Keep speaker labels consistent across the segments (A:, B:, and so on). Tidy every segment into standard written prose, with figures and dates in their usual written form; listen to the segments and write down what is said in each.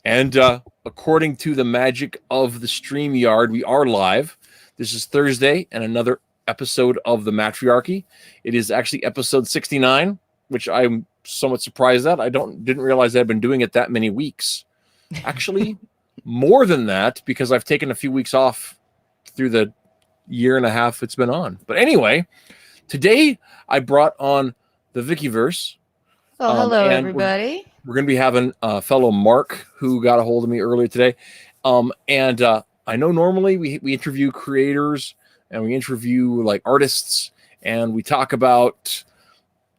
A: And according to the magic of the StreamYard, we are live. This is Thursday and another episode of the Mattriarchy. It is actually episode 69, which I'm somewhat surprised at. I didn't realize I'd been doing it that many weeks. Actually, more than that, because I've taken a few weeks off through the year and a half it's been on. But anyway, today I brought on the Vickyverse.
B: Well, hello, everybody.
A: We're going to be having fellow Mark, who got a hold of me earlier today. And I know normally we interview creators and we interview like artists and we talk about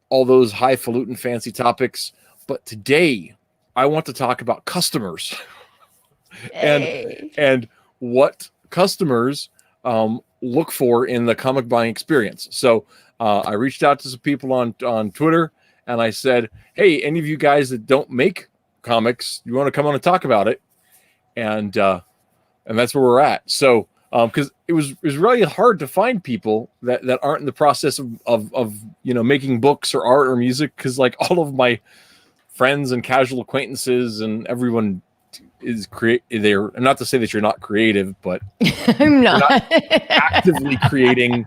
A: all those highfalutin fancy topics. But today I want to talk about customers and what customers look for in the comic buying experience. So I reached out to some people on Twitter. And I said, hey, any of you guys that don't make comics, you want to come on and talk about it? And that's where we're at. So because it was really hard to find people that aren't in the process of making books or art or music, because like all of my friends and casual acquaintances and everyone is they're not to say that you're not creative, but
B: I'm not
A: actively creating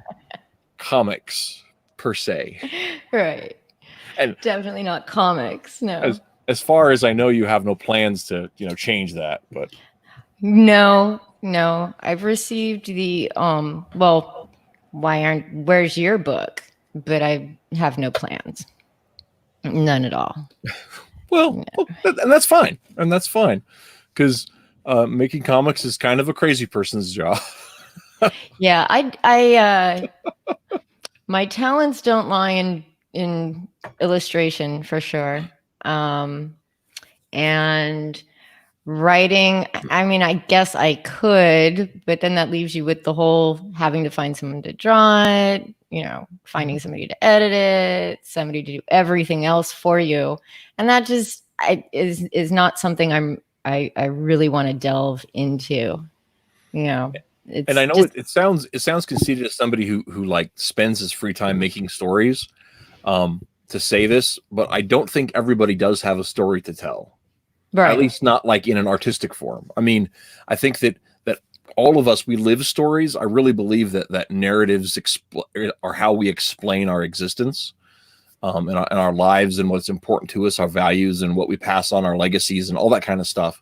A: comics per se.
B: Right. And definitely not comics. No.
A: As far as I know, you have no plans to, change that, but
B: no. I've received the where's your book? But I have no plans. None at all.
A: Well, and that's fine. And that's fine. Because making comics is kind of a crazy person's job.
B: Yeah, I my talents don't lie in illustration for sure. And writing, I mean, I guess I could, but then that leaves you with the whole having to find someone to draw it, finding somebody to edit it, somebody to do everything else for you. And that just is not something I really want to delve into,
A: and I know it sounds conceited as somebody who like spends his free time making stories. To say this, but I don't think everybody does have a story to tell. Right. At least not like in an artistic form. I mean, I think that all of us, we live stories. I really believe that narratives are how we explain our existence, and our lives and what's important to us, our values and what we pass on, our legacies and all that kind of stuff.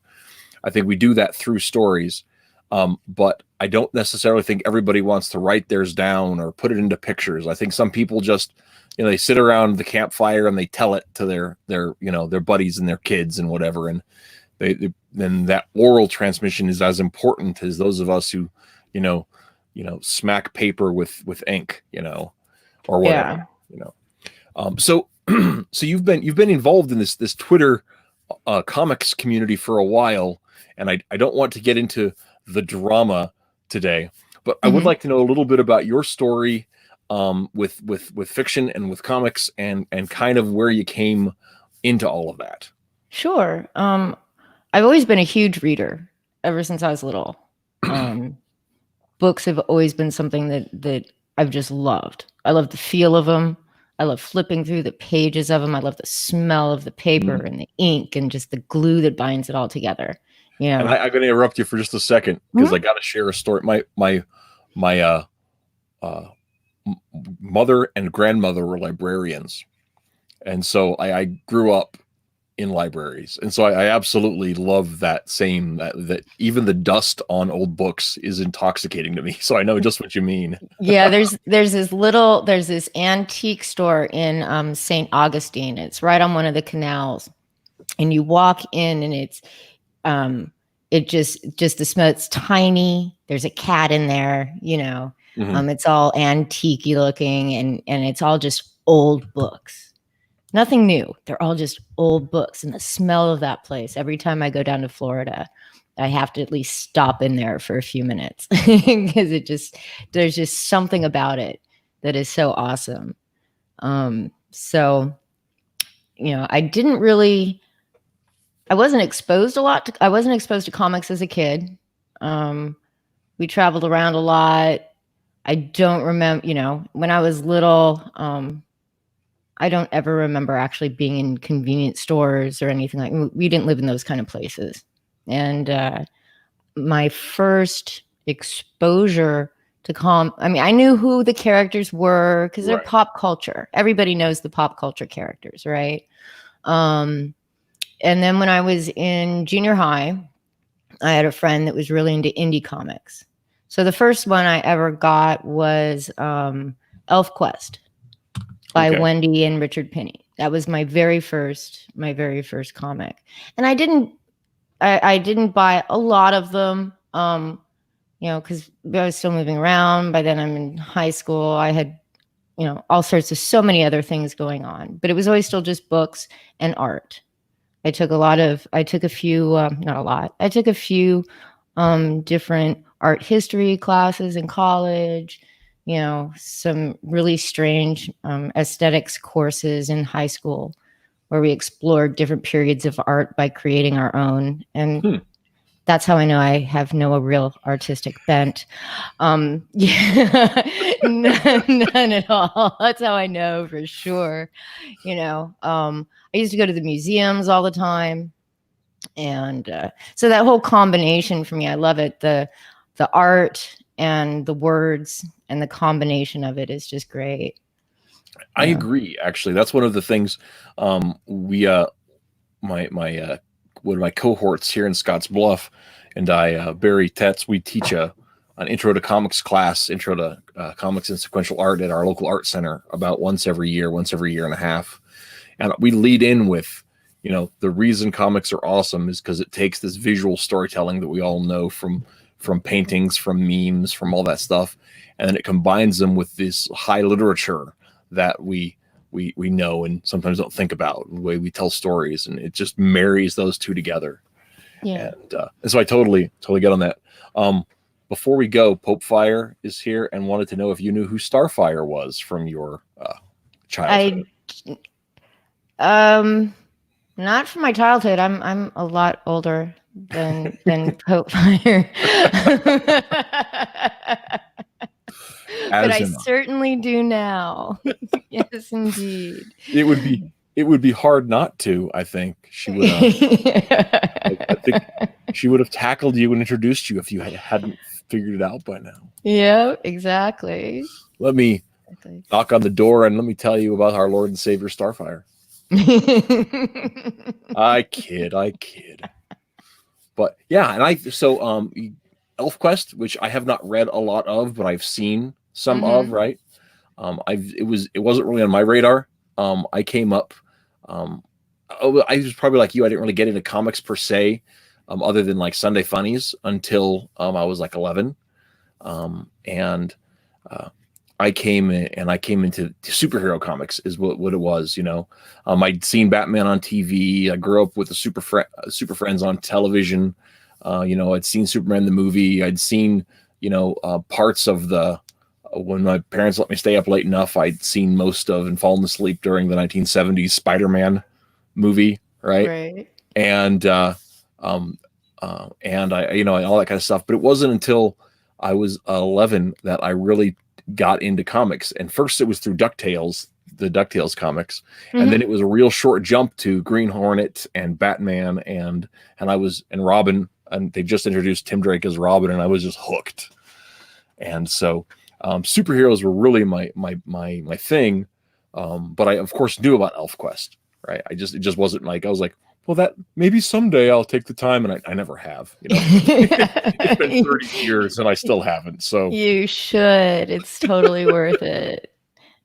A: I think we do that through stories. But I don't necessarily think everybody wants to write theirs down or put it into pictures. I think some people just, they sit around the campfire and they tell it to their buddies and their kids and whatever. And then that oral transmission is as important as those of us who, smack paper with ink, or whatever, So you've been involved in this Twitter comics community for a while, and I don't want to get into the drama today, but I would like to know a little bit about your story with fiction and with comics and kind of where you came into all of that.
B: Sure. I've always been a huge reader ever since I was little. Books have always been something that I've just loved. I love the feel of them. I love flipping through the pages of them. I love the smell of the paper and the ink and just the glue that binds it all together. Yeah.
A: And I'm going to interrupt you for just a second because I got to share a story. My mother and grandmother were librarians, and so I grew up in libraries, and so I absolutely love that even the dust on old books is intoxicating to me. So I know just what you mean.
B: Yeah, there's this antique store in St. Augustine. It's right on one of the canals, and you walk in, and it's it just the smell. It's tiny. There's a cat in there, It's all antique-y looking, and it's all just old books. Nothing new. They're all just old books. And the smell of that place, every time I go down to Florida, I have to at least stop in there for a few minutes because there's just something about it that is so awesome. So, I wasn't exposed to comics as a kid. We traveled around a lot. I don't remember, when I was little, I don't ever remember actually being in convenience stores or anything like that. We didn't live in those kind of places. And my first exposure to I mean, I knew who the characters were because they're pop culture. Everybody knows the pop culture characters, right? And then when I was in junior high, I had a friend that was really into indie comics. So the first one I ever got was Elf Quest by Wendy and Richard Pinney. That was my very first comic. And I didn't buy a lot of them, because I was still moving around. By then I'm in high school. I had, all sorts of so many other things going on, but it was always still just books and art. I took a few different art history classes in college, some really strange aesthetics courses in high school where we explored different periods of art by creating our own. And that's how I know I have no real artistic bent. Yeah, none at all. That's how I know for sure. I used to go to the museums all the time. And so that whole combination for me, I love it. The art and the words and the combination of it is just great.
A: I agree. Actually, that's one of the things we one of my cohorts here in Scotts Bluff and I, Barry Tetz, we teach an intro to comics class, intro to comics and sequential art at our local art center about once every year and a half. And we lead in with, the reason comics are awesome is because it takes this visual storytelling that we all know from paintings, from memes, from all that stuff, and then it combines them with this high literature that we know and sometimes don't think about, the way we tell stories, and it just marries those two together. Yeah. And so I totally get on that. Before we go, Pope Fire is here and wanted to know if you knew who Starfire was from your childhood.
B: Not from my childhood. I'm a lot older than Pope Fire. But I certainly do now. Yes, indeed.
A: It would be hard not to. I think she would. I think she would have tackled you and introduced you if you hadn't figured it out by now.
B: Yeah, exactly.
A: Let me knock on the door and let me tell you about our Lord and Savior Starfire. I kid. But yeah, and ElfQuest, which I have not read a lot of, but I've seen some of, right? It wasn't really on my radar. I came up I was probably like you. I didn't really get into comics per se, other than like Sunday Funnies until I was like 11. I came into superhero comics is what it was, I'd seen Batman on TV. I grew up with the Super Friends on television. I'd seen Superman the movie. I'd seen, parts of when my parents let me stay up late enough, I'd seen most of and fallen asleep during the 1970s Spider-Man movie. Right. And I, all that kind of stuff. But it wasn't until I was 11 that I really got into comics. And first it was through DuckTales, the DuckTales comics. And then it was a real short jump to Green Hornet and Batman and Robin. And they just introduced Tim Drake as Robin, and I was just hooked. And so superheroes were really my thing. But I of course knew about ElfQuest, right? It just wasn't like, I was like, well, that maybe someday I'll take the time, and I never have. It's been 30 years and I still haven't. So
B: you should. It's totally worth it.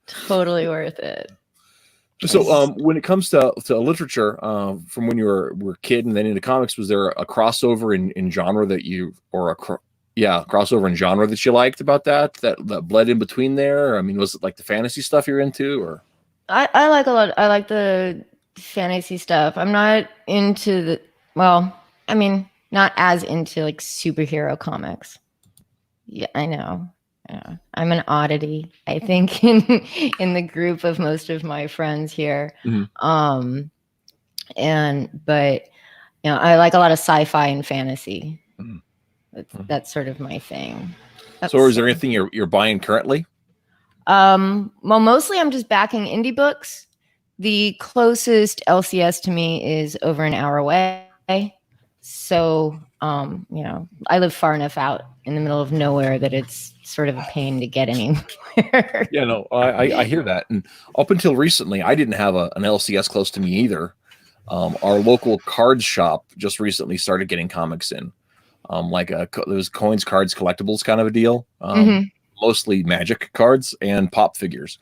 B: Totally worth it.
A: So when it comes to literature, from when you were a kid and then into comics, was there a crossover in genre that you, or crossover in genre that you liked about that bled in between there? I mean, was it like the fantasy stuff you're into, or?
B: I like a lot. I like the fantasy stuff. I'm not into not as into like superhero comics. Yeah, I know. Yeah. I'm an oddity, I think, in the group of most of my friends here. But I like a lot of sci-fi and fantasy. That's sort of my thing.
A: So is there anything you're buying currently?
B: Well, mostly I'm just backing indie books. The closest LCS to me is over an hour away. so, you know, I live far enough out in the middle of nowhere that it's sort of a pain to get anywhere.
A: Yeah, no, I hear that. And up until recently, I didn't have an LCS close to me either. Our local cards shop just recently started getting comics in. Those coins, cards, collectibles kind of a deal. Mostly Magic cards and pop figures.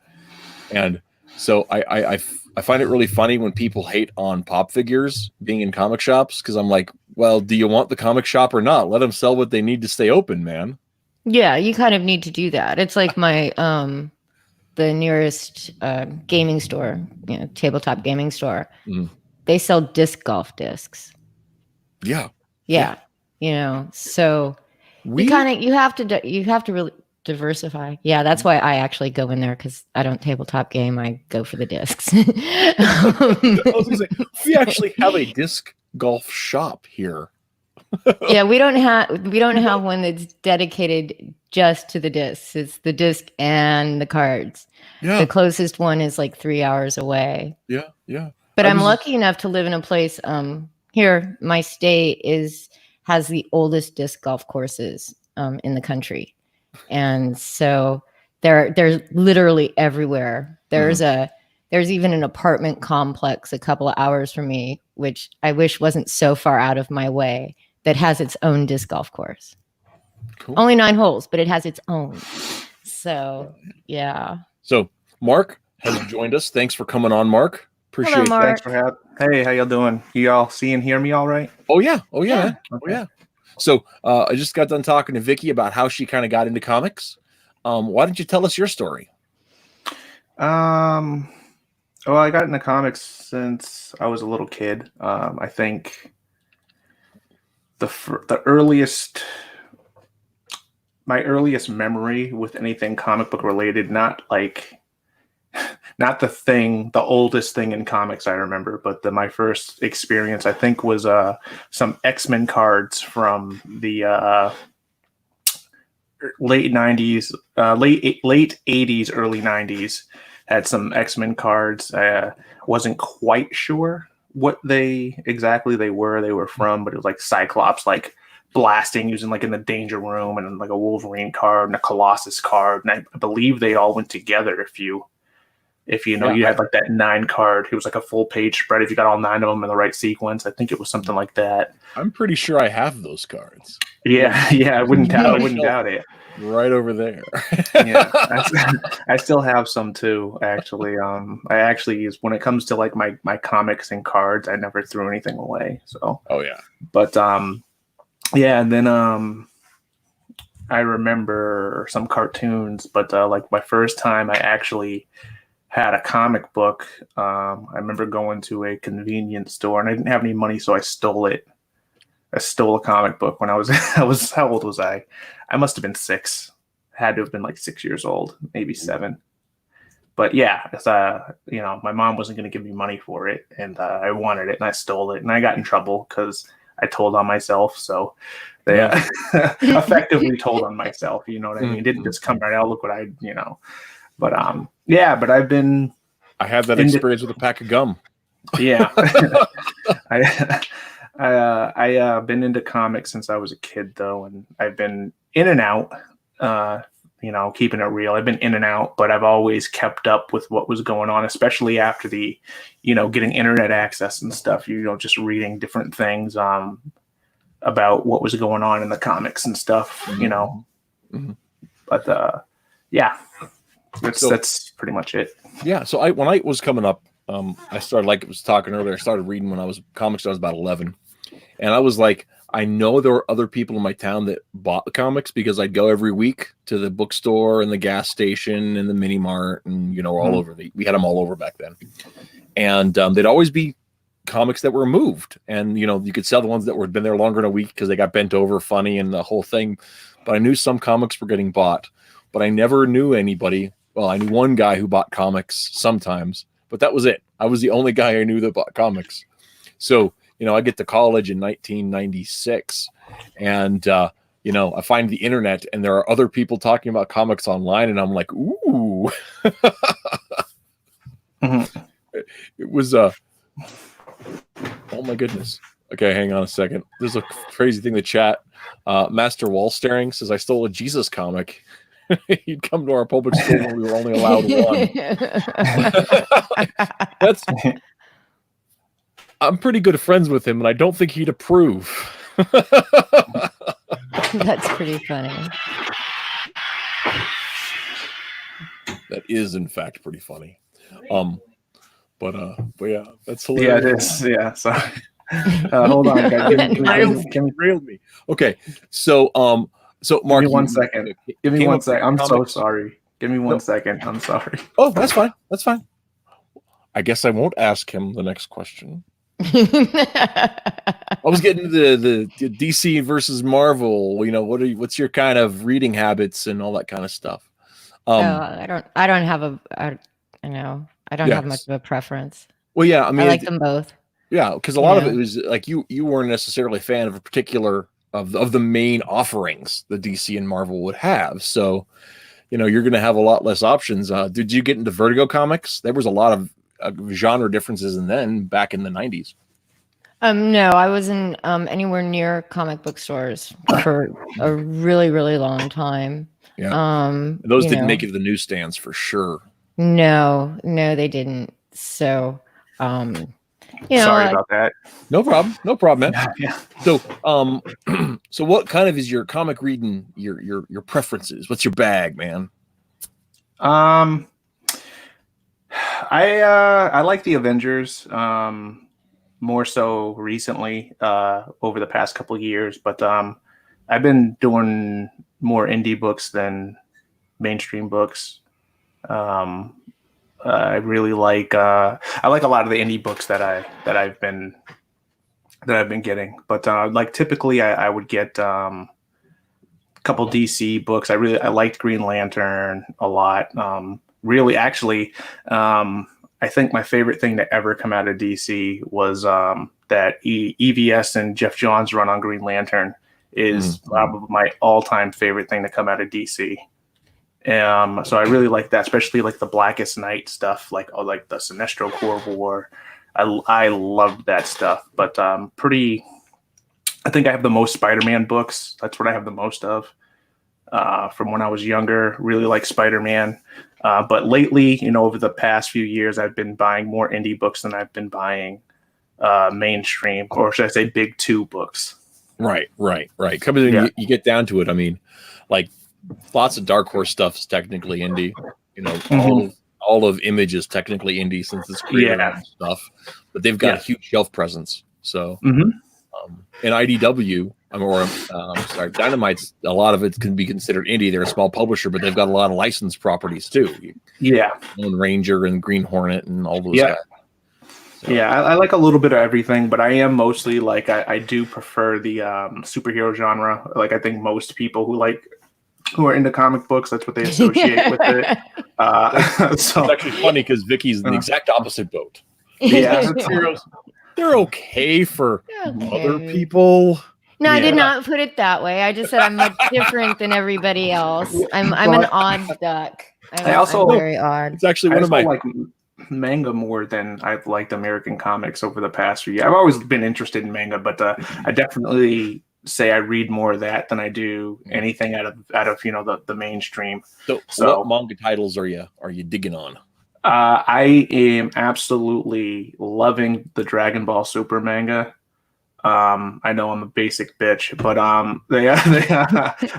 A: And so I find it really funny when people hate on pop figures being in comic shops, because I'm like, well, do you want the comic shop or not? Let them sell what they need to stay open, man.
B: Yeah, you kind of need to do that. It's like my the nearest gaming store, you know, tabletop gaming store. They sell disc golf discs.
A: Yeah.
B: Yeah. You know, so you have to really diversify. Yeah, that's why I actually go in there, because I don't tabletop game. I go for the discs.
A: I was gonna say, we actually have a disc golf shop here.
B: Yeah, we don't have one that's dedicated just to the discs. It's the disc and the cards. Yeah. The closest one is like 3 hours away.
A: Yeah, yeah.
B: But I'm lucky enough to live in a place here. My state has the oldest disc golf courses in the country, and so they're literally everywhere. There's even an apartment complex a couple of hours from me, which I wish wasn't so far out of my way, that has its own disc golf course. Cool. Only 9 holes, but it has its own. So, yeah.
A: So, Mark has joined us. Thanks for coming on, Mark. Appreciate it.
C: Thanks for having. Hey, how y'all doing? You all see and hear me all right?
A: Oh, yeah. Oh, yeah.
C: Yeah.
A: Okay. Oh, yeah. So, I just got done talking to Vicky about how she kind of got into comics. Why don't you tell us your story?
C: Well, I got into comics since I was a little kid. I think the earliest memory with anything comic book related, not the oldest thing in comics I remember, but my first experience, I think, was some X-Men cards from the late 90s, late 80s, early 90s. Had some X-Men cards. I wasn't quite sure what they were. They were from, but it was like Cyclops, like blasting using like in the Danger Room, and like a Wolverine card and a Colossus card. And I believe they all went together. If you know, you had like that 9 card. It was like a full page spread. If you got all 9 of them in the right sequence, I think it was something like that.
A: I'm pretty sure I have those cards.
C: Yeah. I wouldn't doubt it.
A: Right over there.
C: Yeah, I still have some too. Actually, I actually use, when it comes to like my comics and cards, I never threw anything away. So.
A: Oh yeah.
C: But yeah, and then I remember some cartoons, but like my first time I actually had a comic book. I remember going to a convenience store, and I didn't have any money, so I stole it. I stole a comic book when I was how old was I? I must have been 6. Had to have been like 6 years old, maybe 7. But yeah, you know, my mom wasn't going to give me money for it, and I wanted it, and I stole it, and I got in trouble because I told on myself. So they effectively told on myself. You know what I mean? It didn't just come right out. Look what I, you know. But yeah, but I
A: had that experience with a pack of gum.
C: Yeah. I've been into comics since I was a kid, though, and I've been in and out, you know, keeping it real. I've been in and out, but I've always kept up with what was going on, especially after the, you know, getting internet access and stuff, you know, just reading different things about what was going on in the comics and stuff, you know. Mm-hmm. But yeah, that's pretty much it.
A: Yeah. So when I was coming up, I started, like I was talking earlier, I started reading when I was comics. I was about 11. And I was like, I know there were other people in my town that bought the comics, because I'd go every week to the bookstore and the gas station and the mini mart, and, you know, all over. We had them all over back then. And they'd always be comics that were moved. And, you know, you could sell the ones that were been there longer than a week because they got bent over funny and the whole thing. But I knew some comics were getting bought, but I never knew anybody. Well, I knew one guy who bought comics sometimes, but that was it. I was the only guy I knew that bought comics. So, you know, I get to college in 1996, and, you know, I find the internet, and there are other people talking about comics online, and I'm like, ooh. Mm-hmm. It was, oh my goodness. Okay, hang on a second. There's a crazy thing in the chat. Master Wall Staring says, I stole a Jesus comic. He'd come to our public school when we were only allowed one. I'm pretty good friends with him, and I don't think he'd approve.
B: That's pretty funny.
A: That is, in fact, pretty funny. But yeah, that's
C: Yeah,
A: hilarious.
C: it is. Yeah, sorry. Hold on, guys.
A: Railed me. Okay, so Mark,
C: give me 1 second. Give me 1 second. I'm so sorry. Give me one second. I'm sorry.
A: Oh, that's fine. That's fine. I guess I won't ask him the next question. I was getting to the DC versus Marvel. You know, what's your kind of reading habits and all that kind of stuff?
B: I don't have I don't have much of a preference.
A: Well, yeah, I mean,
B: I like them both.
A: Yeah, because a lot of it was like you weren't necessarily a fan of a particular of the main offerings the DC and Marvel would have. So, you know, you're going to have a lot less options. Did you get into Vertigo comics? There was a lot of genre differences back in the 90s.
B: No, I wasn't anywhere near comic book stores for a really, really long time.
A: Yeah. Those didn't make it to the newsstands for sure.
B: No, they didn't. So,
C: sorry about that.
A: No problem, man.
C: Yeah.
A: So, so what kind of is your comic reading? Your preferences? What's your bag, man?
C: I like the Avengers more so recently over the past couple of years, but I've been doing more indie books than mainstream books. I really like I like a lot of the indie books that I've been getting, but like typically I would get a couple DC books. I liked Green Lantern a lot. Really, actually, I think my favorite thing to ever come out of DC was that EVS and Jeff Johns run on Green Lantern is probably my all-time favorite thing to come out of DC. So I really like that, especially like the Blackest Night stuff, like the Sinestro Corps War. I loved that stuff, but I think I have the most Spider-Man books. That's what I have the most of from when I was younger. Really like Spider-Man. But lately, over the past few years, I've been buying more indie books than I've been buying mainstream, or should I say big two books.
A: Right. Coming in, you get down to it. I mean, like lots of Dark Horse stuff is technically indie. All of Image is technically indie since it's created stuff, but they've got a huge shelf presence. So, in IDW, Dynamite's, a lot of it can be considered indie. They're a small publisher, but they've got a lot of licensed properties too. Lone Ranger and Green Hornet and all those guys. So.
C: Yeah, I like a little bit of everything, but I am mostly like I do prefer the superhero genre. Like I think most people who are into comic books, that's what they associate with it. So
A: it's actually funny because Vicky's in the exact opposite boat.
C: Yeah,
A: superheroes, they're okay for other people.
B: No, I did not put it that way. I just said I'm much different than everybody else. I'm an odd duck. I'm very odd.
A: It's actually one of my
C: like manga more than I've liked American comics over the past few years. I've always been interested in manga, but I definitely say I read more of that than I do anything out of the mainstream.
A: So what manga titles are you digging on?
C: I am absolutely loving the Dragon Ball Super manga. I know I'm a basic bitch, but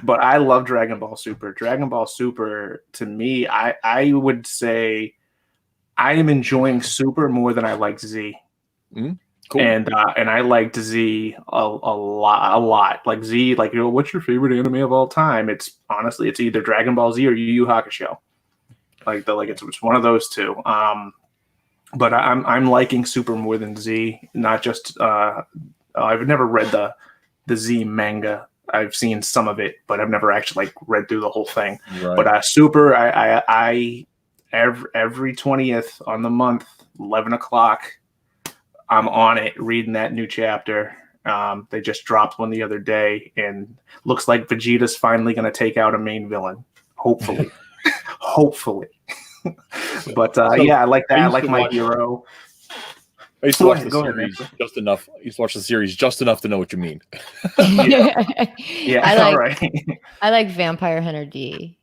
C: but I love Dragon Ball Super. Dragon Ball Super, to me, I would say I am enjoying Super more than I like Z.
A: Cool.
C: And I liked Z a lot. Like Z, like, what's your favorite anime of all time? It's honestly, it's either Dragon Ball Z or Yu Yu Hakusho. It's one of those two. But I'm liking Super more than Z. Not just I've never read the Z manga. I've seen some of it, but I've never actually read through the whole thing.
A: Right.
C: But Super, I every 20th on the month, 11 o'clock, I'm on it reading that new chapter. They just dropped one the other day, and looks like Vegeta's finally going to take out a main villain. Hopefully. Hopefully. But I like that. I like My Hero.
A: I used to watch the series just enough. I used to watch the series just enough to know what you mean.
C: Yeah.
B: I like Vampire Hunter D.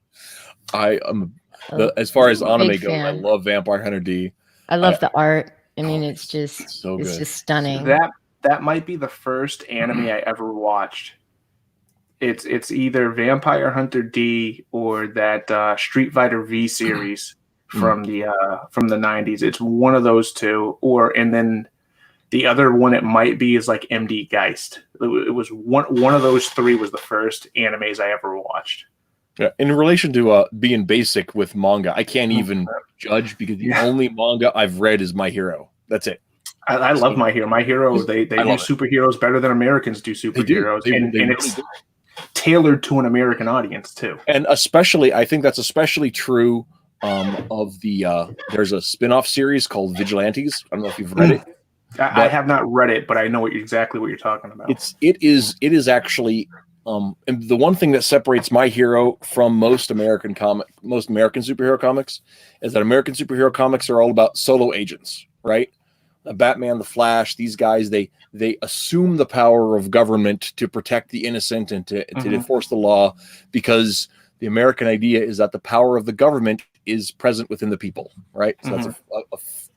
A: I am as far as anime goes, I love Vampire Hunter D.
B: I love the art. I mean, it's just
A: so good.
B: It's just stunning.
C: That might be the first anime I ever watched. It's either Vampire Hunter D or that Street Fighter V series from the 90s. It's one of those two, and then the other one it might be is like MD Geist. It was one of those three was the first animes I ever watched.
A: Yeah, in relation to being basic with manga, I can't even judge because the only manga I've read is My Hero. That's it.
C: I love My Hero. My Hero, they do superheroes better than Americans do superheroes. And it's tailored to an American audience too.
A: And especially, I think that's especially true of the there's a spin-off series called Vigilantes. I don't know if you've read it.
C: I have not read it, but I know exactly what you're talking about.
A: It is actually and the one thing that separates My Hero from most American superhero comics is that American superhero comics are all about solo agents, right? Batman, the Flash, these guys, they assume the power of government to protect the innocent and to enforce the law, because the American idea is that the power of the government is present within the people, right? So that's a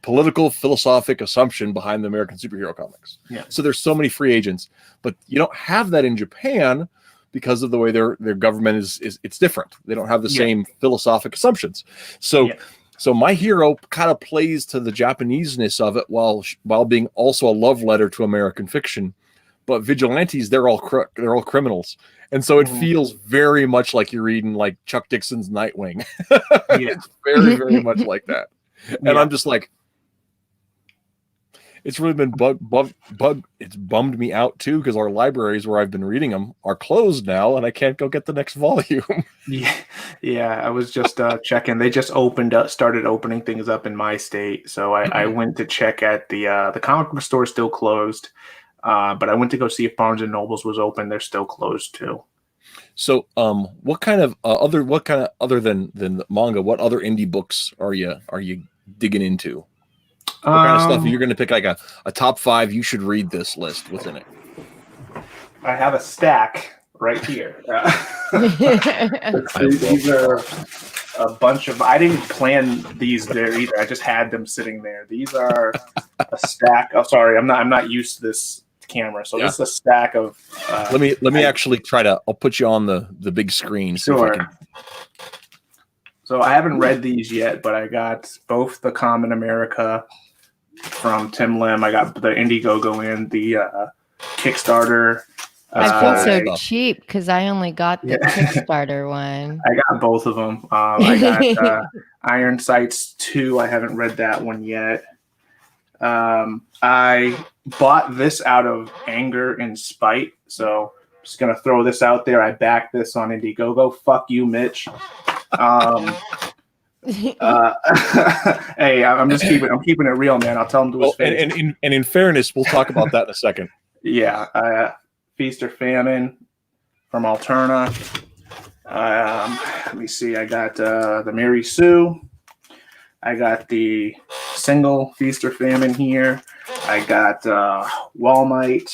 A: political, philosophic assumption behind the American superhero comics.
C: Yeah.
A: So there's so many free agents, but you don't have that in Japan because of the way their government is it's different. They don't have the same philosophic assumptions. So My Hero kind of plays to the Japanese-ness of it while being also a love letter to American fiction. But Vigilantes, they're all criminals. And so it feels very much like you're reading like Chuck Dixon's Nightwing. It's very, very much like that. And I'm just like, it's really been it's bummed me out too, because our libraries where I've been reading them are closed now and I can't go get the next volume.
C: Yeah, I was just checking. They just started opening things up in my state. So I went to check at the comic book store, still closed. But I went to go see if Barnes and Nobles was open. They're still closed too.
A: So what kind of other than the manga, what other indie books are you digging into? What kind of stuff? You're going to pick like a top 5. You should read this list. What's in it?
C: I have a stack right here. These are a bunch of. I didn't plan these there either. I just had them sitting there. These are a stack. Oh, sorry, I'm not used to this camera, so this is a stack of.
A: Let me actually try to. I'll put you on the big screen.
C: Sure. So I haven't read these yet, but I got both the Common America from Tim Lim. I got the Indiegogo in the Kickstarter.
B: I feel so cheap because I only got the Kickstarter one.
C: I got both of them. I got Iron Sights 2. I haven't read that one yet. I bought this out of anger and spite. So I'm just going to throw this out there. I backed this on Indiegogo. Fuck you, Mitch. Hey, I'm keeping it real, man. I'll tell him to his face.
A: And in fairness, we'll talk about that in a second.
C: Yeah. Feast or Famine from Alterna. Let me see. I got the Mary Sue. I got the single Feast or Famine here. I got Walmite.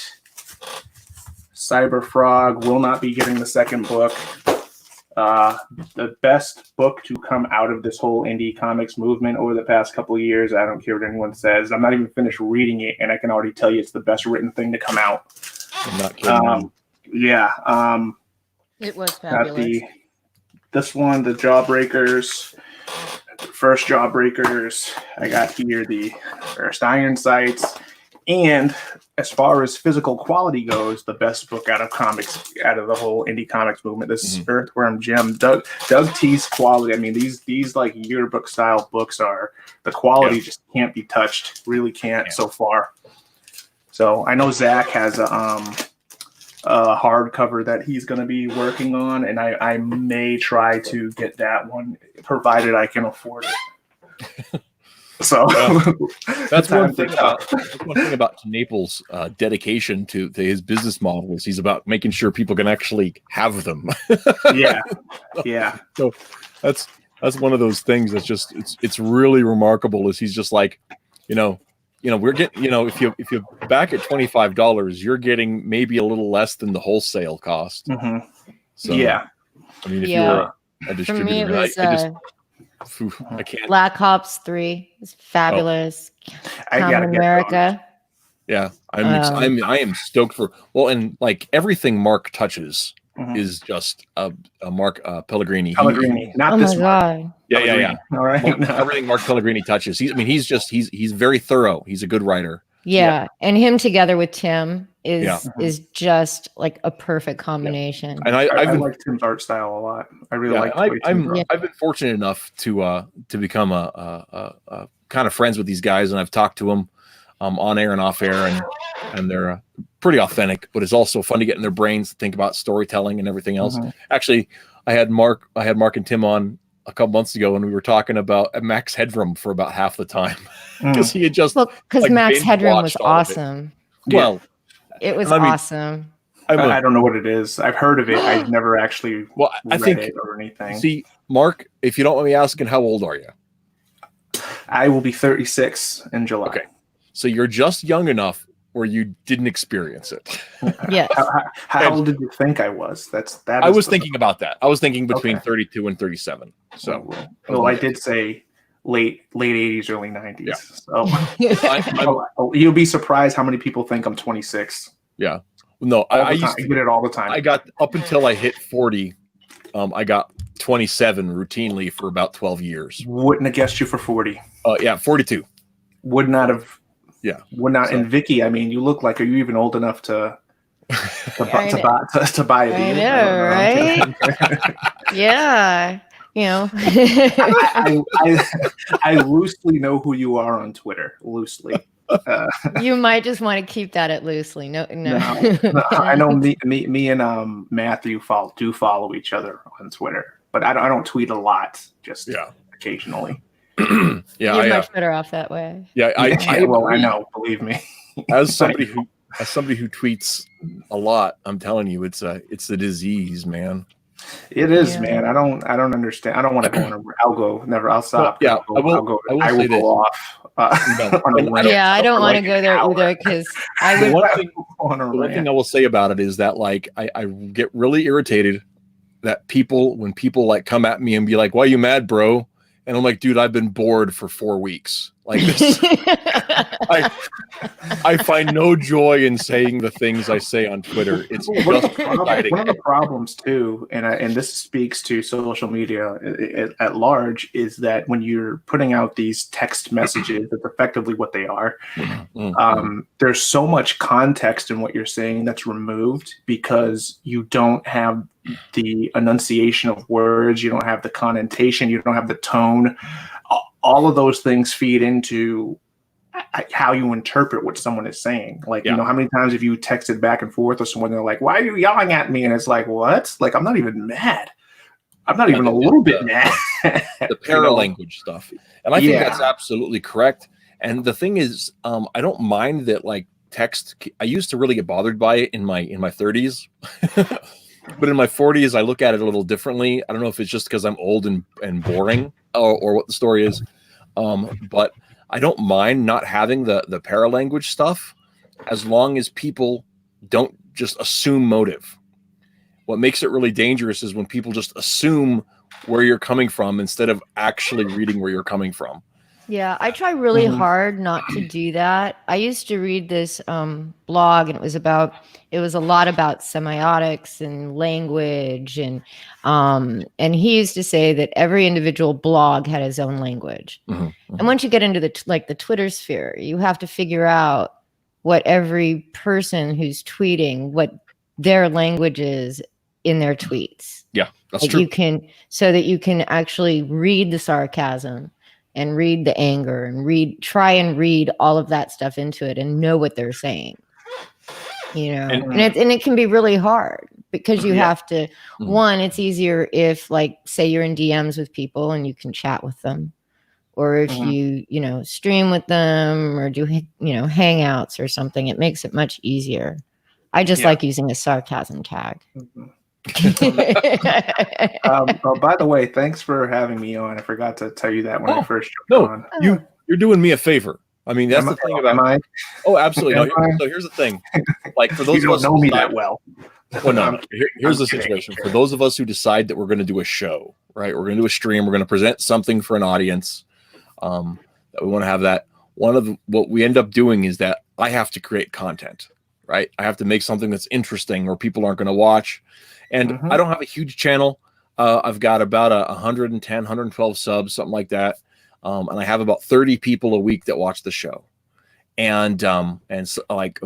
C: Cyber Frog. Will not be getting the second book. The best book to come out of this whole indie comics movement over the past couple of years. I don't care what anyone says. I'm not even finished reading it, and I can already tell you it's the best written thing to come out.
A: I'm not kidding.
B: It was fabulous.
C: This one, the Jawbreakers, first Jawbreakers. I got here the first Iron Sights, and as far as physical quality goes, the best book out of the whole indie comics movement. This is Earthworm Jim. Doug T's quality. I mean, these like yearbook style books are the quality just can't be touched. Really can't so far. So I know Zach has a hardcover that he's going to be working on, and I may try to get that one, provided I can afford it. So
A: that's one thing about Naples' dedication to his business model is he's about making sure people can actually have them.
C: Yeah.
A: So that's one of those things that's just it's really remarkable. Is he's just like, we're getting, if you back at $25, you're getting maybe a little less than the wholesale cost.
C: Mm-hmm.
A: So
C: yeah,
A: I mean, if you're a distributor,
B: for me it was
A: I can't.
B: Black Ops 3 is fabulous.
C: I gotta get
B: America.
A: Yeah, I am stoked for, well, and like everything Mark touches is just a Mark Pellegrini.
C: Not this Mark.
A: Yeah.
C: All right.
A: Everything Mark Pellegrini touches. He's very thorough. He's a good writer.
B: Yeah. And him together with Tim is just like a perfect combination.
A: And I
C: like Tim's art style a lot. I really like.
A: I've been fortunate enough to become a kind of friends with these guys, and I've talked to them on air and off air, and they're pretty authentic. But it's also fun to get in their brains to think about storytelling and everything else. Actually, I had Mark and Tim on a couple months ago, and we were talking about Max Headroom for about half the time because he had just
B: because Max Headroom was awesome.
A: Well,
B: it was awesome.
C: I don't know what it is. I've heard of it. I've never actually read it or anything.
A: See, Mark, if you don't mind me asking, how old are you?
C: I will be 36 in July.
A: Okay, so you're just young enough where you didn't experience it.
B: Yes.
C: How old did you think I was?
A: I was thinking about that. I was thinking between 32 and 37. So,
C: well, I did say late 80s, early 90s.
A: Yeah.
C: So you'll be surprised how many people think I'm 26.
A: Yeah. No, I get
C: it all the time.
A: I got up until I hit 40. I got 27 routinely for about 12 years.
C: Wouldn't have guessed you for 40.
A: Yeah, 42.
C: Would not have.
A: Yeah.
C: Would not. So. And Vicky, I mean, you look like, are you even old enough to buy a beer?
B: I know, right? Yeah.
C: I loosely know who you are on Twitter. Loosely.
B: You might just want to keep that at loosely. No.
C: I know me and Matthew do follow each other on Twitter, but I don't tweet a lot. Just occasionally.
B: You're much better off that way.
A: Yeah,
C: I know. Believe me.
A: As somebody who tweets a lot, I'm telling you, it's the disease, man.
C: It is, man. I don't understand. I don't want to go on I'll stop.
A: Well, I will go
C: off.
B: I don't want to go there either because I would.
A: One thing I will say about it is that like I get really irritated that when people like come at me and be like, "Why are you mad, bro?" And I'm like, dude, I've been bored for 4 weeks. Like this, I find no joy in saying the things I say on Twitter. It's
C: one of the problems too, and this speaks to social media at large, is that when you're putting out these text messages, that's effectively what they are. There's so much context in what you're saying that's removed because you don't have the enunciation of words, you don't have the connotation, you don't have the tone. All of those things feed into how you interpret what someone is saying. Like, how many times have you texted back and forth with someone, they're like, "Why are you yelling at me?" And it's like, what? Like, I'm not even mad. I'm not even a little bit mad.
A: The paralanguage stuff. And I think that's absolutely correct. And the thing is, I don't mind that, like, text. I used to really get bothered by it in my 30s. But in my 40s, I look at it a little differently. I don't know if it's just because I'm old and boring or what the story is. But I don't mind not having the paralanguage stuff as long as people don't just assume motive. What makes it really dangerous is when people just assume where you're coming from instead of actually reading where you're coming from.
B: Yeah, I try really hard not to do that. I used to read this blog, and it was a lot about semiotics and language, and he used to say that every individual blog had his own language. And once you get into the Twitter sphere, you have to figure out what every person who's tweeting, what their language is in their tweets.
A: Yeah, that's true.
B: So that you can actually read the sarcasm and read the anger and try and read all of that stuff into it and know what they're saying, and it can be really hard because you have to, one, it's easier if, like, say you're in DMs with people and you can chat with them, or if you stream with them or do, hangouts or something, it makes it much easier. I just like using a sarcasm tag.
C: By the way, thanks for having me on. I forgot to tell you that when I first jumped on.
A: You're doing me a favor. I mean, that's the thing about.
C: Am I?
A: Oh, absolutely. No, so here's the thing. Like for those
C: you don't
A: of us
C: know me that well.
A: Well, no. Here's the situation. For those of us who decide that we're going to do a show, right? We're going to do a stream. We're going to present something for an audience. That we want to have that. What we end up doing is that I have to create content, right? I have to make something that's interesting or people aren't going to watch. And I don't have a huge channel. I've got about 110, 112 subs, something like that. And I have about 30 people a week that watch the show. And so, like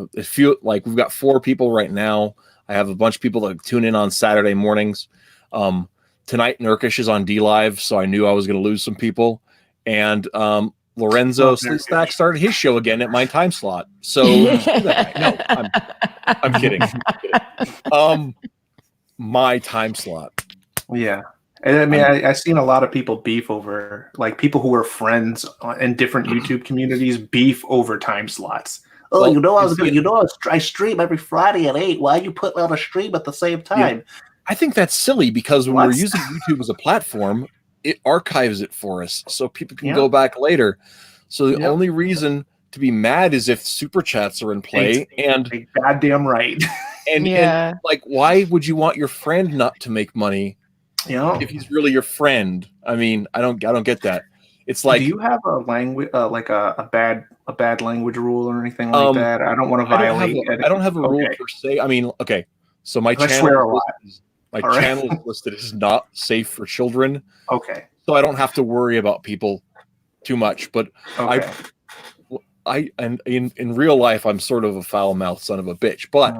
A: we've got 4 people right now. I have a bunch of people that tune in on Saturday mornings. Tonight, Nurkish is on D Live, so I knew I was going to lose some people. And Lorenzo Stack started his show again at my time slot. So no, I'm kidding. My time slot.
C: Yeah. And I mean, I've seen a lot of people beef over, like people who are friends in different YouTube communities beef over time slots. Oh, well, I stream every Friday at 8. Why you put on a stream at the same time?
A: Yeah. I think that's silly because when we're using YouTube as a platform, it archives it for us so people can go back later. So the only reason to be mad is if super chats are in play. And
C: goddamn right.
A: And like, why would you want your friend not to make money? If he's really your friend? I mean, I don't get that. It's like,
C: do you have a language like a bad language rule or anything like that? I don't want to violate.
A: I don't have a rule per se. I mean, okay, so my channel is listed as not safe for children.
C: Okay,
A: so I don't have to worry about people too much. But and in real life, I'm sort of a foul-mouthed son of a bitch. But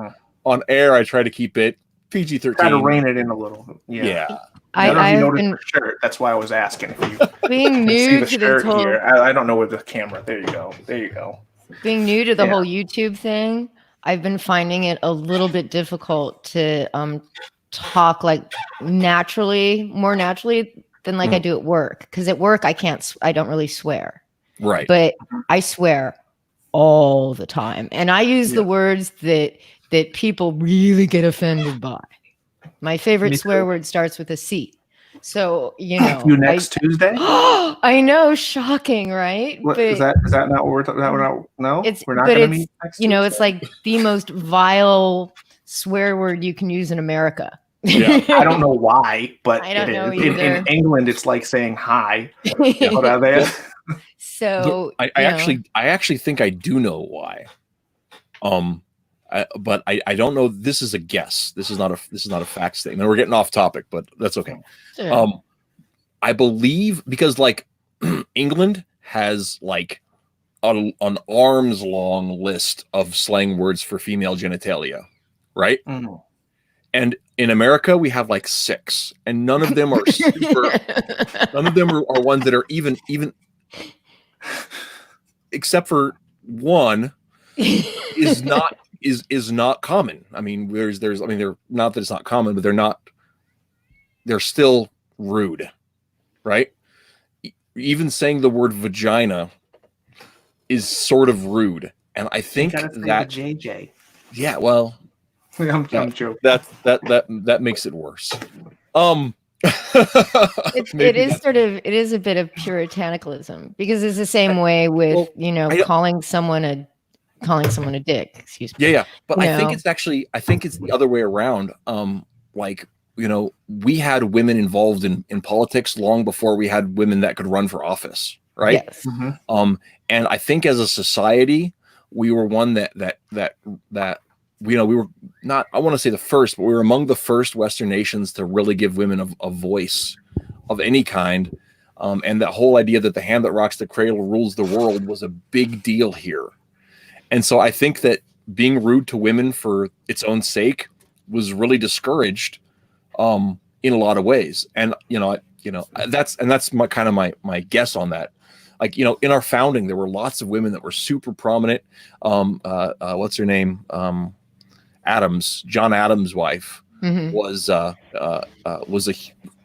A: on air, I try to keep it PG-13.
C: Try to rein it in a little. Yeah.
B: I've
C: noticed the shirt. That's why I was asking if you
B: being new to this whole.
C: Here. I don't know where the camera. There you go.
B: Being new to the whole YouTube thing, I've been finding it a little bit difficult to talk like more naturally than like I do at work. Because at work I don't really swear.
A: Right.
B: But I swear all the time, and I use the words that people really get offended by. My favorite swear word starts with a C. So,
C: next Tuesday?
B: I know, shocking, right?
C: What, is that not what we're talking about? No,
B: we're not going to meet next Tuesday? It's like the most vile swear word you can use in America.
C: Yeah, I don't know why, but
B: I don't know either.
C: In England, it's like saying hi.
B: So
A: I actually think I do know why. But I don't know. This is a guess. This is not a fact statement. We're getting off topic, but that's okay. Sure. I believe because like England has like an arm's long list of slang words for female genitalia, right? Mm-hmm. And in America we have like 6, and none of them are super. None of them are ones that are even except for one is not common. I mean, there's I mean, they're not that it's not common, but they're still rude, right? Even saying the word vagina is sort of rude, and I think that
C: JJ.
A: Yeah, well,
C: I'm joking.
A: That makes it worse.
B: It is a bit of puritanicalism because it's the same way with calling someone a dick. Excuse me.
A: Yeah. But I think it's the other way around. We had women involved in politics long before we had women that could run for office, right?
B: Yes.
A: Mm-hmm. And I think as a society, we were one that we were not, I want to say the first, but we were among the first Western nations to really give women a voice of any kind. And that whole idea that the hand that rocks the cradle rules the world was a big deal here. And so I think that being rude to women for its own sake was really discouraged in a lot of ways. And, that's my kind of my guess on that. Like, in our founding, there were lots of women that were super prominent. What's her name? John Adams' wife, mm-hmm.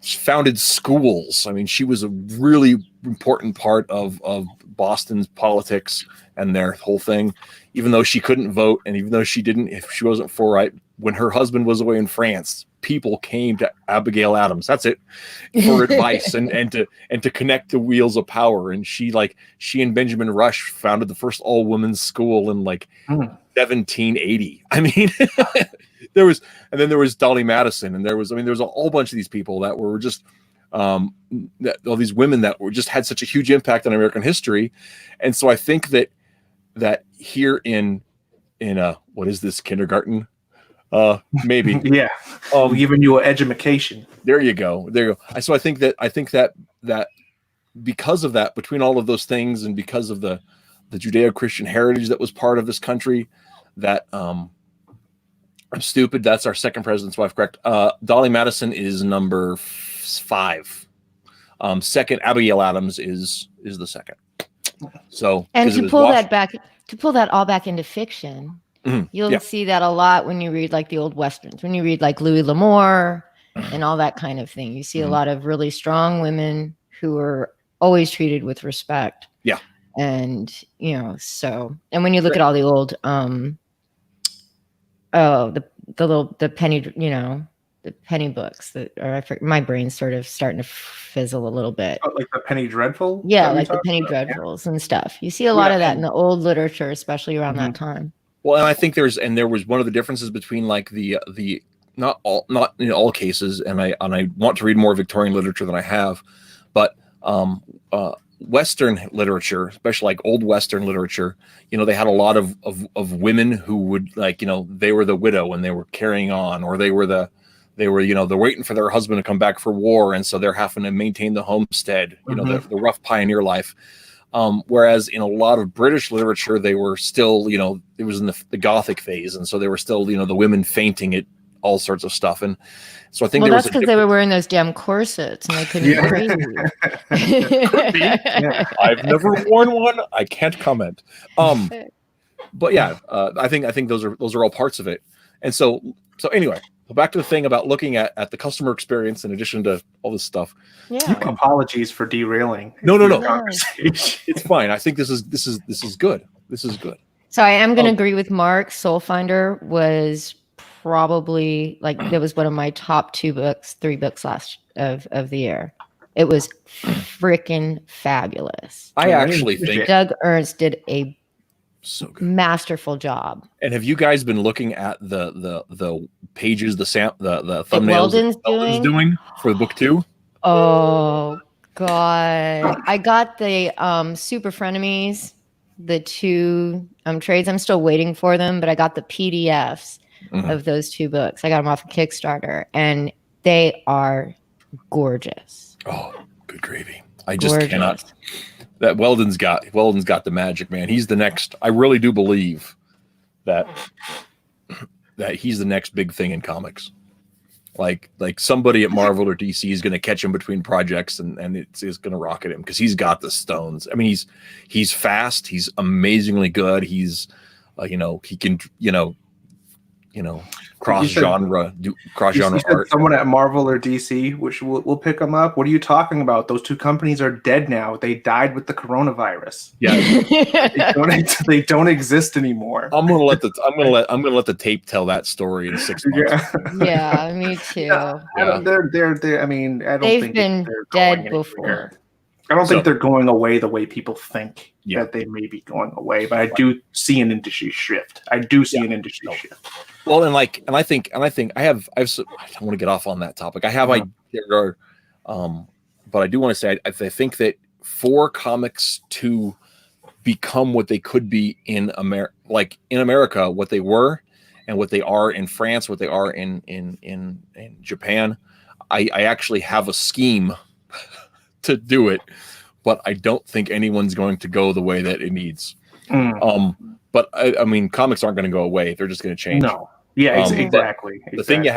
A: Founded schools. I mean, she was a really important part of Boston's politics and their whole thing, even though she couldn't vote. And even though if she wasn't for when her husband was away in France, people came to Abigail Adams. That's it, for advice and to connect the wheels of power. And she and Benjamin Rush founded the first all women's school in 1780. I mean, there was Dolly Madison, and there was a whole bunch of these people that were just all these women that were just had such a huge impact on American history. And so I think that here in what is this, kindergarten? Maybe.
C: Yeah. Giving you an education.
A: There you go. So I think that because of that, between all of those things, and because of the Judeo-Christian heritage that was part of this country, that I'm stupid. That's our second president's wife, correct? Dolly Madison is number 5. Second, Abigail Adams is the second. So,
B: and to pull that all back into fiction, you'll see that a lot when you read like the old Westerns, when you read like Louis L'Amour and all that kind of thing. You see a lot of really strong women who are always treated with respect.
A: Yeah.
B: And, and when you look at all the old, the penny books my brain's sort of starting to fizzle a little bit.
C: Oh, like the Penny Dreadful?
B: Yeah, like the Penny Dreadfuls and stuff. You see a lot of that in the old literature, especially around that time.
A: Well, and I think there was one of the differences between like the not in all cases, and I want to read more Victorian literature than I have, but Western literature, especially like old Western literature, they had a lot of women who would they were the widow and they were carrying on, or they were they're waiting for their husband to come back for war, and so they're having to maintain the homestead, the rough pioneer life. Whereas in a lot of British literature, they were still, it was in the Gothic phase, and so they were still, the women fainting at all sorts of stuff. And so I think
B: that's because they were wearing those damn corsets and they couldn't breathe.
A: I've never worn one. I can't comment. But yeah, I think those are all parts of it. And so anyway, back to the thing about looking at the customer experience in addition to all this stuff.
B: Yeah.
C: Apologies for derailing.
A: No. It's fine. I think this is good. This is good.
B: So I am going to agree with Mark. Soul Finder was probably that was one of my top 3 books last of the year. It was freaking fabulous.
A: I actually think
B: Doug Ernst did a
A: so good,
B: masterful job.
A: And have you guys been looking at the pages, the thumbnails
B: Weldon's
A: doing for the book 2?
B: Oh God! I got the Super Frenemies, the 2 trades. I'm still waiting for them, but I got the PDFs of those 2 books. I got them off of Kickstarter, and they are gorgeous.
A: Oh, good gravy! I just cannot. That Weldon's got the magic, man. He's the next. I really do believe that he's the next big thing in comics. Like somebody at Marvel or DC is going to catch him between projects, and it's going to rocket him because he's got the stones. I mean, he's fast. He's amazingly good. He's he can cross genre art.
C: Someone at Marvel or DC, which we'll pick them up. What are you talking about? Those 2 companies are dead now. They died with the coronavirus.
A: Yeah,
C: they don't exist anymore.
A: I'm gonna let the tape tell that story in 6 months.
B: Yeah, me too.
C: Yeah. They're. I mean, I don't
B: They've
C: think
B: been dead before.
C: I don't think they're going away the way people think that they may be going away, but I do see an industry shift. Shift.
A: Well, and I think I don't want to get off on that topic. I have but I do want to say I think that for comics to become what they could be in America, what they were and what they are in France, what they are in Japan, I actually have a scheme to do it, but I don't think anyone's going to go the way that it needs. But I mean, comics aren't going to go away; they're just going to change.
C: No, yeah, exactly.
A: The thing you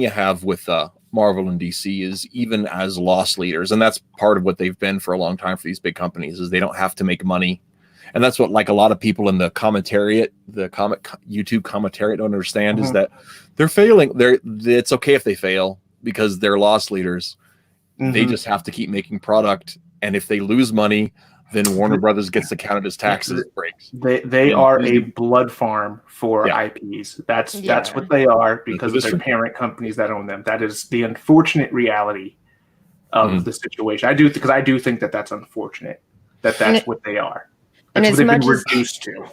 A: have with Marvel and DC is even as loss leaders, and that's part of what they've been for a long time for these big companies, is they don't have to make money, and that's what a lot of people in the commentariat, the comic YouTube commentariat, don't understand is that they're failing. It's okay if they fail because they're loss leaders. They just have to keep making product. And if they lose money, then Warner Brothers gets to count it as taxes breaks.
C: They are a blood farm for IPs. That's what they are because of their parent companies that own them. That is the unfortunate reality of the situation. I do think that that's unfortunate. That's what they are. That's what they've been reduced to.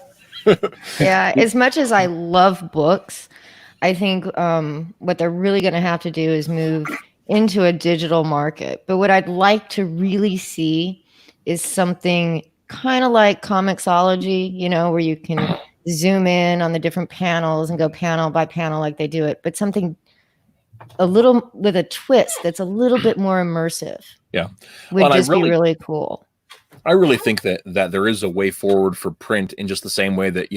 B: Yeah, as much as I love books, I think what they're really going to have to do is move into a digital market. But what I'd like to really see is something kind of like Comixology, where you can zoom in on the different panels and go panel by panel like they do it, but something a little with a twist that's a little bit more immersive.
A: Yeah.
B: Would just be really cool.
A: I really think that there is a way forward for print in just the same way that,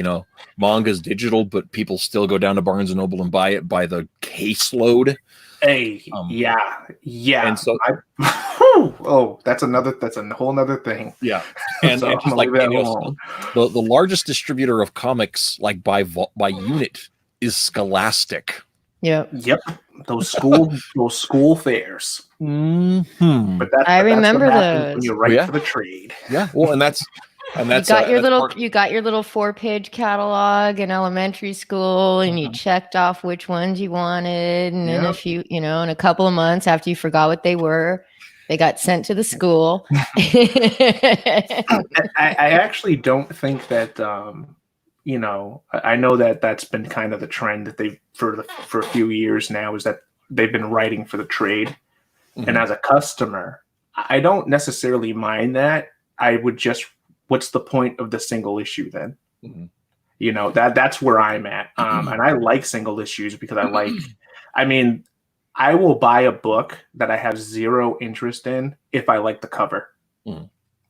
A: manga's digital, but people still go down to Barnes & Noble and buy it by the caseload.
C: Hey, yeah.
A: And so,
C: that's a whole nother thing.
A: Yeah. And,
C: so
A: and just like the largest distributor of comics, like by unit, is Scholastic.
B: Yep.
C: Those school fairs.
A: Mm-hmm.
C: But
B: I remember those.
C: When you're right for the trade.
A: Yeah. Well, and that's
B: you got your little 4-page catalog in elementary school, and you checked off which ones you wanted, and in a couple of months after you forgot what they were, they got sent to the school.
C: I actually don't think that. I know that that's been kind of the trend that they've for a few years now is that they've been writing for the trade. And as a customer, I don't necessarily mind that. I would just, what's the point of the single issue then? That's where I'm at. And I like single issues because I will buy a book that I have zero interest in if I like the cover.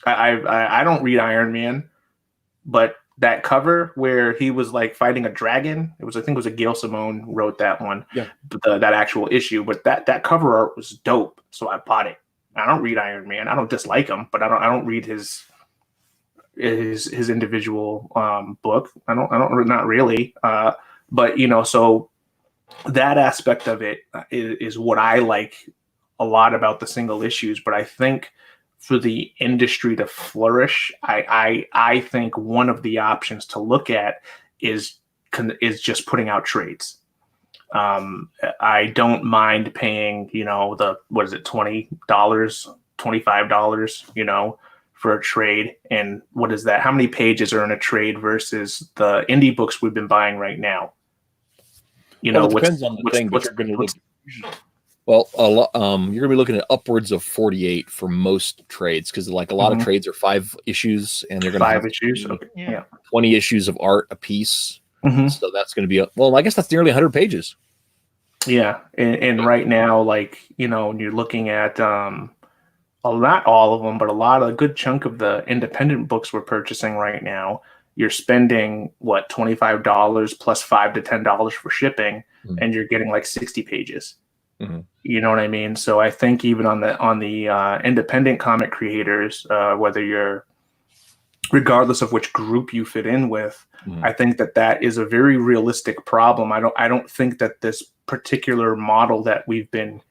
C: I don't read Iron Man, but that cover where he was like fighting a dragon, I think it was a Gail Simone wrote that one, that actual issue, but that cover art was dope. So I bought it. I don't read Iron Man. I don't dislike him, but I don't read his individual book. I don't not really. But so that aspect of it is what I like a lot about the single issues. But I think for the industry to flourish, I think one of the options to look at is just putting out trades. I don't mind paying, what is it, $20, $25, for a trade. And what is that? How many pages are in a trade versus the indie books we've been buying right now?
A: It depends on the thing, but you're going to look. Well, you're gonna be looking at upwards of 48 for most trades because, like, a lot of trades are 5 issues, and they're gonna have
C: 5 issues. Okay. Yeah,
A: 20 issues of art a piece. So that's gonna be I guess that's nearly 100 pages.
C: Yeah, and right now, like you're looking at not all of them, but a good chunk of the independent books we're purchasing right now. You're spending $25 plus $5 to $10 for shipping, and you're getting like 60 pages. You know what I mean? So I think even on the independent comic creators, whether you're, regardless of which group you fit in with, I think that is a very realistic problem. I don't think that this particular model that we've been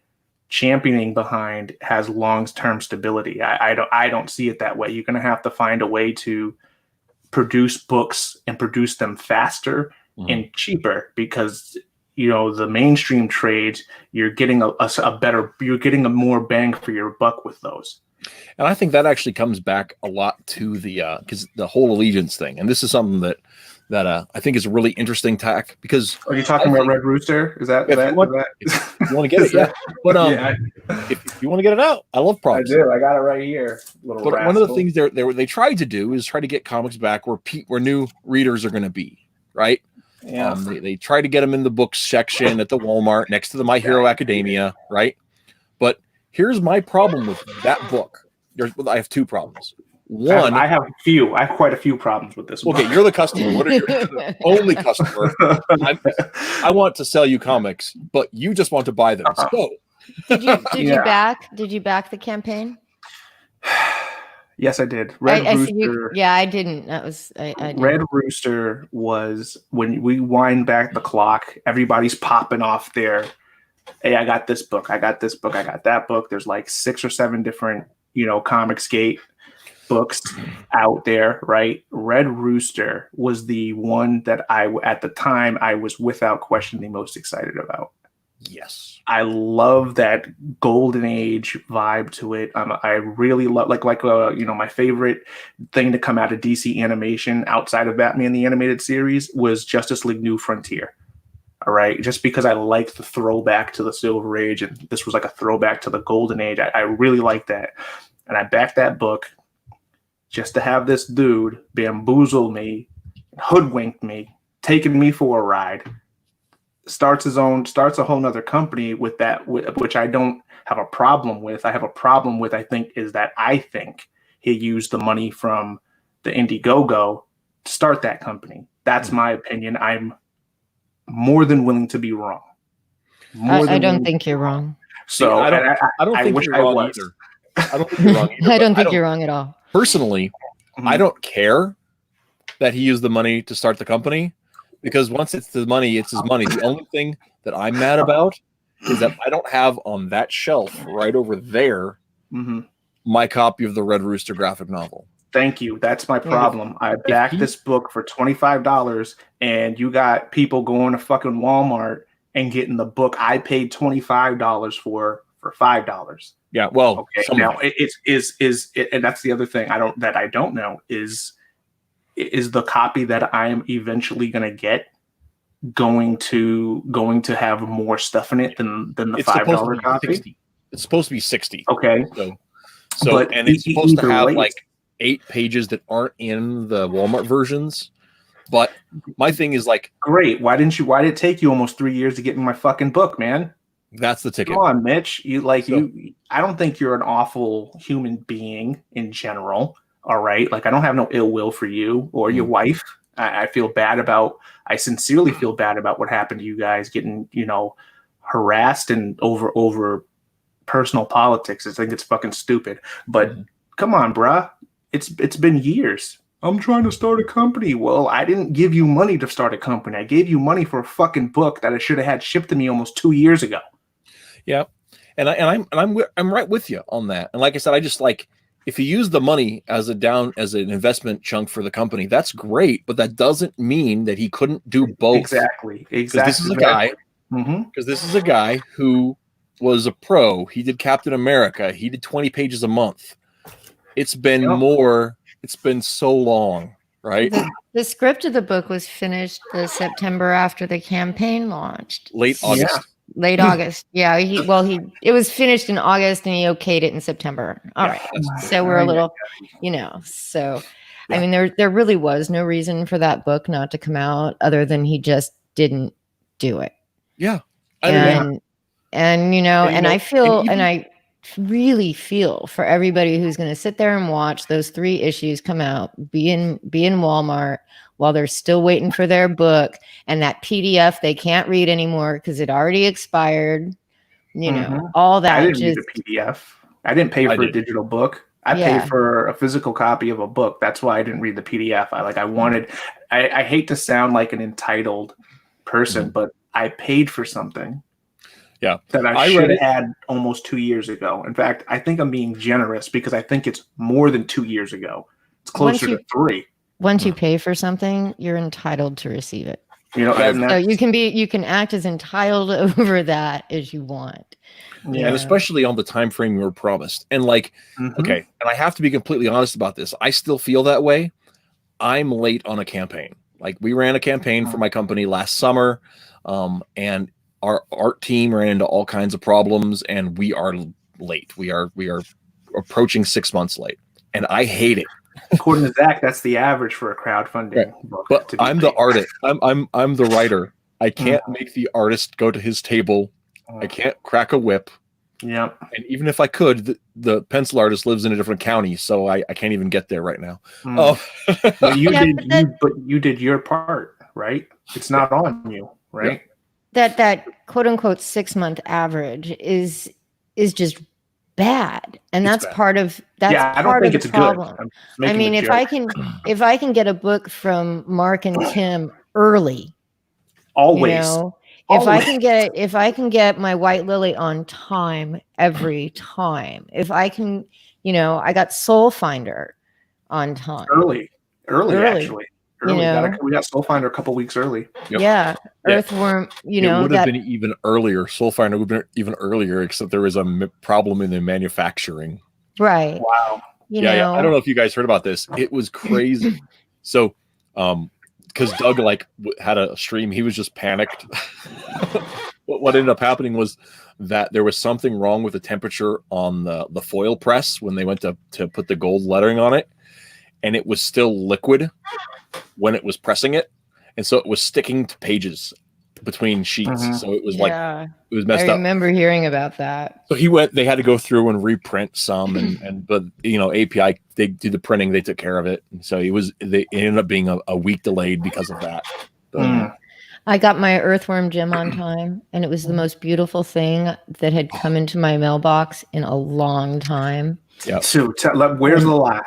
C: championing behind has long-term stability. I don't see it that way. You're going to have to find a way to produce books and produce them faster and cheaper because the mainstream trades, you're getting you're getting a more bang for your buck with those.
A: And I think that actually comes back a lot to because the whole allegiance thing, and this is something that I think is a really interesting tack. Because
C: are you talking about Red Rooster? Is that
A: if you want to get it? Yeah, but if you want to get it out, I love props.
C: I do. I got it right here.
A: But one of the things they tried to do is try to get comics back where new readers are going to be, right?
C: Yeah.
A: They try to get them in the books section at the Walmart next to the My Hero Academia, right? But here's my problem with that book. I have 2 problems. One,
C: I have quite a few problems with this one.
A: Okay, you're the customer. You're the only customer. I want to sell you comics, but you just want to buy them. So,
B: did you back the campaign?
C: Yes, I did. Rooster.
B: I didn't. That was I didn't.
C: Red Rooster was when we wind back the clock. Everybody's popping off there. Hey, I got this book. I got this book. I got that book. There's like 6 or 7 different, Comicsgate. books out there, right? Red Rooster was the one that at the time, I was without question the most excited about.
A: Yes.
C: I love that golden age vibe to it. I really love my favorite thing to come out of DC animation outside of Batman the Animated Series was Justice League New Frontier. All right, just because I like the throwback to the Silver Age, and this was like a throwback to the Golden Age. I really like that, and I backed that book just to have this dude bamboozle me, hoodwink me, taking me for a ride. Starts a whole nother company with that, which I don't have a problem with. I have a problem with, I think he used the money from the Indiegogo to start that company. That's my opinion. I'm more than willing to be wrong.
B: I don't think you're wrong.
C: So
A: I don't think you're wrong either. I don't think you're wrong either.
B: I don't think you're wrong at all.
A: Personally, I don't care that he used the money to start the company, because once it's the money, it's his money. The only thing that I'm mad about is that I don't have on that shelf right over there my copy of the Red Rooster graphic novel.
C: Thank you. That's my problem. I backed this book for $25, and you got people going to fucking Walmart and getting the book I paid $25 for $5.
A: Yeah, well,
C: okay. Now and that's the other thing I don't know is the copy that I am eventually going to get going to have more stuff in it than the $5 copy.
A: 60. It's supposed to be 60.
C: Okay.
A: So and it's supposed to have like 8 pages that aren't in the Walmart versions. But my thing is like,
C: great. Why did it take you almost 3 years to get me my fucking book, man?
A: That's the ticket.
C: Come on, Mitch. I don't think you're an awful human being in general. All right. Like, I don't have no ill will for you or your wife. I sincerely feel bad about what happened to you guys getting, harassed and over personal politics. I think it's fucking stupid. But come on, bruh. It's been years. I'm trying to start a company. Well, I didn't give you money to start a company. I gave you money for a fucking book that I should have had shipped to me almost 2 years ago.
A: Yeah. I'm right with you on that. And like I said, I just like, if you use the money as an investment chunk for the company, that's great, but that doesn't mean that he couldn't do both.
C: Exactly.
A: This is a guy because this is a guy who was a pro. He did Captain America. He did 20 pages a month. It's been it's been so long, right?
B: The script of the book was finished the September after the campaign launched.
A: Late August.
B: Yeah. Late August. Yeah. It was finished in August and he okayed it in September. All right. So we're a little, I mean, there really was no reason for that book not to come out other than he just didn't do it.
A: Yeah.
B: I really feel for everybody who's going to sit there and watch those 3 issues come out, be in Walmart while they're still waiting for their book and that PDF they can't read anymore because it already expired. All that.
C: I didn't read the PDF. I didn't pay for a digital book. I paid for a physical copy of a book. That's why I didn't read the PDF. I hate to sound like an entitled person, but I paid for something.
A: Yeah,
C: that I should have had almost 2 years ago. In fact, I think I'm being generous because I think it's more than 2 years ago. It's closer to 3.
B: Once you pay for something, you're entitled to receive it.
C: So
B: you can act as entitled over that as you want.
A: Yeah, and especially on the time frame you were promised. And like, okay, and I have to be completely honest about this. I still feel that way. I'm late on a campaign. Like, we ran a campaign for my company last summer, and our art team ran into all kinds of problems, and we are late. We are approaching 6 months late, and I hate it.
C: According to Zach, that's the average for a crowdfunding book.
A: But I'm the artist. I'm the writer. I can't make the artist go to his table. I can't crack a whip.
C: Yeah.
A: And even if I could, the pencil artist lives in a different county, so I can't even get there right now.
C: Well, you did your part, right? It's not on you, right?
B: That quote unquote 6 month average is just bad, and that's part of
C: I don't think it's
B: problem.
C: Good.
B: I mean, if I can get a book from Mark and Tim early,
C: always.
B: If I can get my White Lily on time every time, if I can, I got Soul Finder on time.
C: Early actually. Early.
B: You know?
C: We got Soul Finder a couple weeks early.
A: Yep.
B: Yeah. Earthworm, you know,
A: it would have been even earlier. Soul Finder would have been even earlier, except there was a problem in the manufacturing.
B: Right.
C: Wow.
B: You know?
A: I don't know if you guys heard about this. It was crazy. So, because Doug had a stream, he was just panicked. What ended up happening was that there was something wrong with the temperature on the foil press when they went to put the gold lettering on it, and it was still liquid when it was pressing it, and so it was sticking to pages between sheets. So it was it was messed up.
B: I remember hearing about that.
A: So they had to go through and reprint some, but API, they did the printing, they took care of it. And so it ended up being a week delayed because of that.
B: Yeah. I got my earthworm gem on time, and it was the most beautiful thing that had come into my mailbox in a long time.
A: Yeah.
C: So where's the lie?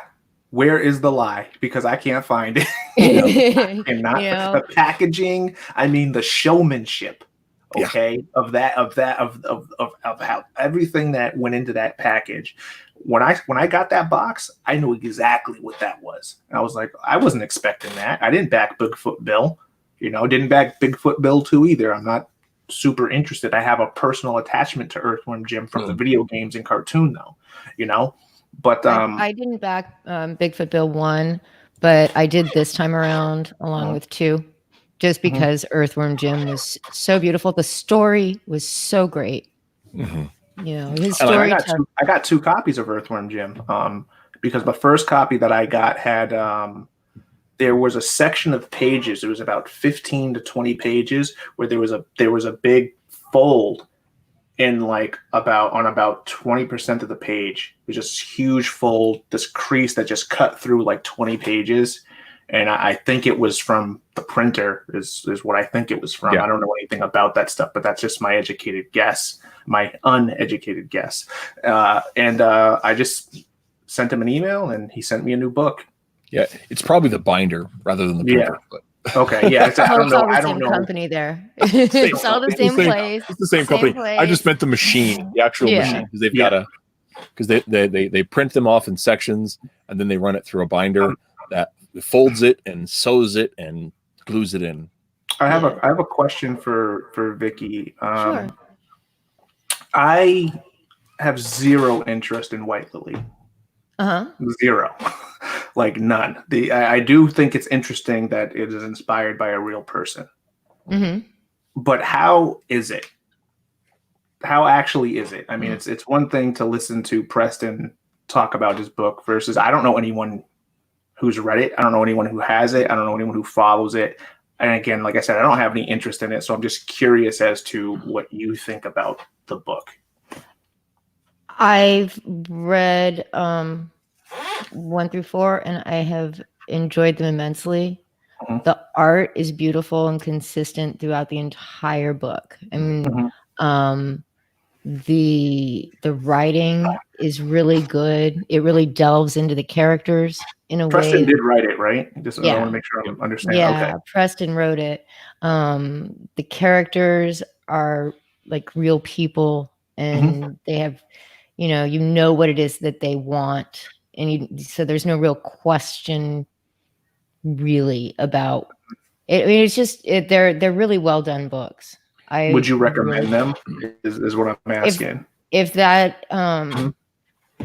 C: Where is the lie? Because I can't find it. The packaging. I mean, the showmanship. Okay, of how everything that went into that package. When I got that box, I knew exactly what that was. And I was like, I wasn't expecting that. I didn't back Bigfoot Bill. Didn't back Bigfoot Bill 2 either. I'm not super interested. I have a personal attachment to Earthworm Jim from the video games and cartoon, though. But
B: I didn't back Bigfoot Bill 1, but I did this time around along with 2, just because Earthworm Jim was so beautiful. The story was so great. His story.
C: I got 2 copies of Earthworm Jim because the first copy that I got had there was a section of pages. It was about 15 to 20 pages where there was a big fold in about 20% of the page. It was just huge fold, this crease that just cut through 20 pages. And I think it was from the printer is what I think it was from. I don't know anything about that stuff, but that's just my uneducated guess. And I just sent him an email and he sent me a new book.
A: Yeah, it's probably the binder rather than the printer.
C: Yeah. Okay. Yeah. I don't know. I don't know.
B: Company there. It's all the same place.
A: It's the same company.
B: Place.
A: I just meant the machine, the actual machine, because they've got because they print them off in sections and then they run it through a binder that folds it and sews it and glues it in.
C: I have a question for Vicky.
B: Sure.
C: I have zero interest in White Lily. Zero. None. I do think it's interesting that it is inspired by a real person. But how is it? How actually is it? I mean, it's one thing to listen to Preston talk about his book versus I don't know anyone who's read it. I don't know anyone who has it. I don't know anyone who follows it. And again, like I said, I don't have any interest in it. So I'm just curious as to what you think about the book.
B: I've read 1 through 4, and I have enjoyed them immensely. The art is beautiful and consistent throughout the entire book. I mean, the writing is really good. It really delves into the characters in a way.
C: Preston did write it, right? I want to make sure I understand.
B: Yeah,
C: okay.
B: Preston wrote it. The characters are like real people, and they have, you know what it is that they want, and so there's no real question really about it. I mean, it's just they're really well done books.
C: Would you recommend them? Is what I'm asking.
B: If that,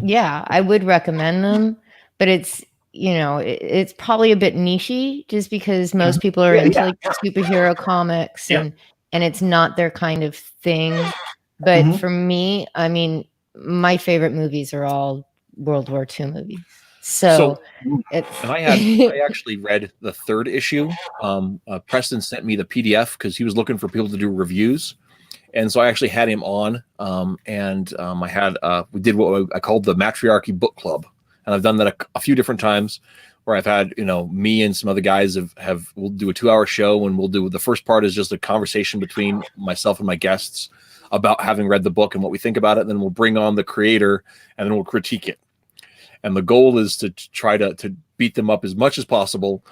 B: yeah, I would recommend them, but it's it's probably a bit nichey just because most people are into like superhero comics and it's not their kind of thing. But for me, I mean, my favorite movies are all World War II movies. So it's
A: and I actually read the 3rd issue. Preston sent me the PDF because he was looking for people to do reviews, and so I actually had him on. I had we did what I called the Mattriarchy Book Club, and I've done that a few different times where I've had me and some other guys we'll do a 2-hour show, and we'll do the first part is just a conversation between myself and my guests about having read the book and what we think about it. And then we'll bring on the creator, and then we'll critique it. And the goal is to try to beat them up as much as possible.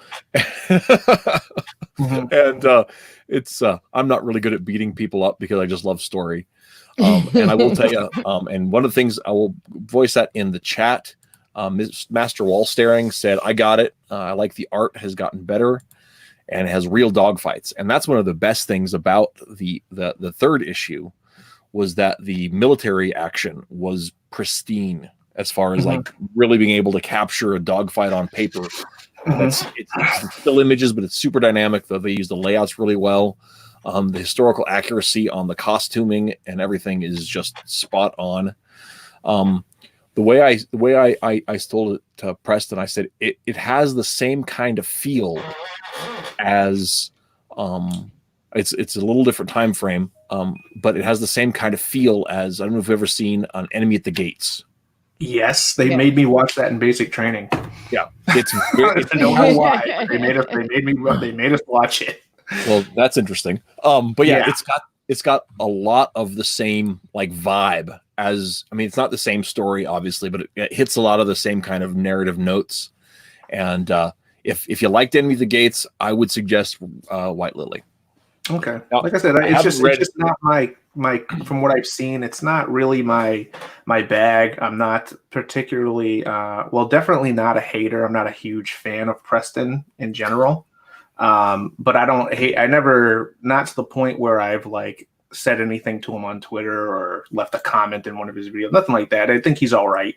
A: And it's I'm not really good at beating people up because I just love story. And I will tell you, and one of the things I will voice that in the chat, Master Wall Staring said, "I got it. I like the art has gotten better, and it has real dogfights." And that's one of the best things about the third issue, was that the military action was pristine as far as like really being able to capture a dogfight on paper. It's still images, but it's super dynamic. Though they use the layouts really well. The historical accuracy on the costuming and everything is just spot on. The way I told it to Preston, I said it has the same kind of feel as it's a little different time frame, but it has the same kind of feel as, I don't know if you've ever seen an Enemy at the Gates.
C: Yes, they made me watch that in basic training.
A: Yeah,
C: I don't know why. They made us watch it.
A: Well, that's interesting. But yeah, it's got a lot of the same like vibe as, I mean, it's not the same story obviously, but it hits a lot of the same kind of narrative notes. And if you liked Enemy of the Gates, I would suggest White Lily.
C: Okay.
A: Now,
C: like I said, it's just not my from what I've seen, it's not really my bag. I'm not particularly definitely not a hater. I'm not a huge fan of Preston in general. But I never, not to the point where I've like said anything to him on Twitter or left a comment in one of his videos, nothing like that. I think he's all right.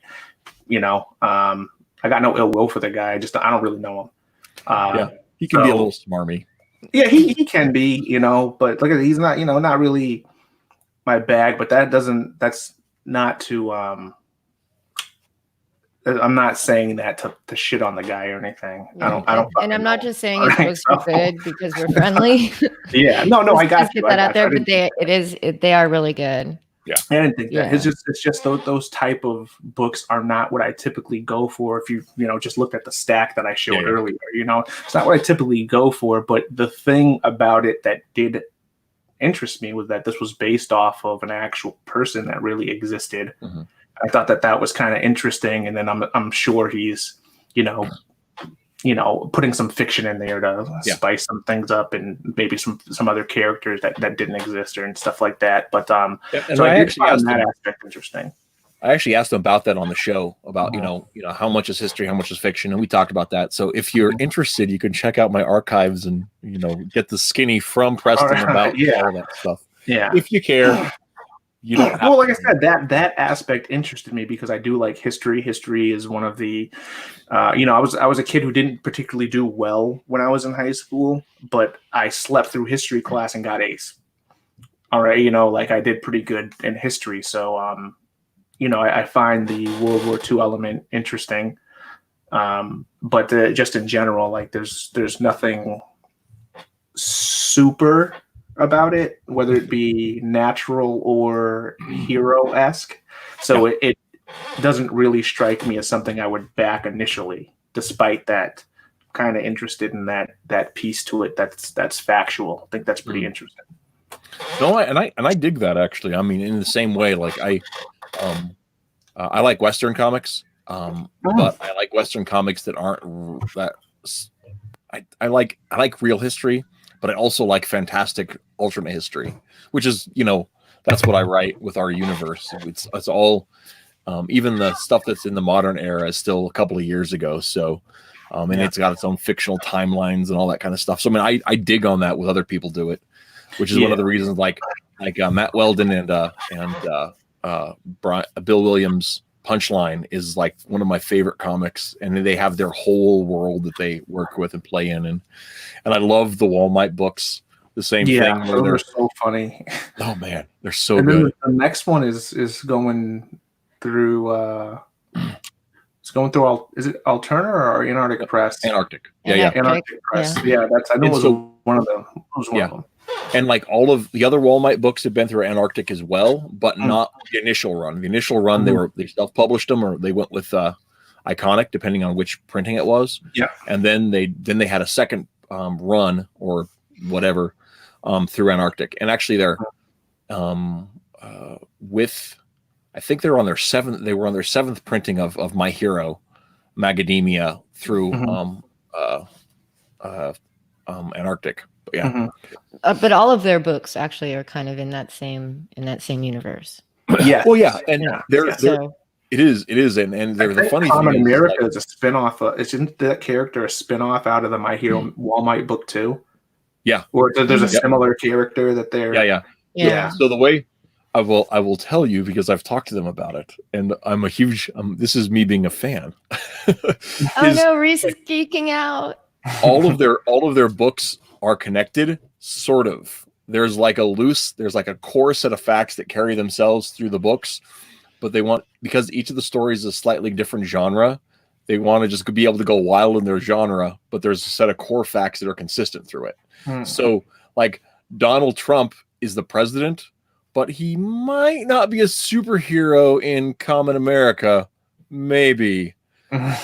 C: I got no ill will for the guy. I don't really know him.
A: He can be a little smarmy.
C: Yeah, he can be, but look at, he's not, not really my bag, but that's not to, I'm not saying that to shit on the guy or anything.
B: Yeah. I don't. And I'm not just saying his books are good because we're friendly.
C: Yeah, no, I got you.
B: Get that out there, but they are really good.
A: Yeah,
C: I didn't think that. It's just those type of books are not what I typically go for. If you just looked at the stack that I showed earlier, it's not what I typically go for. But the thing about it that did interest me was that this was based off of an actual person that really existed. Mm-hmm. I thought that was kind of interesting, and then I'm sure he's, putting some fiction in there to spice some things up, and maybe some other characters that didn't exist and stuff like that. But so I actually found that aspect interesting.
A: I actually asked him about that on the show about how much is history, how much is fiction, and we talked about that. So if you're interested, you can check out my archives and get the skinny from Preston about all that stuff.
C: Yeah,
A: if you care. You don't have
C: like I said, that aspect interested me because I do like history. History is one of the, I was a kid who didn't particularly do well when I was in high school, but I slept through history class and got A's. All right, like I did pretty good in history. So, I find the World War II element interesting. But just in general, like there's nothing super about it, whether it be natural or hero-esque. So it doesn't really strike me as something I would back initially, despite that kind of interested in that piece to it that's factual. I think that's pretty interesting.
A: No, I dig that actually. I mean, in the same way, like I like Western comics, but I like Western comics that aren't that. I like real history, but I also like fantastic alternate history, which is, that's what I write with our universe. It's all, even the stuff that's in the modern era is still a couple of years ago. So, and it's got its own fictional timelines and all that kind of stuff. So, I mean, I dig on that with other people do it, which is one of the reasons like Matt Weldon and Bill Williams' Punchline is like one of my favorite comics, and they have their whole world that they work with and play in, and I love the Walmart books. The same thing.
C: Those are so funny.
A: Oh man, they're so good.
C: The next one is going through. It's going through all. Is it Alterna or Antarctic Press?
A: Antarctic.
C: Antarctic Press. Yeah, that's. I know it was one of them. It was one of them.
A: And like all of the other Walmart books have been through Antarctic as well, but not the initial run. The initial run, they self-published them, or they went with Iconic, depending on which printing it was.
C: Yeah. And
A: then they had a second run or whatever through Antarctic, and actually they're with, I think they were on their seventh printing of My Hero, Macadamia through Antarctic. But yeah.
B: But all of their books actually are kind of in that same universe.
C: Yeah.
A: Well, yeah, and It is, and the funny
C: Common
A: thing
C: America is a spinoff. Isn't that character a spinoff out of the My Hero Walmart book too?
A: Yeah.
C: Or there's a similar character that they're.
A: Yeah. So the way I will tell you, because I've talked to them about it, and I'm a huge. This is me being a fan.
B: Oh no, Reese is geeking out.
A: all of their books are connected, sort of. There's like a core set of facts that carry themselves through the books, but they want, because each of the stories is a slightly different genre, they want to just be able to go wild in their genre, but there's a set of core facts that are consistent through it. So like Donald Trump is the president, but he might not be a superhero in Common America. Maybe.
C: Is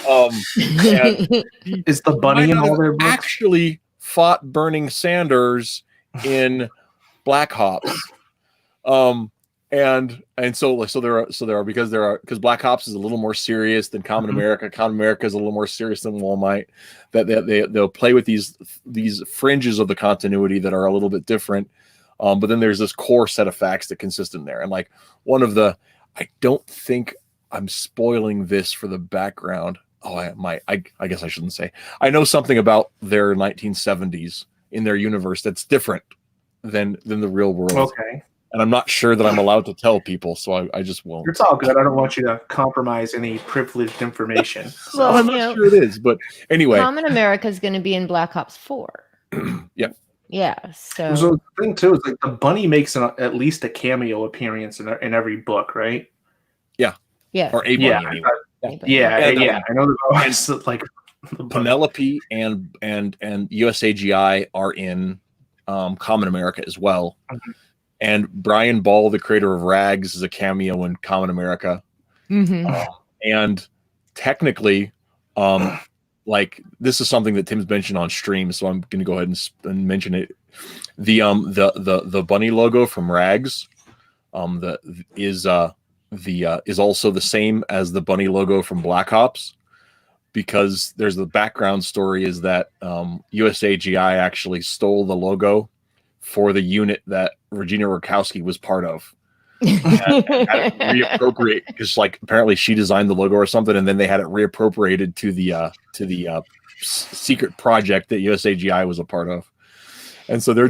C: the bunny in all their books?
A: Actually fought Bernie Sanders in Black Ops. And so there are because Black Ops is a little more serious than Common America. Common America is a little more serious than Walmart. That they'll play with these fringes of the continuity that are a little bit different. But then there's this core set of facts that consistent there. And like I don't think I'm spoiling this for the background. Oh, I guess I shouldn't say. I know something about their 1970s in their universe that's different than the real world.
C: Okay.
A: And I'm not sure that I'm allowed to tell people, so I just won't.
C: It's all good. I don't want you to compromise any privileged information.
B: Well,
A: I'm not sure it is, but anyway.
B: Common America is going to be in Black Ops 4.
A: Yeah.
B: Yeah. So
C: the thing too is like the bunny makes at least a cameo appearance in every book, right?
A: Yeah.
B: Yeah.
A: Or a bunny anyway.
C: Yeah. I know there's always like
A: Penelope and USAGI are in Common America as well. And Brian Ball, the creator of Rags, is a cameo in Common America. And technically, like this is something that Tim's mentioned on stream, so I'm going to go ahead and mention it. The bunny logo from Rags, is also the same as the bunny logo from Black Ops, because there's the background story is that USAGI actually stole the logo for the unit that Regina Rakowski was part of. And had it reappropriate, because like apparently she designed the logo or something, and then they had it reappropriated to the secret project that USAGI was a part of. And so they're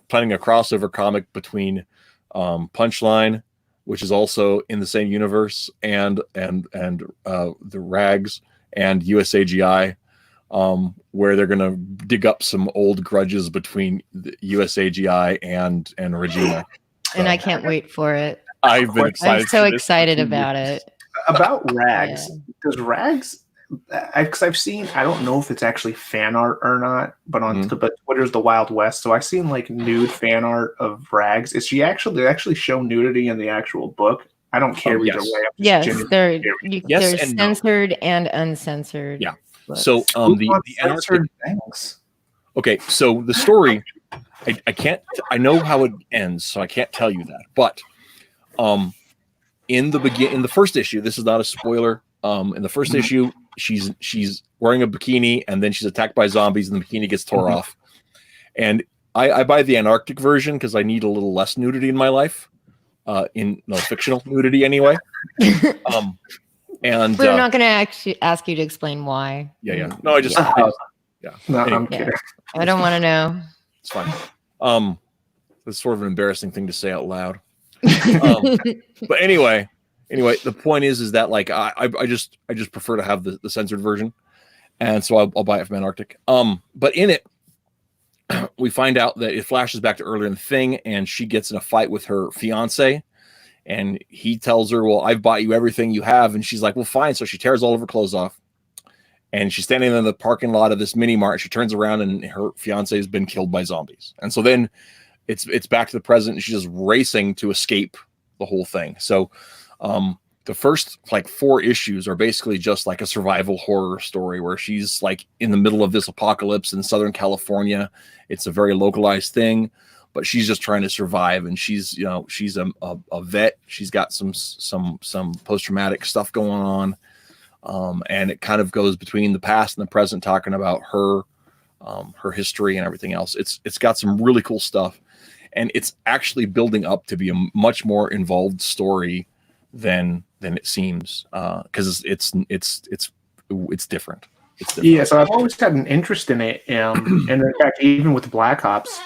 A: planning a crossover comic between Punchline, which is also in the same universe, and the Rags and USAGI, where they're going to dig up some old grudges between the USAGI and Regina.
B: And I can't wait for it.
A: I've been excited.
B: I'm so excited about it.
C: About Rags, does Rags? Because I've seen, I don't know if it's actually fan art or not, but on Twitter's the Wild West, so I've seen like nude fan art of Rags. Is she actually? They actually show nudity in the actual book? I don't care either way.
B: Yes, they're censored and uncensored.
A: Yeah. So the Antarctic things. Okay, so the story, I can't. I know how it ends, so I can't tell you that. But in the first issue, this is not a spoiler. In the first issue, she's wearing a bikini, and then she's attacked by zombies, and the bikini gets tore off. And I buy the Antarctic version because I need a little less nudity in my life, fictional nudity anyway. And
B: we're not going to actually ask you to explain why.
A: Yeah. No, I just
C: No, I'm kidding.
B: I don't want to know.
A: It's fine. It's sort of an embarrassing thing to say out loud. But anyway, the point is that like I just prefer to have the censored version, and so I'll buy it from Antarctic. But in it, we find out that it flashes back to earlier in the thing, and she gets in a fight with her fiance, and he tells her, "Well, I've bought you everything you have," and she's like, "Well, fine." So she tears all of her clothes off, and she's standing in the parking lot of this mini mart. She turns around, and her fiance has been killed by zombies, and so then it's back to the present, and she's just racing to escape the whole thing. So the first like 4 issues are basically just like a survival horror story where she's like in the middle of this apocalypse in Southern California. It's a very localized thing, but she's just trying to survive, and she's a vet. She's got some post-traumatic stuff going on, and it kind of goes between the past and the present, talking about her history and everything else. It's got some really cool stuff, and it's actually building up to be a much more involved story than it seems, because it's different. It's different.
C: Yeah, so I've always had an interest in it, and in fact, even with Black Ops,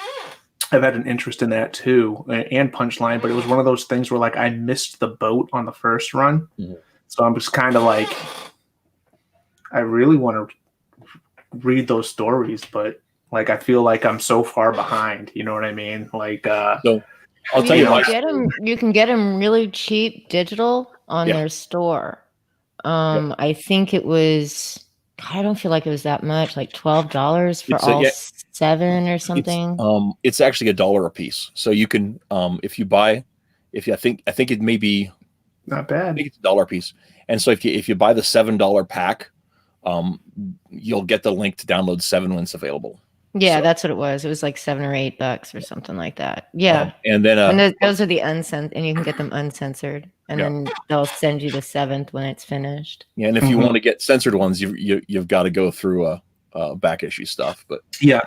C: I've had an interest in that too, and Punchline. But it was one of those things where like I missed the boat on the first run, so I'm just kind of like, I really want to read those stories, but like I feel like I'm so far behind. You know what I mean? Like,
A: so I'll tell you,
B: you can get them really cheap digital on their store. I think it was. I don't feel like it was that much, like $12 for all 7 or something.
A: It's actually $1 a piece. So you can, if I think it may be
C: not bad.
A: I think it's $1 a piece. And so if you buy the $7 pack, you'll get the link to download 7 when it's available.
B: Yeah, that's what it was. It was like $7 or $8 or something like that. Yeah,
A: and then
B: those are the uncensored, and you can get them uncensored, and then they'll send you the 7th when it's finished.
A: Yeah, and if you want to get censored ones, you've got to go through back issue stuff. But
C: yeah,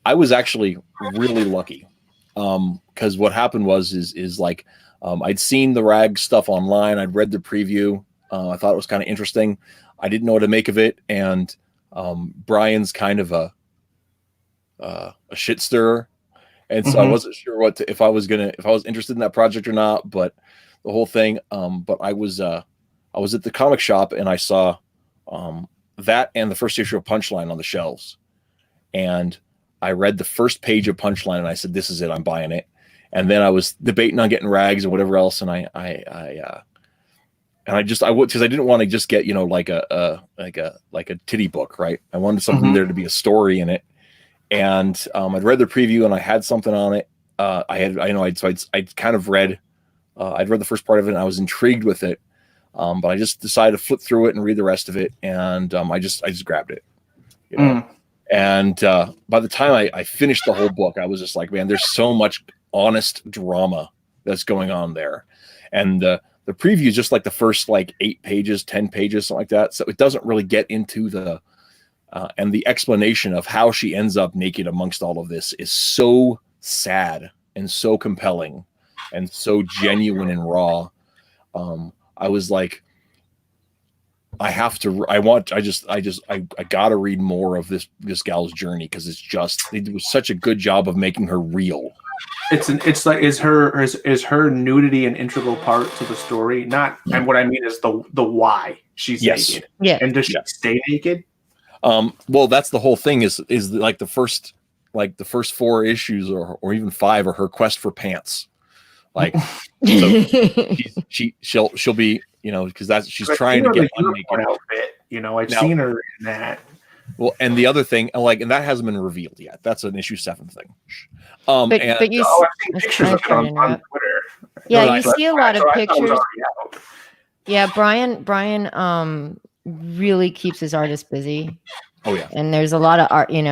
A: I was actually really lucky, because what happened is like I'd seen the rag stuff online. I'd read the preview. I thought it was kind of interesting. I didn't know what to make of it, and Brian's kind of a shit stirrer, and so I wasn't sure if I was interested in that project or not. But the whole thing, but I was at the comic shop, and I saw that and the first issue of Punchline on the shelves, and I read the first page of Punchline, and I said, "This is it. I'm buying it." And then I was debating on getting rags and whatever else, and I would, because I didn't want to just get like a titty book, right? I wanted something there to be a story in it. And I'd read the preview, and I had something on it. I'd kind of read. I'd read the first part of it, and I was intrigued with it. But I just decided to flip through it and read the rest of it, and I just grabbed it. You know? And by the time I finished the whole book, I was just like, man, there's so much honest drama that's going on there, and the preview is just like the first 8 pages, 10 pages, something like that. So it doesn't really get into the and the explanation of how she ends up naked amongst all of this is so sad and so compelling and so genuine and raw. I was like, I gotta read more of this gal's journey, because it was such a good job of making her real.
C: It's like is her nudity an integral part to the story? Not, and what I mean is the why she's naked.
B: Yeah.
C: And does she stay naked?
A: Well, that's the whole thing is like the first 4 issues or even 5 are her quest for pants. Like, so she'll be, because she's trying to get
C: naked outfit. I've seen her in that.
A: Well, and the other thing, and that hasn't been revealed yet. That's an issue 7 thing.
B: But you
C: I've seen pictures of it on Twitter.
B: Yeah, you see a lot of pictures. Yeah, Brian really keeps his artists busy.
A: Oh yeah,
B: and there's a lot of art. He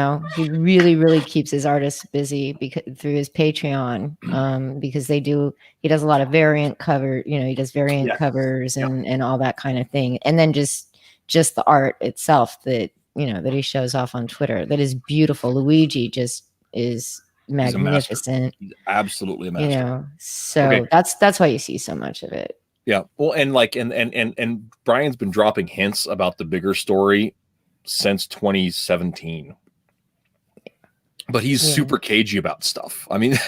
B: really, really keeps his artists busy through his Patreon, because he does a lot of variant cover. He does variant covers and all that kind of thing, and then just the art itself that he shows off on Twitter. That is beautiful. Luigi just is magnificent.
A: He's absolutely a master.
B: So that's why you see so much of it.
A: Yeah. Well, and and Brian's been dropping hints about the bigger story since 2017, but he's super cagey about stuff. I mean,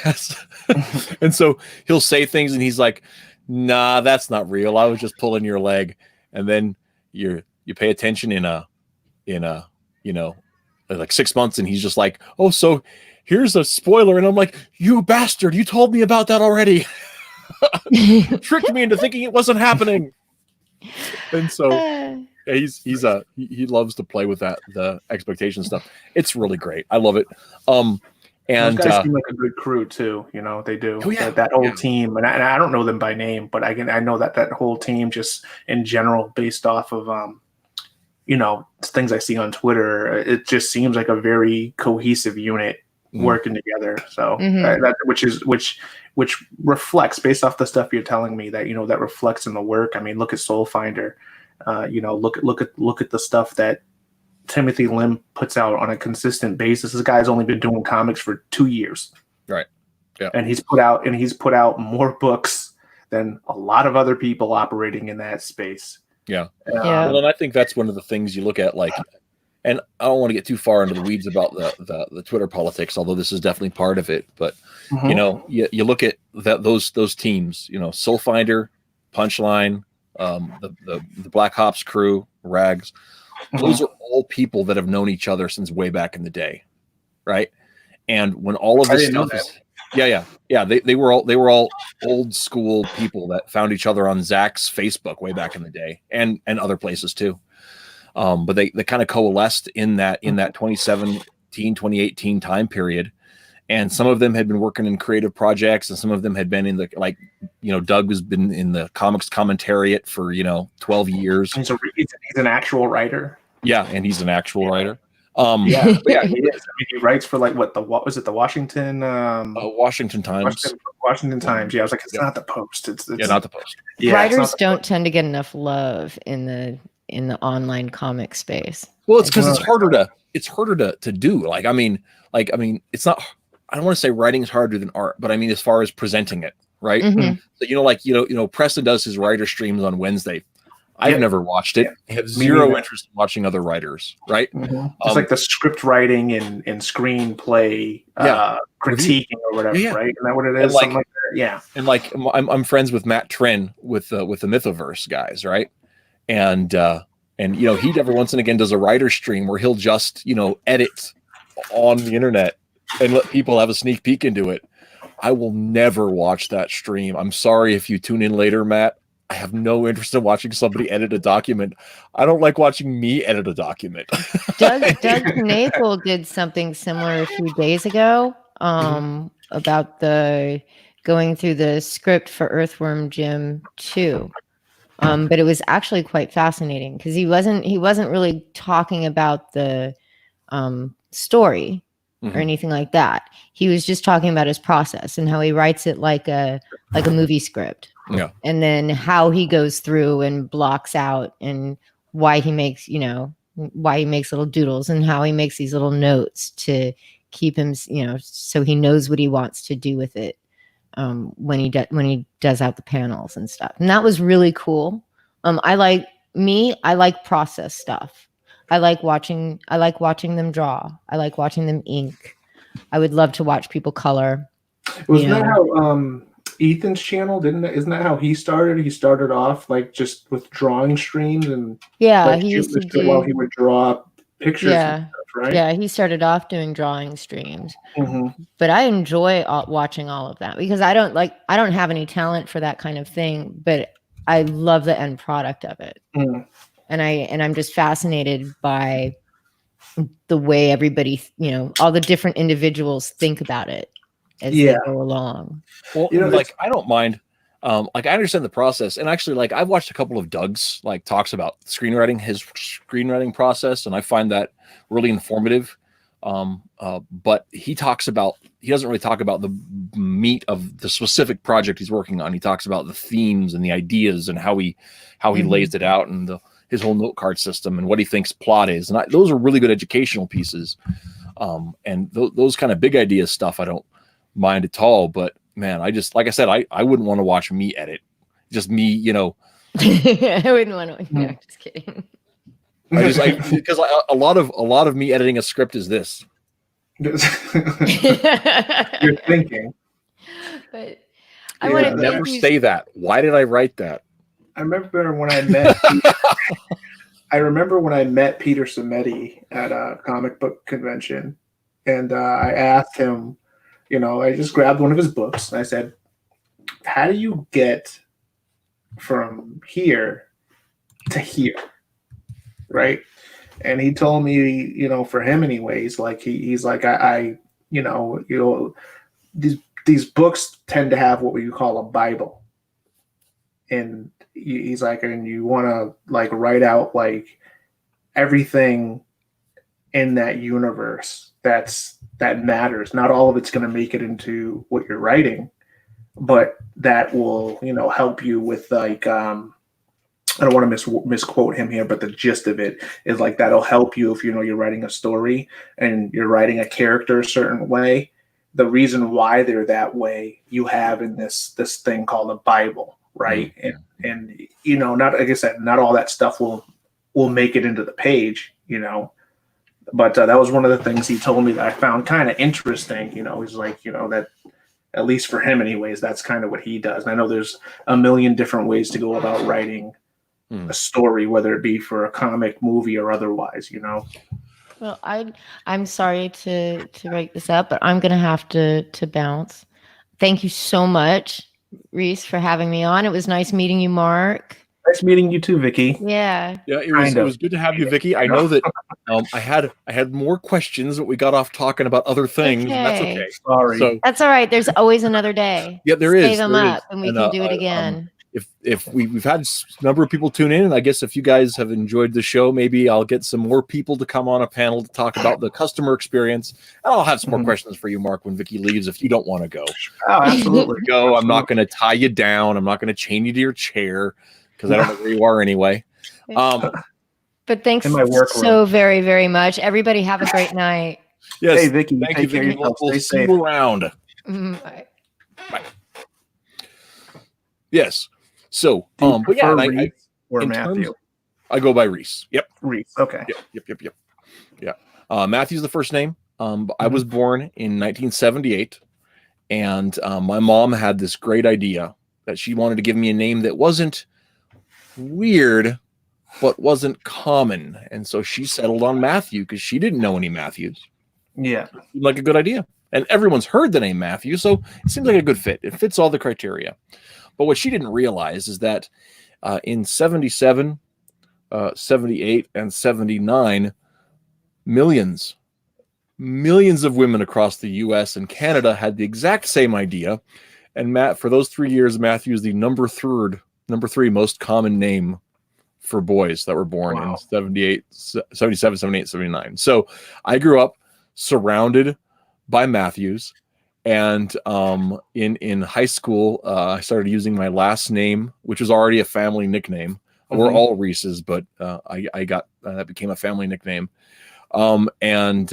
A: and so he'll say things, and he's like, "Nah, that's not real. I was just pulling your leg." And then you pay attention in like 6 months, and he's just like, "Oh, so here's a spoiler," and I'm like, "You bastard! You told me about that already." Tricked me into thinking it wasn't happening. And so he loves to play with the expectation stuff. It's really great. I love it. And
C: those guys seem like a good crew too. They do.
A: Oh, yeah.
C: That whole team, and I don't know them by name, but I know that whole team just in general, based off of things I see on Twitter. It just seems like a very cohesive unit working together. So which reflects, based off the stuff you're telling me, that that reflects in the work. I mean, look at Soul Finder. Look at the stuff that Timothy Lim puts out on a consistent basis. This guy's only been doing comics for 2 years,
A: right? Yeah,
C: and he's put out more books than a lot of other people operating in that space.
A: Yeah.
B: Yeah.
A: Well, and I think that's one of the things you look at, like, and I don't want to get too far into the weeds about the Twitter politics, although this is definitely part of it. But you know, you look at those teams, you know, Soulfinder, Punchline, the Black Hops crew, Rags. Those are all people that have known each other since way back in the day, right? And when all of this stuff is, they were all old school people that found each other on Zach's Facebook way back in the day, and other places too. But they kind of coalesced in that 2017, 2018 time period. And some of them had been working in creative projects, and some of them had been in the, like, you know, Doug has been in the comics commentariat for, 12 years.
C: He's an actual writer.
A: Yeah, and he's an actual writer.
C: He is. I mean, he writes for, like, what was it, the Washington
A: Washington Times.
C: Washington Times. Yeah, I was like, it's not the Post. It's
A: not the Post.
C: Yeah,
B: writers don't tend to get enough love in the online comic space.
A: Well, it's because it's harder to do. Like, I mean, it's not. I don't want to say writing is harder than art, but I mean, as far as presenting it, right? So, Preston does his writer streams on Wednesday. I've never watched it. I have zero interest in watching other writers, right?
C: It's like the script writing and screenplay critiquing or whatever, right? Isn't that what it is? Something like that? Yeah.
A: And like, I'm friends with Matt Trin with the Mythoverse guys, right? And he every once and again does a writer stream where he'll just edit on the internet and let people have a sneak peek into it. I will never watch that stream. I'm sorry if you tune in later, Matt. I have no interest in watching somebody edit a document. I don't like watching me edit a document.
B: Doug Knapel did something similar a few days ago about the going through the script for Earthworm Jim 2. But it was actually quite fascinating because he wasn't really talking about the story or anything like that. He was just talking about his process and how he writes it like a movie script.
A: Yeah.
B: And then how he goes through and blocks out and why he makes little doodles and how he makes these little notes to keep him, so he knows what he wants to do with it when he does out the panels and stuff. And that was really cool. I like process stuff. I like watching them draw. I like watching them ink. I would love to watch people color.
C: Wasn't that how Ethan's channel isn't that how he started? He started off like just with drawing streams and
B: he used to do
C: while he would draw pictures. And stuff, right?
B: Yeah, he started off doing drawing streams. But I enjoy watching all of that because I don't have any talent for that kind of thing, but I love the end product of it. And I'm just fascinated by the way everybody, all the different individuals think about it as they go along.
A: Well, I don't mind. I understand the process, and actually, I've watched a couple of Doug's talks about his screenwriting process, and I find that really informative. But he doesn't really talk about the meat of the specific project he's working on. He talks about the themes and the ideas and how he lays it out and his whole note card system and what he thinks plot is. And those are really good educational pieces. And those kind of big idea stuff, I don't mind at all. But man, I just, like I said, I wouldn't want to watch me edit. Just me,
B: I wouldn't want to. No, just kidding.
A: Because a lot of me editing a script is this.
C: You're thinking.
B: But I want to
A: never say that. Why did I write that?
C: I remember when I met. Peter Samedi at a comic book convention, and I asked him. I just grabbed one of his books and I said, "How do you get from here to here?" Right? And he told me, for him anyways, he's like, these books tend to have what we call a Bible. And he's like, and you want to write out everything in that universe that matters. Not all of it's going to make it into what you're writing, but that will, help you with I don't want to misquote him here, but the gist of it is that'll help you if you're writing a story and you're writing a character a certain way. The reason why they're that way you have in this thing called a Bible, right? And you know, not like I said, not all that stuff will make it into the page, you know. But that was one of the things he told me that I found kind of interesting. You know, he's like, you know, that at least for him, anyways, that's kind of what he does. And I know there's a million different ways to go about writing a story, whether it be for a comic, movie, or otherwise. You know.
B: Well, I'm sorry to break this up, but I'm gonna have to bounce. Thank you so much, Reese, for having me on. It was nice meeting you, Mark.
C: Nice meeting you too, Vicky.
B: Yeah.
A: Yeah, it was good to have you, Vicky. I know that I had more questions, but we got off talking about other things, and that's okay.
C: Sorry.
A: So
B: that's all right. There's always another day.
A: Yeah, there is.
B: Save them up, and we can do it again.
A: If we've had a number of people tune in, and I guess if you guys have enjoyed the show, maybe I'll get some more people to come on a panel to talk about the customer experience. And I'll have some more questions for you, Mark, when Vicky leaves, if you don't want to go.
C: Oh, absolutely.
A: Go. I'm not going to tie you down. I'm not going to chain you to your chair because I don't know where you are anyway.
B: But thanks so very, very much. Everybody have a great night.
A: Yes.
C: Hey, Vicky.
A: Thank you, Vicky. We'll see you around.
B: Bye.
A: Bye. Yes. So, but yeah,
C: Reese or Matthew?
A: I go by Reese. Yep.
C: Reese. Okay.
A: Yep. Yeah. Matthew's the first name. I was born in 1978, and my mom had this great idea that she wanted to give me a name that wasn't weird, but wasn't common, and so she settled on Matthew because she didn't know any Matthews.
C: Yeah.
A: Like a good idea, and everyone's heard the name Matthew, so it seems like a good fit. It fits all the criteria. But what she didn't realize is that in 77, 78, and 79, millions of women across the U.S. and Canada had the exact same idea. And for those 3 years, Matthew is the number three most common name for boys that were born in 78, 77, 78, 79. So I grew up surrounded by Matthews. And in high school, I started using my last name, which was already a family nickname. We're all Reese's, but I got that became a family nickname. And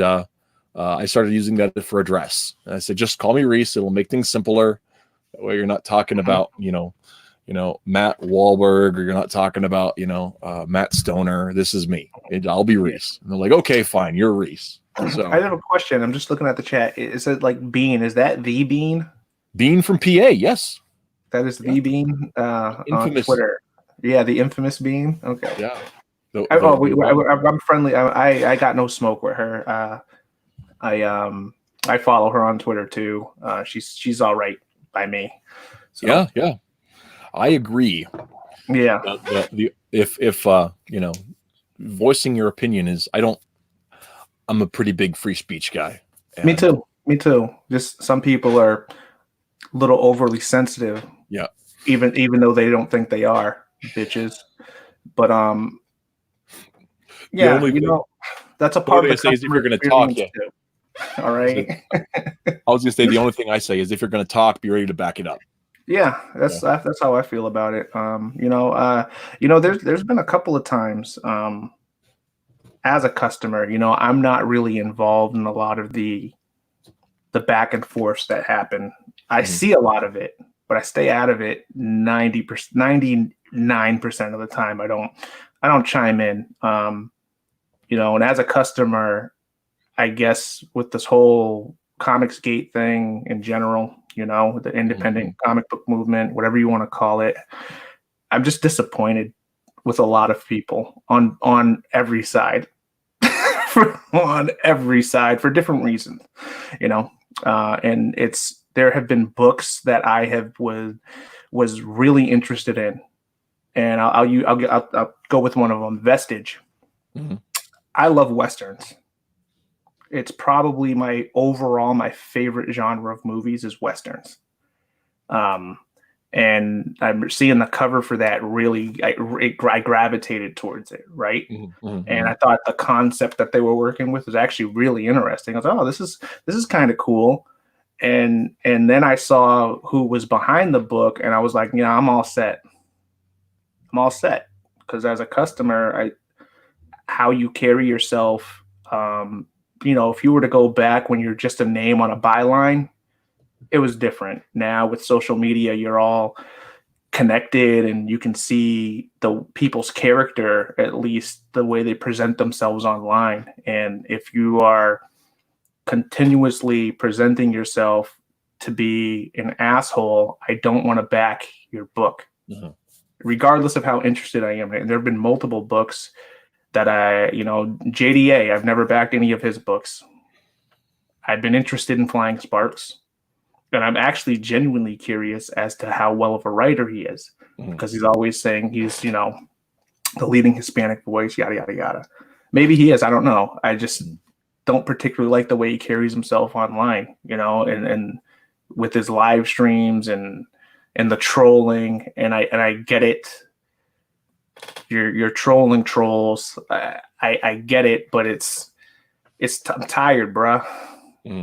A: I started using that for address. And I said, just call me Reese. It'll make things simpler. That way, you're not talking about Matt Wahlberg, or you're not talking about Matt Stoner. This is me. I'll be Reese. And they're like, okay, fine, you're Reese. So,
C: I have a question. I'm just looking at the chat. Is it like Bean? Is that the Bean?
A: Bean from PA, yes.
C: That is the Bean on Twitter. Yeah, the infamous Bean. Okay.
A: Yeah.
C: I'm friendly. I got no smoke with her. I follow her on Twitter too. She's all right by me. So.
A: Yeah. I agree.
C: Yeah.
A: If voicing your opinion is, I'm a pretty big free speech guy.
C: Me too. Just some people are a little overly sensitive.
A: Yeah.
C: Even though they don't think they are, bitches. But yeah, that's a part of the
A: say is if you're going to talk. Yeah.
C: All right.
A: I was going to say the only thing I say is if you're going to talk, be ready to back it up.
C: Yeah, that's how I feel about it. There's been a couple of times as a customer, I'm not really involved in a lot of the back and forths that happen. I see a lot of it, but I stay out of it 99% of the time. I don't chime in. And as a customer, I guess with this whole Comics Gate thing in general, the independent comic book movement, whatever you want to call it, I'm just disappointed with a lot of people on every side, on every side for different reasons, and there have been books that I was really interested in, and I'll go with one of them, Vestige. Mm-hmm. I love Westerns. It's probably my favorite genre of movies is Westerns. And I'm seeing the cover for that I gravitated towards it. Right. Mm-hmm. And I thought the concept that they were working with was actually really interesting. I was like, oh, this is kind of cool. And then I saw who was behind the book and I was like, I'm all set. Because as a customer, how you carry yourself, if you were to go back when you're just a name on a byline, it was different. Now with social media, you're all connected, and you can see the people's character, at least the way they present themselves online. And if you are continuously presenting yourself to be an asshole, I don't want to back your book, regardless of how interested I am. And there have been multiple books that JDA, I've never backed any of his books. I've been interested in Flying Sparks, and I'm actually genuinely curious as to how well of a writer he is, because he's always saying he's, the leading Hispanic voice, yada, yada, yada. Maybe he is. I don't know. I just don't particularly like the way he carries himself online, and with his live streams and the trolling. And I get it. You're trolling trolls. I get it, but I'm tired, bruh.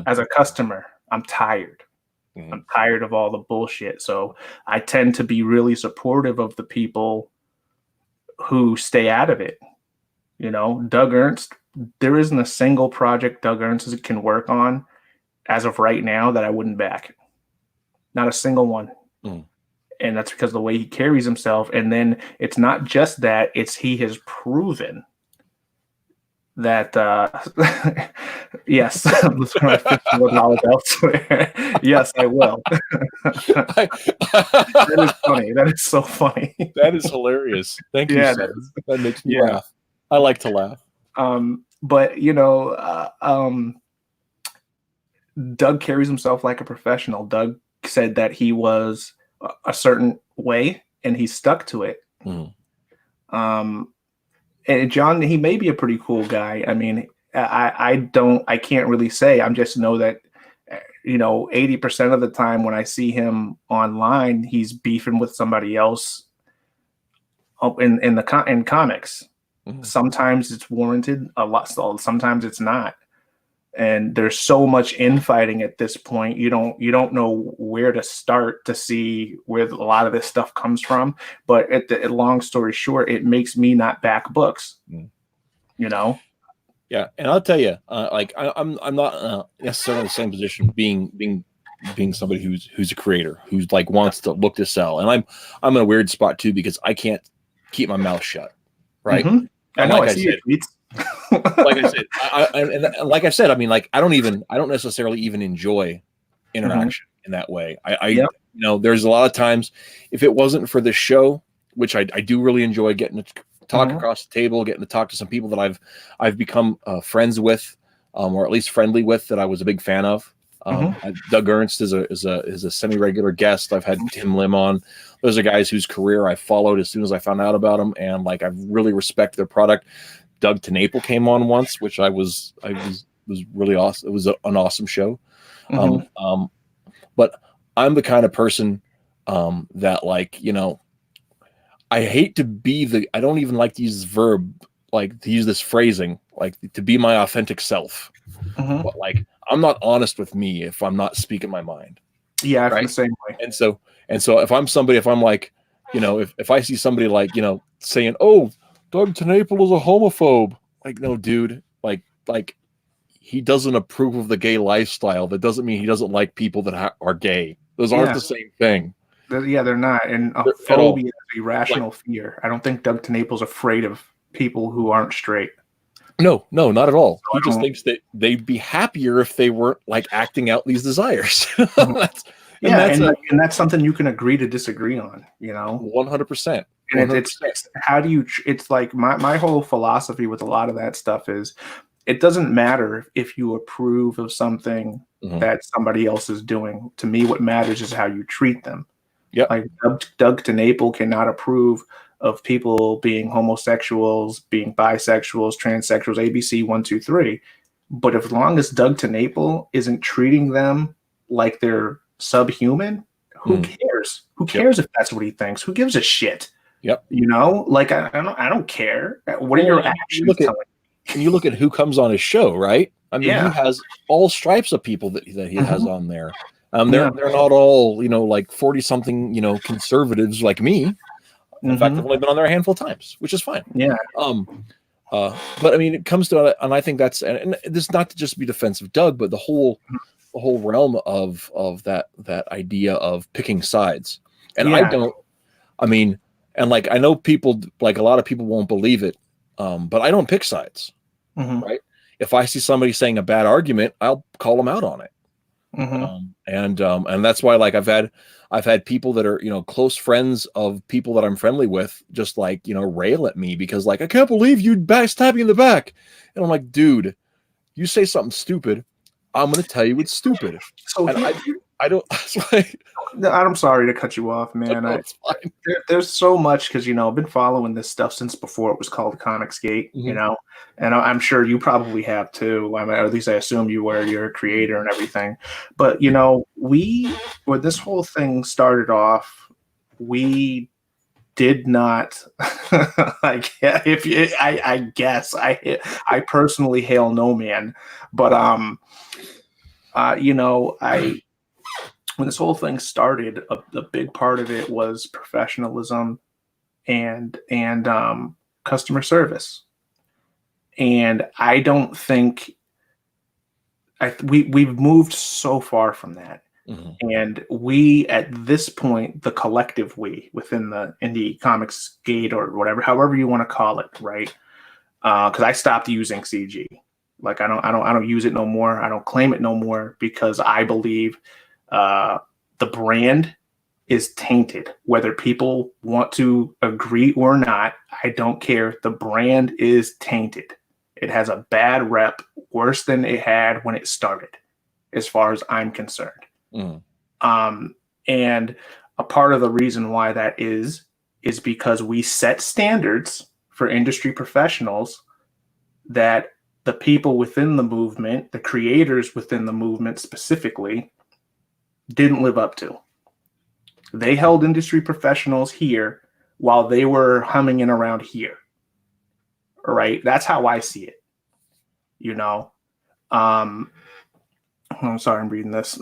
C: As a customer, I'm tired. I'm tired of all the bullshit. So I tend to be really supportive of the people who stay out of it. Doug Ernst, there isn't a single project Doug Ernst can work on as of right now that I wouldn't back. Not a single one. And that's because of the way he carries himself. And then it's not just that, it's he has proven that yes, I'm trying to $50 elsewhere. Yes, I will. That is funny. That is so funny.
A: That is hilarious. Thank you, Seth. That makes me laugh. I like to laugh.
C: But Doug carries himself like a professional. Doug said that he was a certain way, and he stuck to it. And John, he may be a pretty cool guy. I mean, I can't really say. I just know that, 80% of the time when I see him online, he's beefing with somebody else in comics. Sometimes it's warranted, a lot. Sometimes it's not. And there's so much infighting at this point. You don't know where to start to see where a lot of this stuff comes from. But long story short, it makes me not back books.
A: Yeah, and I'll tell you, I'm not necessarily in the same position, being somebody who's a creator, who's like wants to look to sell, and I'm in a weird spot too, because I can't keep my mouth shut, right?
C: I know. I see your tweets.
A: Like I said, and like I said, I mean, like I don't necessarily even enjoy interaction in that way. There's a lot of times, if it wasn't for this show, which I do really enjoy, getting to talk across the table, getting to talk to some people that I've become friends with, or at least friendly with, that I was a big fan of. Doug Ernst is a semi-regular guest. I've had Tim Lim on. Those are guys whose career I followed as soon as I found out about them, and like I really respect their product. Doug TeNapel came on once, which I was really awesome. It was an awesome show. But I'm the kind of person that, like, I hate to be I don't even like to use this verb, like to use this phrasing, like to be my authentic self. But like, I'm not honest with me if I'm not speaking my mind.
C: Yeah, right? The same way.
A: And so if I'm like, if I see somebody like, saying, "Oh, Doug TeNapel is a homophobe," like, no, dude, like he doesn't approve of the gay lifestyle. That doesn't mean he doesn't like people that are gay. Those aren't the same thing.
C: They're not. And a phobia is irrational fear. I don't think Doug TeNapel's afraid of people who aren't straight.
A: No, not at all. He just thinks that they'd be happier if they weren't like acting out these desires. That's
C: something you can agree to disagree on,
A: 100%.
C: And it's how do you, it's like my whole philosophy with a lot of that stuff is, it doesn't matter if you approve of something that somebody else is doing. To me, what matters is how you treat them.
A: Yeah.
C: Like Doug TeNapel cannot approve of people being homosexuals, being bisexuals, transsexuals, ABC 1, 2, 3. But as long as Doug TeNapel isn't treating them like they're subhuman, who cares? Who cares if that's what he thinks? Who gives a shit?
A: Yep.
C: Like I don't care. What are your actions telling me?
A: And you look at who comes on his show, right? I mean, he has all stripes of people that he has on there. They're not all, like 40-something, conservatives like me. In fact, I've only been on there a handful of times, which is fine.
C: Yeah.
A: But I mean, it comes to, and I think that's, and this not to just be defensive of Doug, but the whole realm of that idea of picking sides. And I mean, and like I know people, like a lot of people won't believe it, but I don't pick sides, right? If I see somebody saying a bad argument, I'll call them out on it. And that's why, like, I've had people that are, close friends of people that I'm friendly with, just like, rail at me because, like, I can't believe you stab me in the back. And I'm like, dude, you say something stupid, I'm going to tell you it's stupid.
C: So
A: and I don't, like,
C: I'm sorry to cut you off, man.
A: No, it's fine.
C: There's so much because, I've been following this stuff since before it was called Comicsgate, and I'm sure you probably have too. I mean, or at least I assume you were. You're a creator and everything. But, when this whole thing started off, we did not like I guess I personally hail no man, but when this whole thing started, a big part of it was professionalism and customer service. And I don't think we've moved so far from that. And we, at this point, the collective we within the indie comics gate or whatever, however you want to call it, right? Because I stopped using CG. Like I don't use it no more. I don't claim it no more because I believe the brand is tainted. Whether people want to agree or not, I don't care. The brand is tainted. It has a bad rep, worse than it had when it started, as far as I'm concerned. And a part of the reason why that is because we set standards for industry professionals that the people within the movement, the creators within the movement specifically, didn't live up to. They held industry professionals here while they were humming in around here. All right. That's how I see it. I'm sorry, I'm reading this.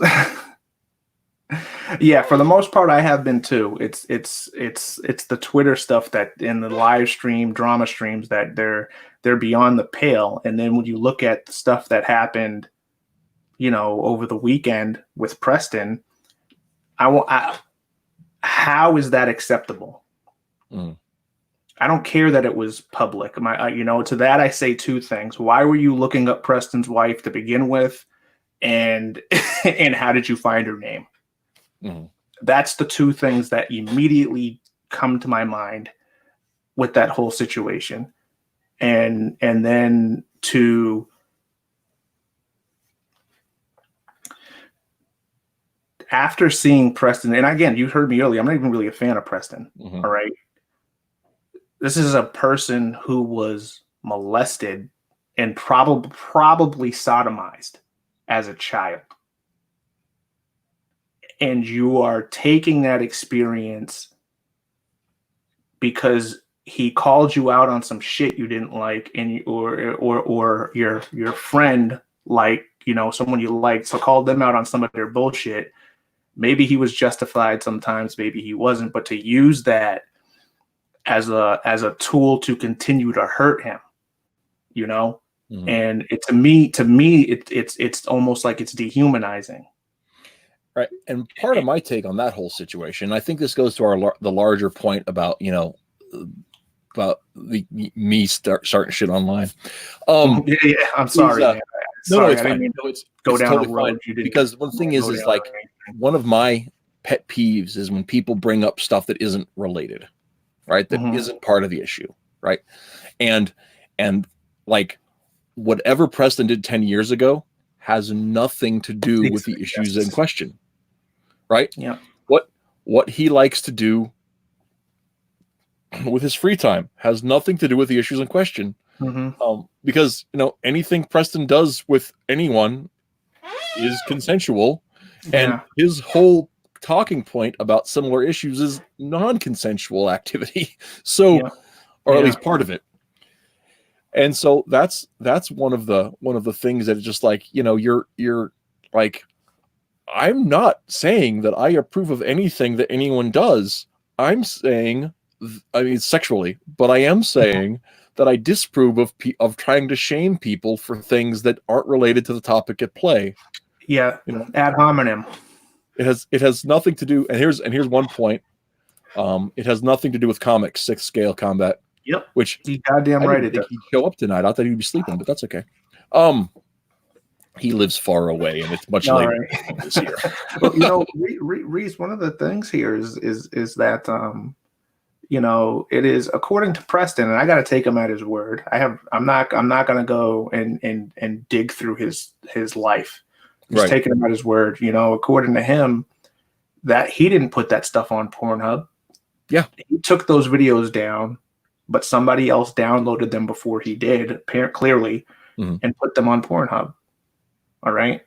C: Yeah, for the most part, I have been too. It's the Twitter stuff that in the live stream drama streams that they're beyond the pale. And then when you look at the stuff that happened, over the weekend with Preston, how is that acceptable? I don't care that it was public. To that I say two things. Why were you looking up Preston's wife to begin with, and and how did you find her name? That's the two things that immediately come to my mind with that whole situation. And then after seeing Preston, and again, you heard me earlier, I'm not even really a fan of Preston. All right. This is a person who was molested and probably sodomized as a child. And you are taking that experience because he called you out on some shit you didn't like, and or your friend, like, someone you liked, so called them out on some of their bullshit. Maybe he was justified sometimes, maybe he wasn't, but to use that as a tool to continue to hurt him, and to me, it's almost like it's dehumanizing.
A: Right. And part of my take on that whole situation, I think this goes to the larger point about, about me starting shit online.
C: Yeah, I'm sorry, man.
A: It's fine. It's
C: down
A: totally
C: a road
A: fine.
C: you didn't.
A: Because one thing is like one of my pet peeves is when people bring up stuff that isn't related, right? That isn't part of the issue, right? And like whatever Preston did 10 years ago has nothing to do with the issues in question, right?
C: Yeah.
A: What he likes to do with his free time has nothing to do with the issues in question. Because anything Preston does with anyone is consensual, and his whole talking point about similar issues is non-consensual activity. So, or at least part of it. And so that's one of the things that is just like, you're like, I'm not saying that I approve of anything that anyone does. I'm saying, sexually, but I am saying that I disapprove of trying to shame people for things that aren't related to the topic at play.
C: Yeah, ad hominem.
A: It has nothing to do. And here's one point. It has nothing to do with comics, 6th scale combat.
C: Yep.
A: Which
C: he's goddamn right.
A: I didn't think he'd show up tonight. I thought he'd be sleeping, but that's okay. He lives far away, and it's much later this year.
C: Well, you know, Reese, one of the things here is that you know, it is according to Preston, and I got to take him at his word. I'm not going to go and dig through his life. Just taking him at his word. You know, according to him, that he didn't put that stuff on Pornhub.
A: Yeah,
C: he took those videos down, but somebody else downloaded them before he did, clearly, and put them on Pornhub. All right.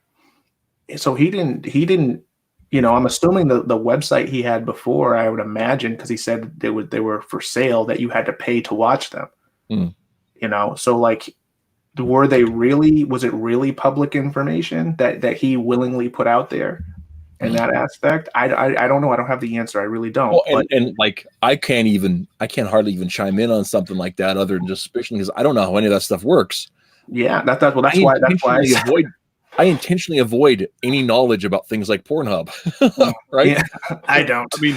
C: So he didn't, you know, I'm assuming the website he had before, I would imagine, because he said they were for sale, that you had to pay to watch them. You know, so like, was it really public information that he willingly put out there in that aspect? I don't know. I don't have the answer. I really don't.
A: Well, and like, I can't hardly even chime in on something like that other than just suspicion, because I don't know how any of that stuff works.
C: Yeah, that's why
A: I intentionally avoid any knowledge about things like Pornhub, right?
C: Yeah, I don't.
A: I mean,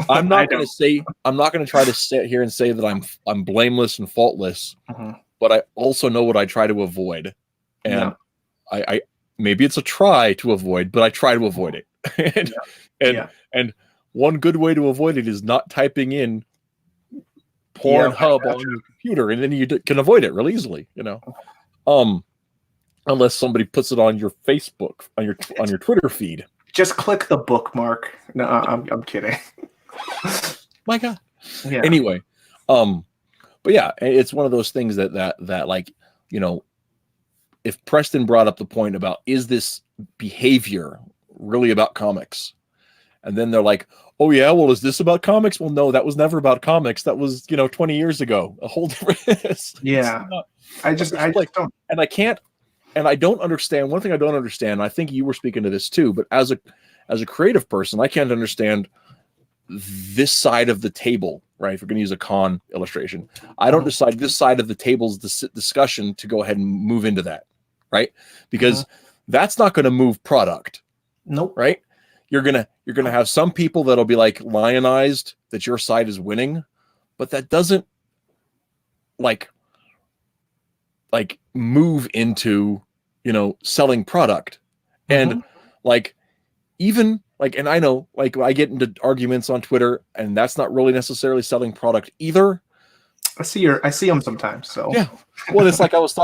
A: I'm not going to try to sit here and say that I'm blameless and faultless, but I also know what I try to avoid, and I maybe it's a try to avoid, but I try to avoid it. and one good way to avoid it is not typing in Pornhub on your computer, and then you can avoid it real easily, you know. Unless somebody puts it on your Facebook, on your Twitter feed.
C: Just click the bookmark. No, I'm kidding.
A: My God. Yeah. Anyway, but yeah, it's one of those things that like, you know, if Preston brought up the point about, is this behavior really about comics? And then they're like, oh yeah, well, is this about comics? Well, no, that was never about comics. That was, you know, 20 years ago. A whole different.
C: Yeah. I just don't.
A: And I can't. And I don't understand. One thing I don't understand, I think you were speaking to this too, but as a creative person, I can't understand this side of the table, right? If we're going to use a con illustration, I don't decide this side of the table's discussion to go ahead and move into that, right? Because that's not going to move product.
C: Nope.
A: Right? You're gonna have some people that'll be like lionized that your side is winning, but that doesn't like move into, you know, selling product. And like, even like, and I know, like, I get into arguments on Twitter, and that's not really necessarily selling product either.
C: I see them sometimes. So
A: yeah. Well, it's like I was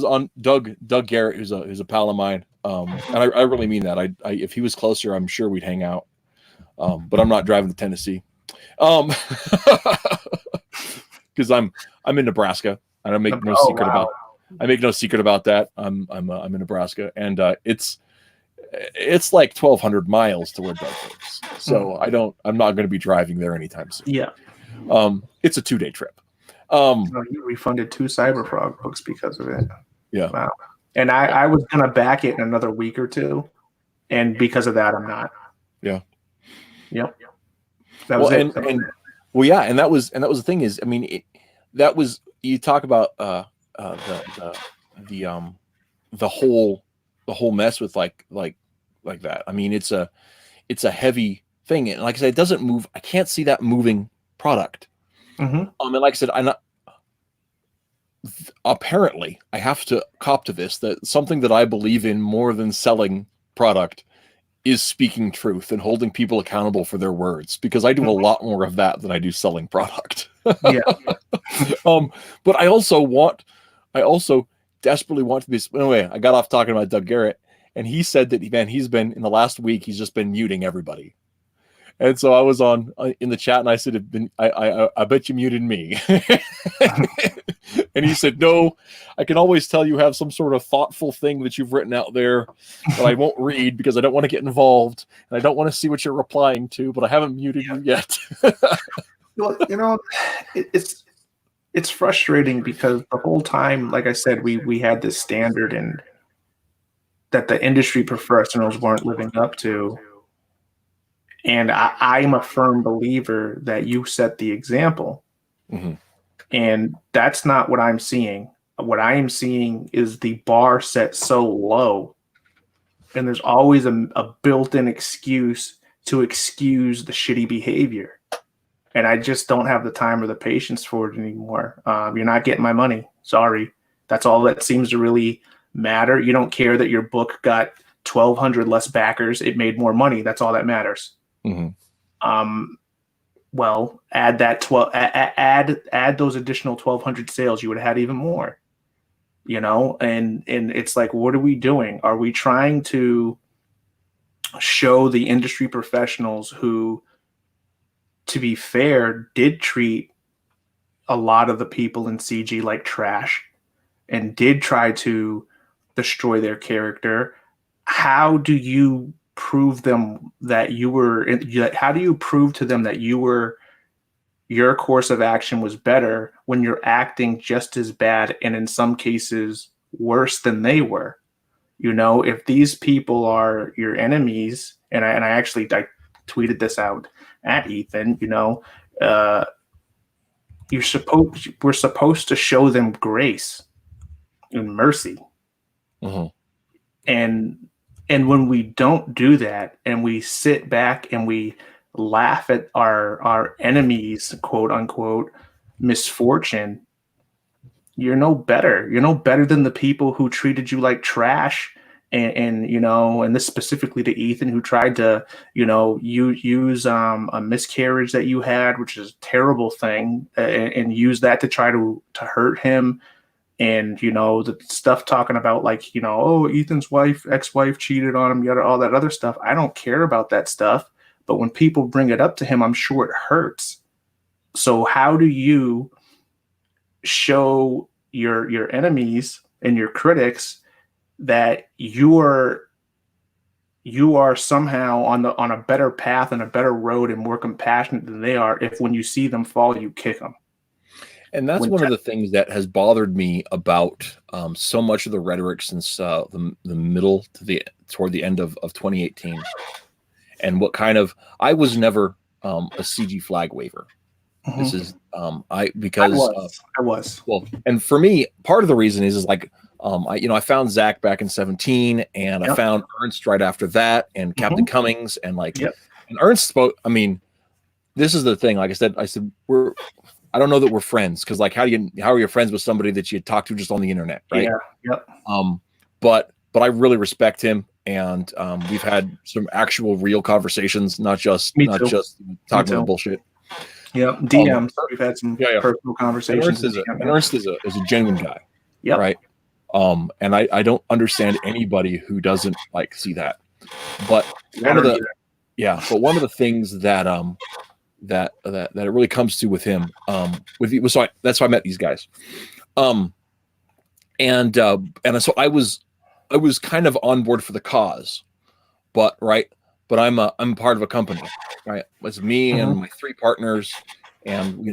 A: on Doug Garrett, who's a pal of mine. And I really mean that. I if he was closer, I'm sure we'd hang out. But I'm not driving to Tennessee. Because I'm in Nebraska. I don't make no secret about. I make no secret about that. I'm in Nebraska, and it's like 1,200 miles to where Doug lives. So I'm not going to be driving there anytime soon.
C: Yeah.
A: It's a 2-day trip.
C: You refunded 2 Cyberfrog books because of it.
A: Yeah.
C: Wow. And I was going to back it in another week or two, and because of that, I'm not.
A: Yeah.
C: Yep. That was it.
A: Well, yeah, and that was the thing is, I mean, that was, you talk about the whole mess with like that. I mean, it's a heavy thing, and like I said, it doesn't move. I can't see that moving product. And like I said, apparently I have to cop to this, that something that I believe in more than selling product is speaking truth and holding people accountable for their words, because I do a lot more of that than I do selling product.
C: Yeah.
A: But I also desperately want to be. Anyway, I got off talking about Doug Garrett, and he said that he's been, in the last week, he's just been muting everybody. And so I was in the chat, and I said, I bet you muted me. And he said, no, I can always tell you have some sort of thoughtful thing that you've written out there that I won't read because I don't want to get involved, and I don't want to see what you're replying to, but I haven't muted you yet.
C: Well, you know, it's frustrating because the whole time, like I said, we had this standard and that the industry professionals weren't living up to. And I'm a firm believer that you set the example. And that's not what I'm seeing. What I am seeing is the bar set so low, and there's always a built-in excuse to excuse the shitty behavior. And I just don't have the time or the patience for it anymore. You're not getting my money. Sorry. That's all that seems to really matter. You don't care that your book got 1,200 less backers. It made more money. That's all that matters. Well, add that add those additional 1,200 sales, you would have had even more. And it's like, what are we doing? Are we trying to show the industry professionals who, to be fair, did treat a lot of the people in CG like trash and did try to destroy their character? How do you prove them that how do you prove to them that your course of action was better when you're acting just as bad and in some cases worse than they were? If these people are your enemies, and I tweeted this out at Ethan, we're supposed to show them grace and mercy. And when we don't do that, and we sit back and we laugh at our enemies, quote unquote, misfortune, you're no better. You're no better than the people who treated you like trash. And this specifically to Ethan, who tried to, use a miscarriage that you had, which is a terrible thing, and use that to try to hurt him. And, the stuff talking about Ethan's ex-wife cheated on him, all that other stuff. I don't care about that stuff. But when people bring it up to him, I'm sure it hurts. So how do you show your enemies and your critics that you are somehow on a better path and a better road and more compassionate than they are, if when you see them fall, you kick them?
A: And that's one of the things that has bothered me about so much of the rhetoric since the middle toward the end of 2018. And I was never a CG flag waver. This is I was. Well, and for me, part of the reason is I found Zach back in 17, and I found Ernst right after that, and Captain Cummings, and and Ernst spoke. I mean, this is the thing. Like I said, I don't know that we're friends, because how are you friends with somebody that you talk to just on the internet, right? But I really respect him, and we've had some actual real conversations, not just talking about bullshit.
C: DMs. We've had some personal conversations.
A: Ernst is a genuine guy. Right. And I don't understand anybody who doesn't see that. But one of the things that it really comes to with him, so that's why I met these guys. And so I was kind of on board for the cause, but I'm part of a company, right? It's me and my three partners, and me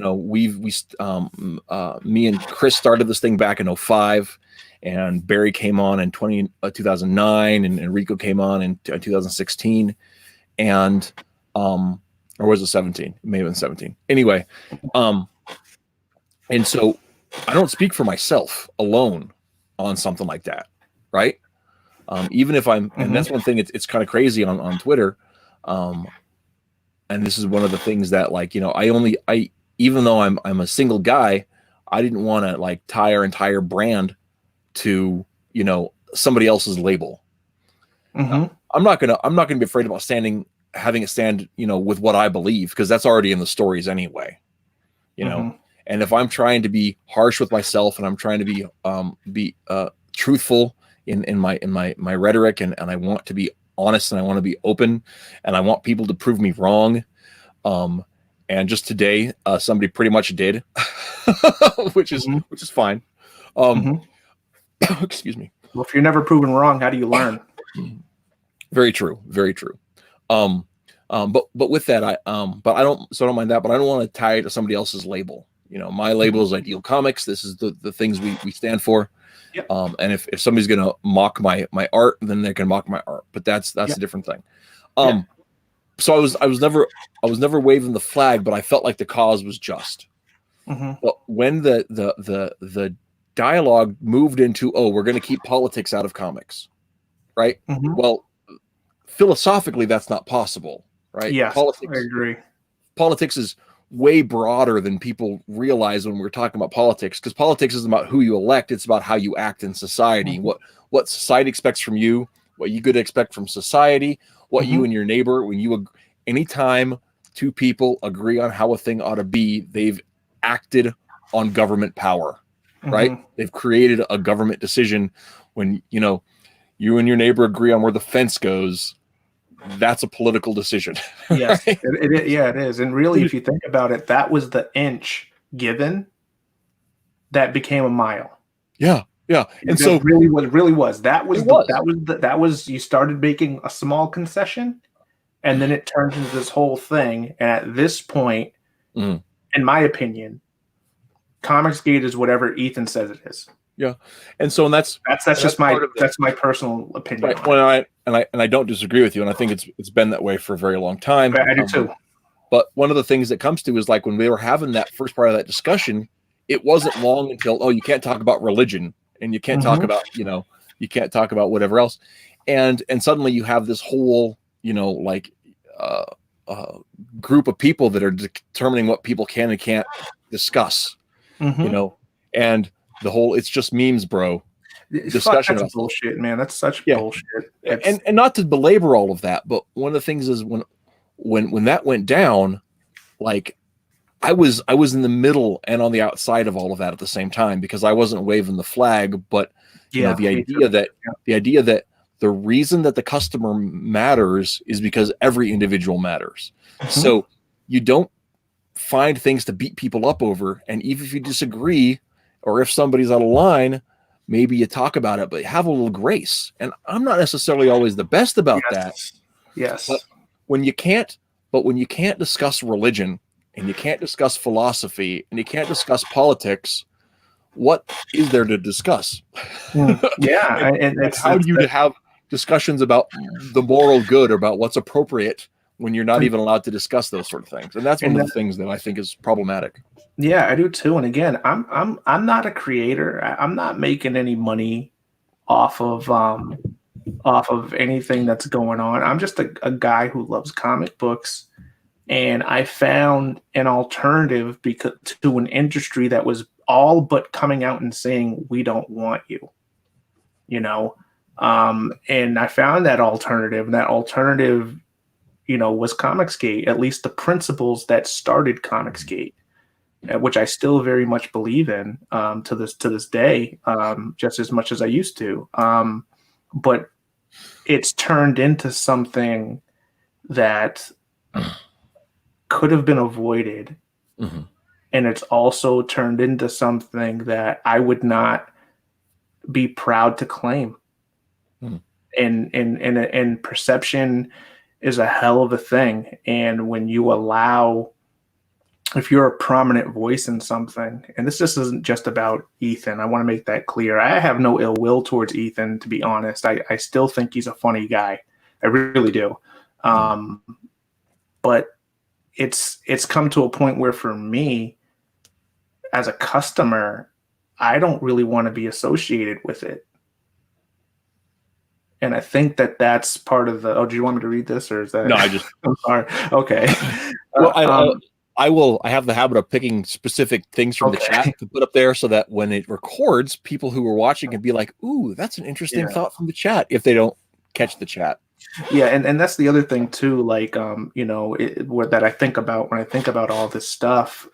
A: and Chris started this thing back in 2005, and Barry came on in 2009, and Enrico came on in 2016, and or was it 17? It may have been 17. Anyway, and so I don't speak for myself alone on something like that, right? Even if and that's one thing, it's kind of crazy on Twitter. And this is one of the things that even though I'm a single guy, I didn't want to tie our entire brand to, somebody else's label. I'm not gonna be afraid about having it stand, with what I believe, because that's already in the stories anyway, And if I'm trying to be harsh with myself, and I'm trying to be truthful in my rhetoric, and I want to be honest, and I want to be open, and I want people to prove me wrong. And just today, somebody pretty much did, which is fine. Excuse me.
C: Well, if you're never proven wrong, how do you learn?
A: Very true. Very true. But with that, I don't mind that, but I don't want to tie it to somebody else's label. My label is Ideal Comics. This is the things we stand for. And if somebody's gonna mock my art, then they can mock my art. But that's a different thing. So I was never waving the flag, but I felt like the cause was just. But when the dialogue moved into, we're going to keep politics out of comics, right? Well, philosophically, that's not possible, right?
C: Yes,
A: Politics,
C: I agree.
A: Politics is way broader than people realize when we're talking about politics, because politics isn't about who you elect. It's about how you act in society, what society expects from you, what you could expect from society, what you and your neighbor, anytime two people agree on how a thing ought to be, they've acted on government power, right? They've created a government decision. When, you and your neighbor agree on where the fence goes, that's a political decision.
C: Yes,
A: right?
C: it is. And really, if you think about it, that was the inch given that became a mile.
A: Yeah. And
C: so really was that was you started making a small concession, and then it turned into this whole thing. And at this point, in my opinion, Comicsgate is whatever Ethan says it is.
A: Yeah, and that's
C: just my personal opinion.
A: Right. Well, I don't disagree with you, and I think it's been that way for a very long time.
C: I do too.
A: But one of the things that comes to is like when we were having that first part of that discussion, it wasn't long until you can't talk about religion, and you can't talk about you can't talk about whatever else, and suddenly you have this whole group of people that are determining what people can and can't discuss, and the whole it's just memes, bro. Discussion
C: that's bullshit, man. That's such bullshit.
A: And not to belabor all of that, but one of the things is when that went down, like I was in the middle and on the outside of all of that at the same time, because I wasn't waving the flag, but the idea that the reason that the customer matters is because every individual matters. So you don't find things to beat people up over, and even if you disagree or if somebody's out of line, maybe you talk about it, but have a little grace. And I'm not necessarily always the best about that.
C: Yes.
A: But when you can't discuss religion, and you can't discuss philosophy, and you can't discuss politics, what is there to discuss?
C: Yeah.
A: and how do you have discussions about the moral good or about what's appropriate when you're not even allowed to discuss those sort of things? And that's one of the things that I think is problematic.
C: Yeah, I do too. And again, I'm not a creator. I'm not making any money off of anything that's going on. I'm just a guy who loves comic books, and I found an alternative to an industry that was all but coming out and saying we don't want you. And I found that alternative, and that alternative, was Comicsgate. At least the principles that started Comicsgate, which I still very much believe in to this day, just as much as I used to. But it's turned into something that could have been avoided. And it's also turned into something that I would not be proud to claim. And perception is a hell of a thing. And when you allow, if you're a prominent voice in something, and this just isn't just about Ethan, I want to make that clear. I have no ill will towards Ethan, to be honest. I still think he's a funny guy. I really do. But it's come to a point where, for me, as a customer, I don't really want to be associated with it. And I think that's part of the. Oh, do you want me to read this, or is that?
A: No,
C: I'm sorry. Okay.
A: Well, I have the habit of picking specific things from the chat to put up there, so that when it records, people who are watching can be like, "Ooh, that's an interesting thought from the chat." If they don't catch the chat.
C: Yeah, and that's the other thing too. Like, that I think about when I think about all this stuff.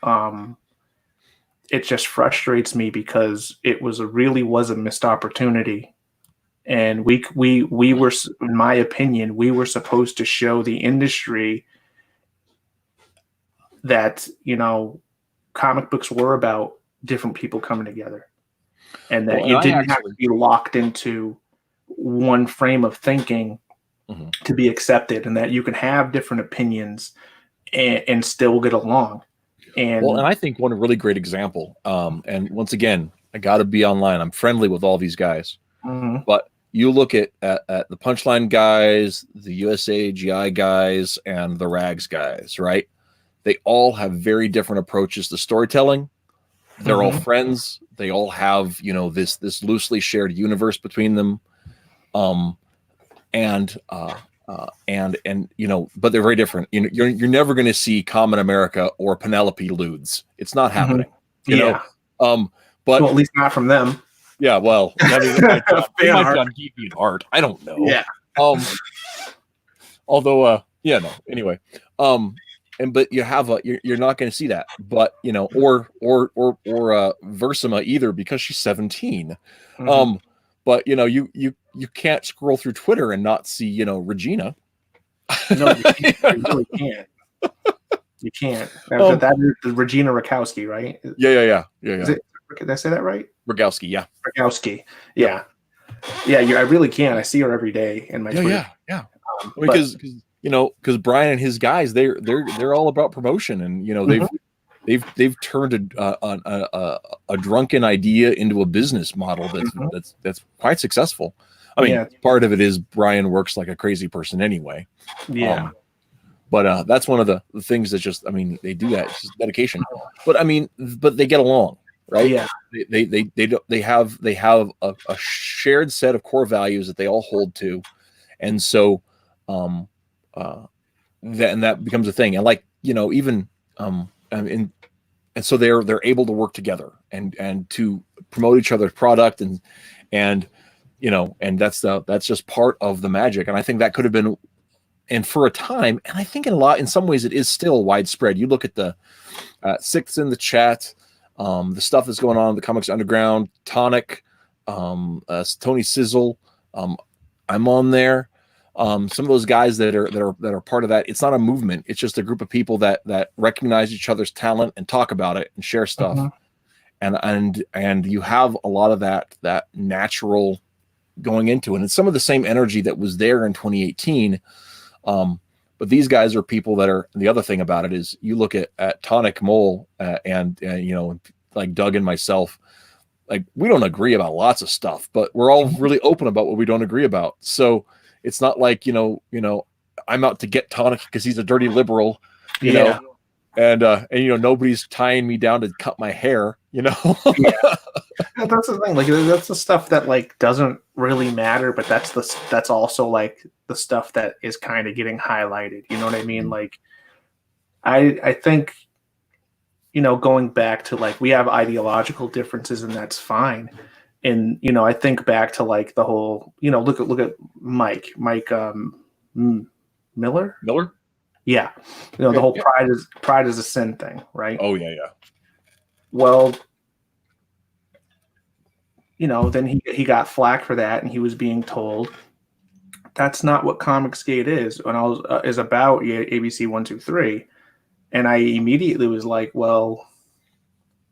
C: It just frustrates me because it really was a missed opportunity. And we were, in my opinion, we were supposed to show the industry that, comic books were about different people coming together, and that you didn't have to be locked into one frame of thinking to be accepted, and that you can have different opinions and still get along. And
A: I think one really great example, and once again, I got to be online. I'm friendly with all these guys, but you look at the Punchline guys, the USA GI guys, and the Rags guys, right? They all have very different approaches to storytelling. They're all friends. They all have, this loosely shared universe between them. And and but they're very different. You're never going to see Common America or Penelope Ludes. It's not happening. You know. But
C: well, at least not from them.
A: Yeah, well, I mean, they might be on deviant art. I don't know.
C: Yeah.
A: Although, anyway, but you have you're not going to see that, but or Versima either, because she's 17. But you can't scroll through Twitter and not see Regina.
C: No, you really can't. You can't. That is the Regina Rakowski, right?
A: Yeah.
C: Did I say that right?
A: Rogowski, yeah.
C: Rogowski, yeah. I really can. I see her every day in my Twitter.
A: Yeah. Because Brian and his guys, they're all about promotion, and they've turned a drunken idea into a business model that's quite successful. I mean, part of it is Brian works like a crazy person anyway.
C: Yeah.
A: But that's one of the things that they do that. It's just dedication. But they get along. Right.
C: Yeah.
A: They have a shared set of core values that they all hold to, and so that becomes a thing. And and so they're able to work together and to promote each other's product and that's just part of the magic. And I think that could have been, and for a time, and I think in some ways it is still widespread. You look at the Sixth in the chat. The stuff that's going on in the Comics Underground, Tonic, Tony Sizzle, I'm on there. Some of those guys that are part of that. It's not a movement. It's just a group of people that recognize each other's talent and talk about it and share stuff. And you have a lot of that natural going into it. And it's some of the same energy that was there in 2018. But these guys are people that are. The other thing about it is, you look at Tonic, Mole, and like Doug and myself, like, we don't agree about lots of stuff, but we're all really open about what we don't agree about. So it's not like I'm out to get Tonic because he's a dirty liberal, you know, and nobody's tying me down to cut my hair, That's
C: the thing. Like, that's the stuff that doesn't really matter, but that's also like the stuff that is kind of getting highlighted. You know what I mean? Like, I think, going back to we have ideological differences, and that's fine. And I think back to the whole, look at Mike Miller. Yeah. The whole pride is a sin thing, right?
A: Oh yeah.
C: Well, then he got flack for that, and he was being told that's not what Comicsgate is, and is about ABC 123. And I immediately was like, well,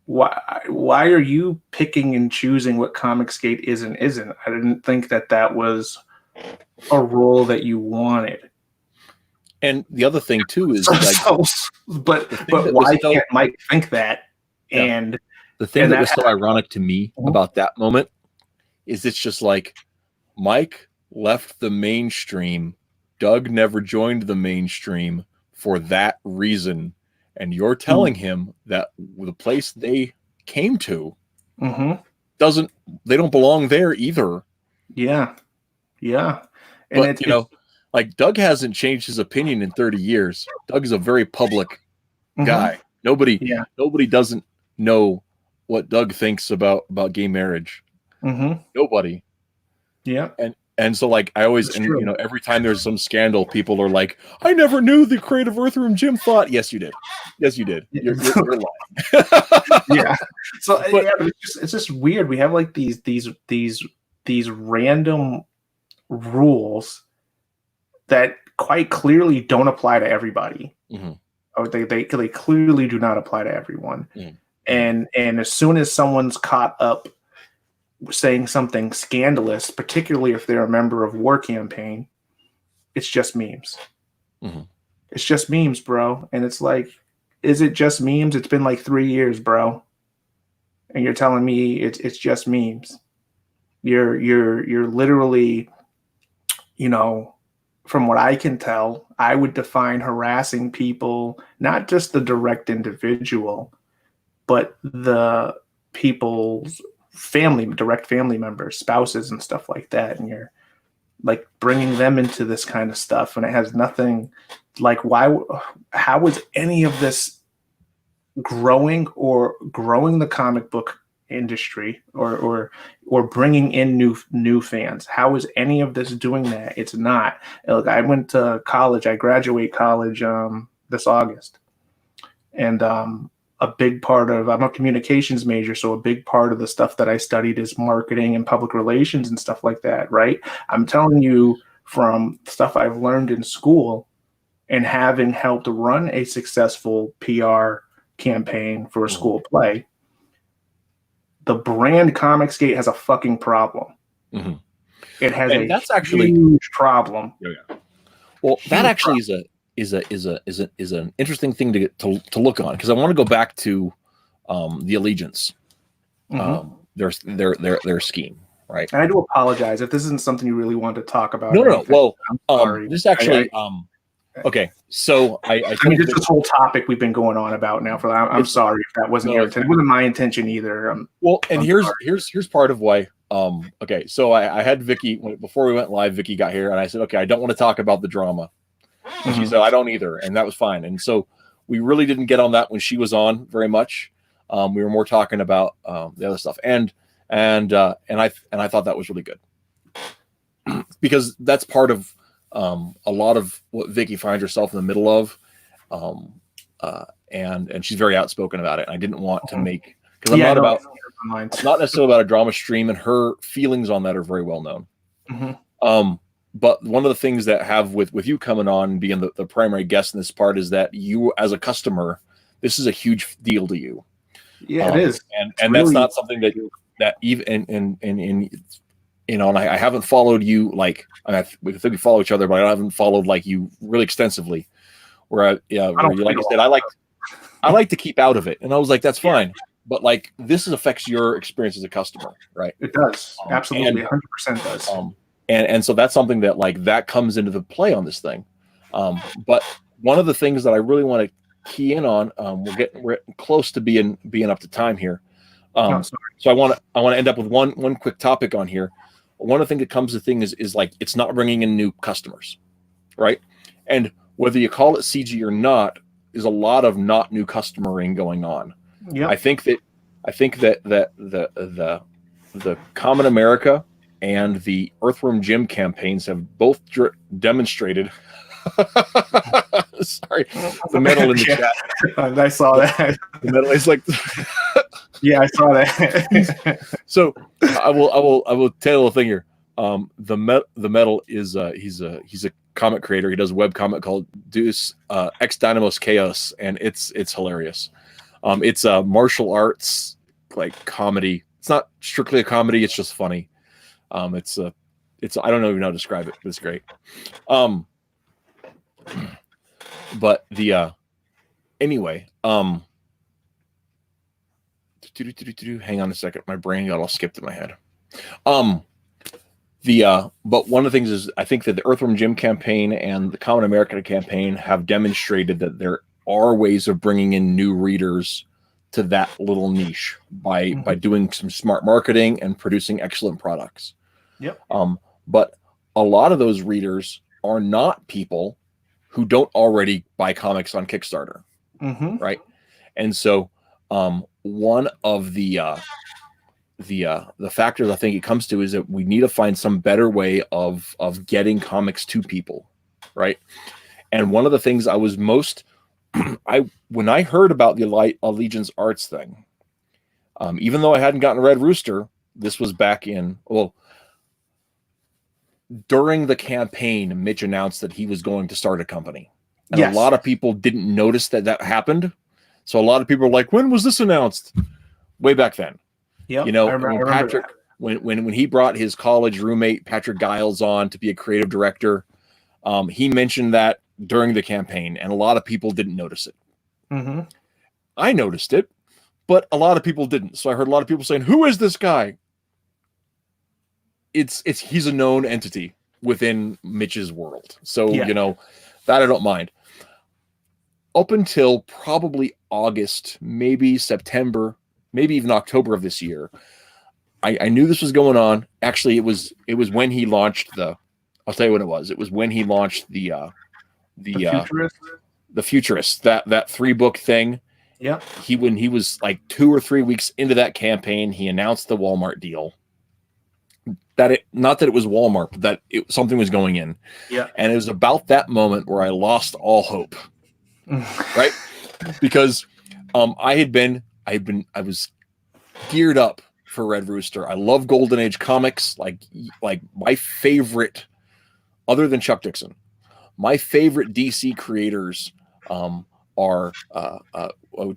C: why are you picking and choosing what Comicsgate is and isn't? I didn't think that was a role that you wanted.
A: And the other thing too is
C: but why can't Mike think that? Yeah. And
A: the thing that was so ironic to me about that moment is, it's just like, Mike left the mainstream, Doug never joined the mainstream for that reason, and you're telling him that the place they came to they don't belong there either.
C: Yeah.
A: And but Doug hasn't changed his opinion in 30 years. Doug's a very public guy. Nobody doesn't know what Doug thinks about gay marriage. Nobody.
C: Yeah.
A: And so I always, every time there's some scandal, people are like, I never knew the Creative Earthroom Jim thought. Yes, you did. You're lying.
C: Yeah. So it's just weird. We have these random rules that quite clearly don't apply to everybody. Or they clearly do not apply to everyone. And as soon as someone's caught up saying something scandalous, particularly if they're a member of War Campaign, it's just memes. It's just memes, bro. And it's like, is it just memes? It's been 3 years, bro. And you're telling me it's just memes. You're literally, from what I can tell, I would define harassing people, not just the direct individual, but the people's direct family members, spouses, and stuff like that. And like bringing them into this kind of stuff, and it has nothing like how is any of this growing the comic book industry or bringing in new fans? How is any of this doing that? It's not. Look, I went to college. I graduate college this August, and a big part of, I'm a communications major, so a big part of the stuff that I studied is marketing and public relations and stuff like that, right? I'm telling you from stuff I've learned in school and having helped run a successful PR campaign for a school play, the brand Comicsgate has a fucking problem.
A: Mm-hmm.
C: It has
A: and
C: a
A: that's actually
C: huge problem.
A: Yeah. Well, that actually is an interesting thing to look on, because I want to go back to the Allegiance, their scheme, right?
C: And I do apologize if this isn't something you really want to talk about.
A: No. Well, this actually, okay. So I
C: mean, it's this whole topic we've been going on about now for. I'm sorry if that wasn't your intention. It wasn't my intention either.
A: Here's part of why. Okay, so I had Vicky before we went live. Vicky got here, and I said, okay, I don't want to talk about the drama. And she said, I don't either, and that was fine. And so we really didn't get on that when she was on very much. We were more talking about the other stuff, and I thought that was really good because that's part of a lot of what Vicky finds herself in the middle of, and she's very outspoken about it. And I didn't want to make, because I'm not necessarily about a drama stream, and her feelings on that are very well known. But one of the things that have with you coming on and being the primary guest in this part is that you, as a customer, this is a huge deal to you.
C: Yeah, it is,
A: and really, that's not something that even and I haven't followed you like, we think we follow each other, but I haven't followed like you really extensively. Where like I said, I like to keep out of it, and I was like, that's fine. But like this affects your experience as a customer, right?
C: It does, absolutely, 100% does.
A: And so that's something that like that comes into the play on this thing. But one of the things that I really want to key in on, we're getting close to being up to time here. So I want to end up with one quick topic on here. One of the things that comes to thing is like it's not bringing in new customers, right? And whether you call it CG or not, is a lot of not new customering going on.
C: Yeah,
A: I think that the Common America and the Earthworm Jim campaigns have both demonstrated. Sorry, the metal in the chat.
C: I saw that.
A: The metal is like.
C: Yeah, I saw that.
A: So I will tell a thing here. The metal is he's a comic creator. He does a web comic called Deus Ex Dynamos Chaos, and it's hilarious. It's a martial arts like comedy. It's not strictly a comedy. It's just funny. It's I don't even know how to describe it, but it's great. But the anyway, hang on a second, my brain got all skipped in my head. But one of the things is I think that the Earthworm Jim campaign and the Common America campaign have demonstrated that there are ways of bringing in new readers to that little niche by doing some smart marketing and producing excellent products.
C: Yep.
A: But a lot of those readers are not people who don't already buy comics on Kickstarter, right? And so one of the factors I think it comes to is that we need to find some better way of getting comics to people, right? And one of the things I was most when I heard about the Allegiance Arts thing, even though I hadn't gotten Red Rooster, this was back in during the campaign. Mitch announced that he was going to start a company, and a lot of people didn't notice that happened. So a lot of people were like, "When was this announced?" Way back then. Yeah, you know, when Patrick, when he brought his college roommate Patrick Giles on to be a creative director, he mentioned that during the campaign, and a lot of people didn't notice it. I noticed it, but a lot of people didn't. So I heard a lot of people saying, "Who is this guy?" He's a known entity within Mitch's world. So you know that I don't mind. Up until probably August, maybe September, maybe even October of this year, I knew this was going on. Actually, it was when he launched the I'll tell you what it was. It was when he launched the Futurist, that 3-book thing.
C: Yeah.
A: When he was like 2 or 3 weeks into that campaign, he announced the Walmart deal. Not that it was Walmart, but that something was going in.
C: Yeah.
A: And it was about that moment where I lost all hope. Right? Because I was geared up for Red Rooster. I love Golden Age comics. Like my favorite, other than Chuck Dixon, my favorite DC creators are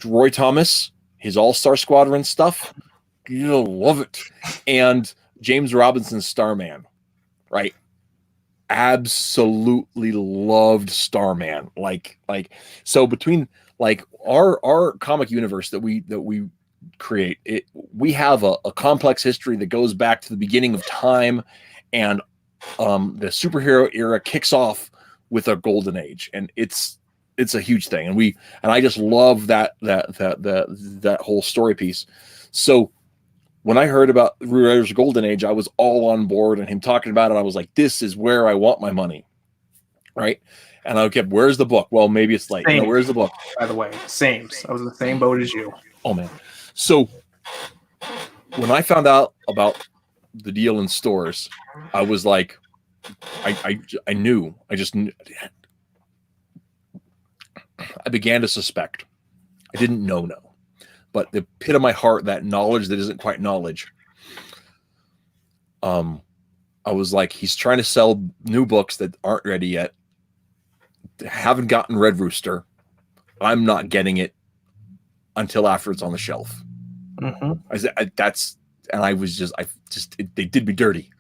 A: Roy Thomas, his All-Star Squadron stuff. You'll love it. And James Robinson's Starman, right? Absolutely loved Starman. Like so between like our comic universe that we create, we have a complex history that goes back to the beginning of time, and the superhero era kicks off with a golden age, and it's a huge thing, and I just love that whole story piece. So when I heard about Ruler's Golden Age, I was all on board, and him talking about it, I was like, this is where I want my money, right? And I kept, where's the book? Well, maybe it's late. Where's the book?
C: By the way, same. I was in the same boat as you.
A: Oh, man. So when I found out about the deal in stores, I was like, I knew. I just knew. I began to suspect. I didn't know. But the pit of my heart, that knowledge that isn't quite knowledge. I was like, he's trying to sell new books that aren't ready yet. Haven't gotten Red Rooster. I'm not getting it until after it's on the shelf.
C: Mm-hmm.
A: They did me dirty.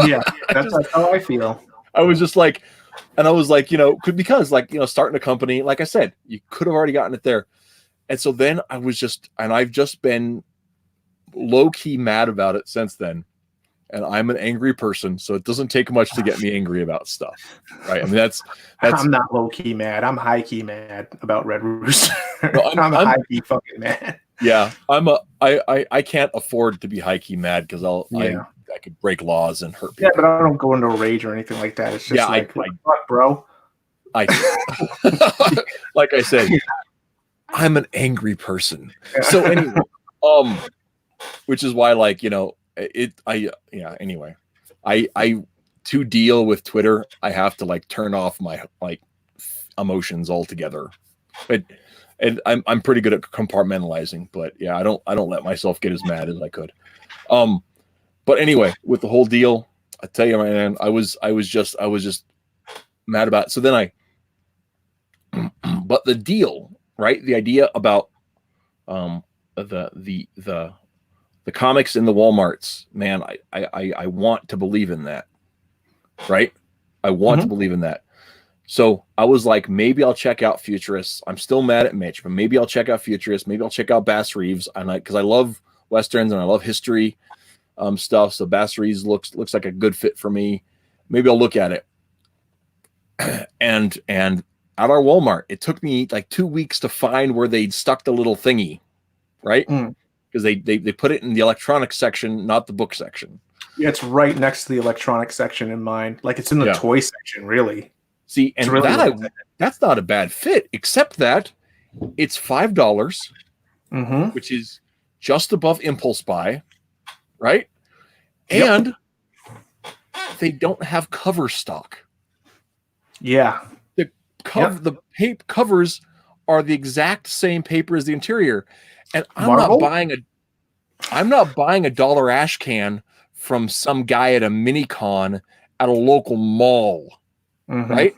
C: Yeah, that's how I feel.
A: I was just like, because starting a company, like I said, you could have already gotten it there. And so then I've just been low key mad about it since then. And I'm an angry person, so it doesn't take much to get me angry about stuff, right? I mean, that's
C: I'm not low key mad. I'm high key mad about Red Rooster. No, I'm high key fucking mad.
A: Yeah, I can't afford to be high key mad because I could break laws and hurt people.
C: Yeah, but I don't go into a rage or anything like that. It's just fuck, bro.
A: Like I said, I'm an angry person. So anyway, which is why, anyway, I to deal with Twitter, I have to turn off my emotions altogether. And I'm pretty good at compartmentalizing, but yeah, I don't let myself get as mad as I could. But anyway, with the whole deal, I tell you, man, I was just mad about it. So then but the deal, right? The idea about the comics in the Walmarts, man, I want to believe in that, right? I want to believe in that. So I was like, maybe I'll check out Futurists. I'm still mad at Mitch, but maybe I'll check out Futurists. Maybe I'll check out Bass Reeves. Because I love Westerns and I love history stuff. So Bass Reeves looks like a good fit for me. Maybe I'll look at it. And at our Walmart, it took me 2 weeks to find where they'd stuck the little thingy, right? Because they put it in the electronics section, not the book section.
C: Yeah, it's right next to the electronics section in mine. It's in the toy section, really.
A: See, and really that's not a bad fit, except that it's $5, which is just above impulse buy, right? And they don't have cover stock.
C: Yeah.
A: The covers are the exact same paper as the interior, and I'm not buying a dollar ash can from some guy at a mini con at a local mall. Right?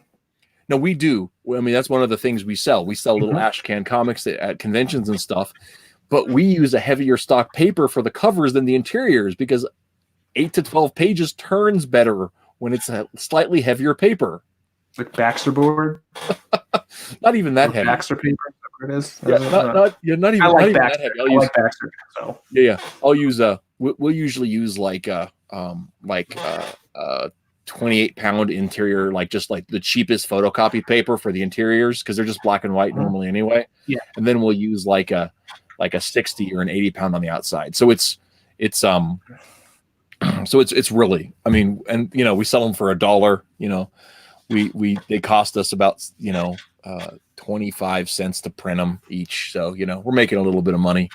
A: No, we do. I mean, that's one of the things we sell. We sell little ash can comics at conventions and stuff, but we use a heavier stock paper for the covers than the interiors because 8 to 12 pages turns better when it's a slightly heavier paper.
C: Like Baxter board?
A: Not even that heavy.
C: Baxter paper, whatever it is.
A: Not even that heavy.
C: I like Baxter. So
A: yeah. I'll use we'll usually use 28-pound interior, just the cheapest photocopy paper for the interiors because they're just black and white normally anyway.
C: Yeah.
A: And then we'll use a 60 or an 80-pound on the outside. So it's So it's really, I mean, and you know, we sell them for $1. You know, they cost us about 25 cents to print them each. So you know, we're making a little bit of money.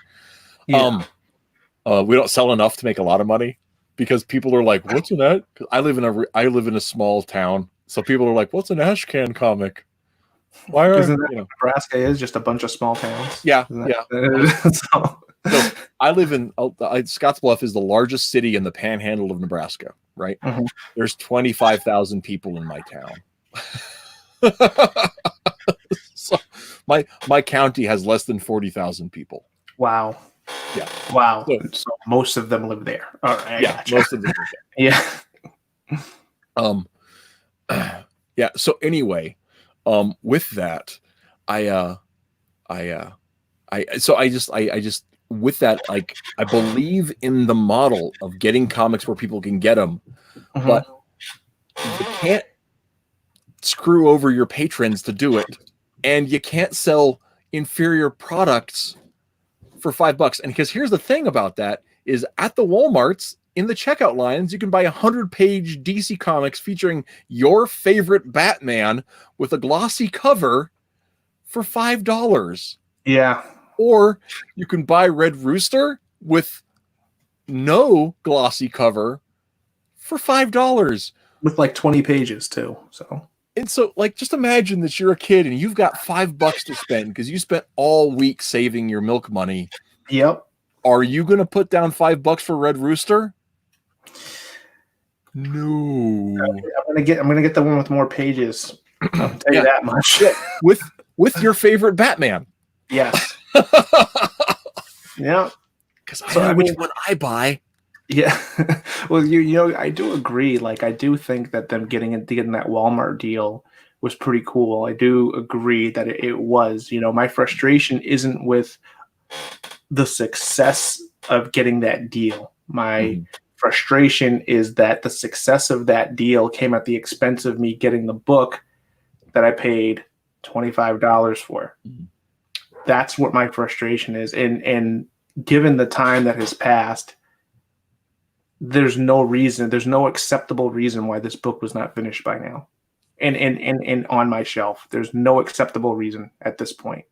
C: Yeah.
A: We don't sell enough to make a lot of money because people are like, "What's an Ash?" I live in a small town, so people are like, "What's an Ashcan comic?" Why are
C: Isn't that what Nebraska is? Just a bunch of small towns.
A: Yeah,
C: So
A: I live in Scottsbluff is the largest city in the Panhandle of Nebraska. Right?
C: Mhm.
A: There's 25,000 people in my town. So my county has less than 40,000 people.
C: Wow.
A: Yeah.
C: Wow. So most of them live there. All right. Gotcha.
A: Most of them live there.
C: Yeah.
A: Yeah. So anyway, with that, I just with that, like, I believe in the model of getting comics where people can get them, but you can't screw over your patrons to do it, and you can't sell inferior products for $5. And because here's the thing about that is at the Walmarts in the checkout lines, you can buy 100-page DC comics featuring your favorite Batman with a glossy cover for $5.
C: Yeah.
A: Or you can buy Red Rooster with no glossy cover for $5.
C: With like 20 pages too. So.
A: And so, like, just imagine that you're a kid and you've got $5 to spend because you spent all week saving your milk money.
C: Yep.
A: Are you going to put down $5 for Red Rooster? No.
C: I'm gonna get the one with more pages. I'll tell you that much.
A: with your favorite Batman.
C: Yes. Yeah.
A: Because I know which one I buy.
C: Yeah. Well, you know, I do agree. Like, I do think that them getting that Walmart deal was pretty cool. I do agree that it was. You know, my frustration isn't with the success of getting that deal. My frustration is that the success of that deal came at the expense of me getting the book that I paid $25 for. That's what my frustration is. And given the time that has passed, there's no acceptable reason why this book was not finished by now. And on my shelf. There's no acceptable reason at this point.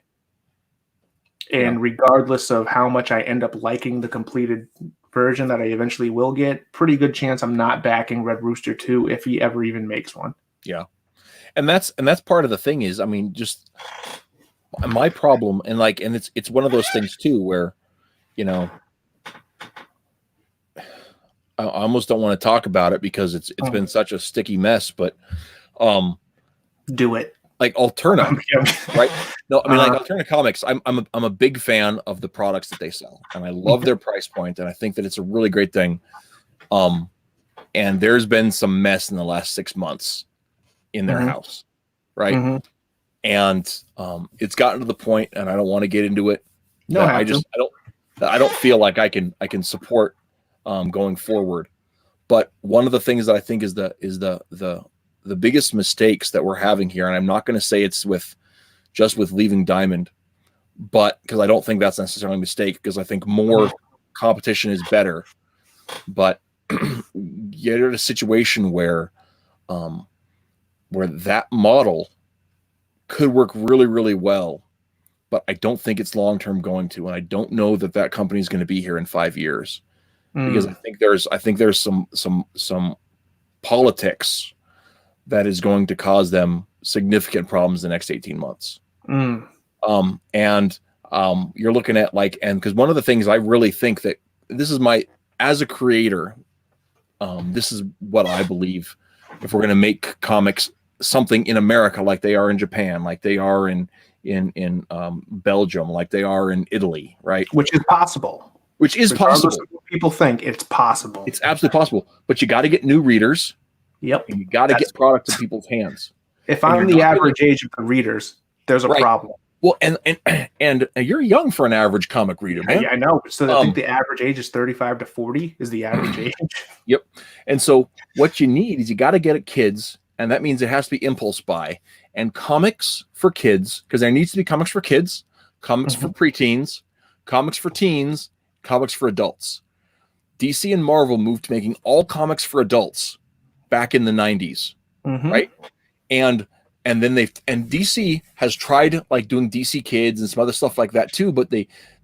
C: And regardless of how much I end up liking the completed version that I eventually will get, pretty good chance I'm not backing Red Rooster 2 if he ever even makes one.
A: Yeah. And that's part of the thing is, I mean, just my problem, and it's one of those things too where, you know, I almost don't want to talk about it because it's been such a sticky mess, but
C: do it.
A: Like Alterna, right? No, I mean, like Alterna Comics, I'm a big fan of the products that they sell, and I love their price point, and I think that it's a really great thing. And there's been some mess in the last 6 months in their house, right? And it's gotten to the point, and I don't want to get into it.
C: No,
A: I don't feel like I can support going forward. But one of the things that I think is the biggest mistakes that we're having here, and I'm not going to say it's just with leaving Diamond, but because I don't think that's necessarily a mistake, because I think more competition is better. But you're in a situation where that model could work really, really well, but I don't think it's long-term going to, and I don't know that company is going to be here in 5 years, because I think there's some politics that is going to cause them significant problems the next 18 months. And you're looking at because one of the things I really think that this is as a creator, this is what I believe, if we're going to make comics something in America, like they are in Japan, like they are in Belgium, like they are in Italy, right?
C: Which is possible. Regardless of what people think, it's possible.
A: It's absolutely possible, but you got to get new readers.
C: Yep.
A: And you got to get product in people's hands.
C: If I'm the average age of the readers, there's a problem.
A: Well, and you're young for an average comic reader, man.
C: Yeah, I know. So I think the average age is 35 to 40 is the average age.
A: Yep. And so what you need is you got to get it kids, and that means it has to be impulse buy. And comics for kids, because there needs to be comics for kids, comics for preteens, comics for teens, comics for adults. DC and Marvel moved to making all comics for adults back in the 90s, right? And then DC has tried like doing DC Kids and some other stuff like that too, but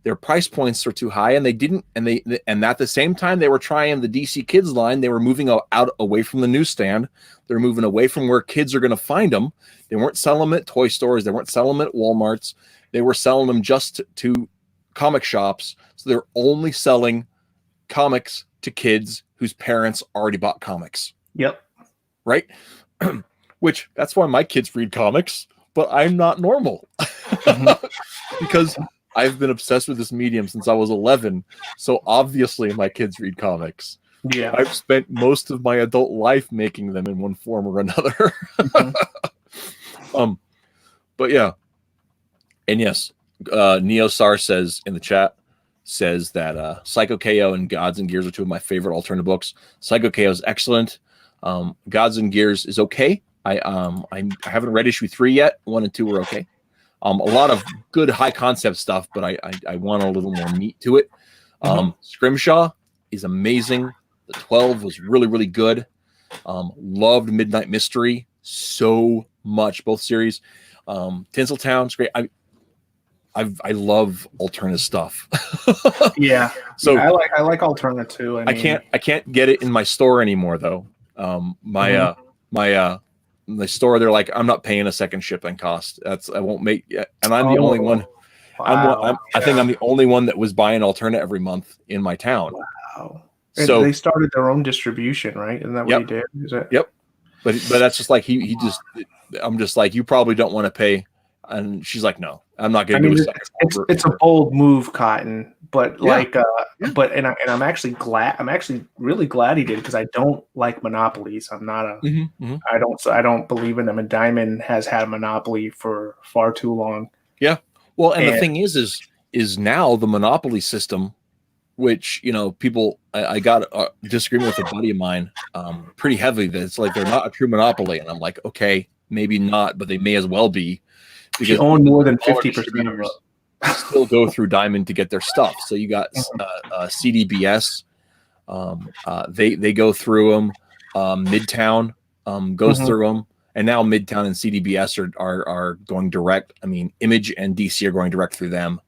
A: their price points are too high, and they didn't. And at the same time they were trying the DC Kids line, they were moving out away from the newsstand. They're moving away from where kids are going to find them. They weren't selling them at toy stores. They weren't selling them at Walmarts. They were selling them just to comic shops. So they're only selling comics to kids whose parents already bought comics.
C: Yep.
A: Right. Which that's why my kids read comics, but I'm not normal because I've been obsessed with this medium since I was 11. So obviously my kids read comics.
C: Yeah.
A: I've spent most of my adult life making them in one form or another. But yeah. And yes, Neosar says in the chat, says that Psycho KO and Gods and Gears are two of my favorite alternative books. Psycho KO is excellent. Gods and Gears is okay. I haven't read issue 3 yet. 1 and 2 were okay. A lot of good high concept stuff, but I want a little more meat to it. Scrimshaw is amazing. The 12 was really, really good. Loved Midnight Mystery so much, both series. Tinseltown's great. I love alternative stuff.
C: Yeah.
A: So
C: I like alternative too.
A: I can't get it in my store anymore though. My store, they're like, I'm not paying a second shipping cost. I won't make, and I'm the only one.
C: Wow.
A: I think I'm the only one that was buying alternate every month in my town.
C: Wow.
A: So
C: they started their own distribution, right? Isn't that what he did? Is it?
A: Yep. But that's just like he just. I'm just like, you probably don't want to pay, and she's like, no, I'm not going to do a
C: it's a bold move, Cotton. But I'm actually glad. I'm actually really glad he did, because I don't like monopolies. I'm not a. I don't believe in them. And Diamond has had a monopoly for far too long.
A: Yeah. Well, and the thing is now the monopoly system, which, people, I got a disagreement with a buddy of mine pretty heavily that it's like they're not a true monopoly. And I'm like, okay, maybe not, but they may as well be. Because
C: you own more than 50% of it.
A: Still go through Diamond to get their stuff. So you got CDBS. They go through them. Midtown goes through them. And now Midtown and CDBS are going direct. I mean, Image and DC are going direct through them,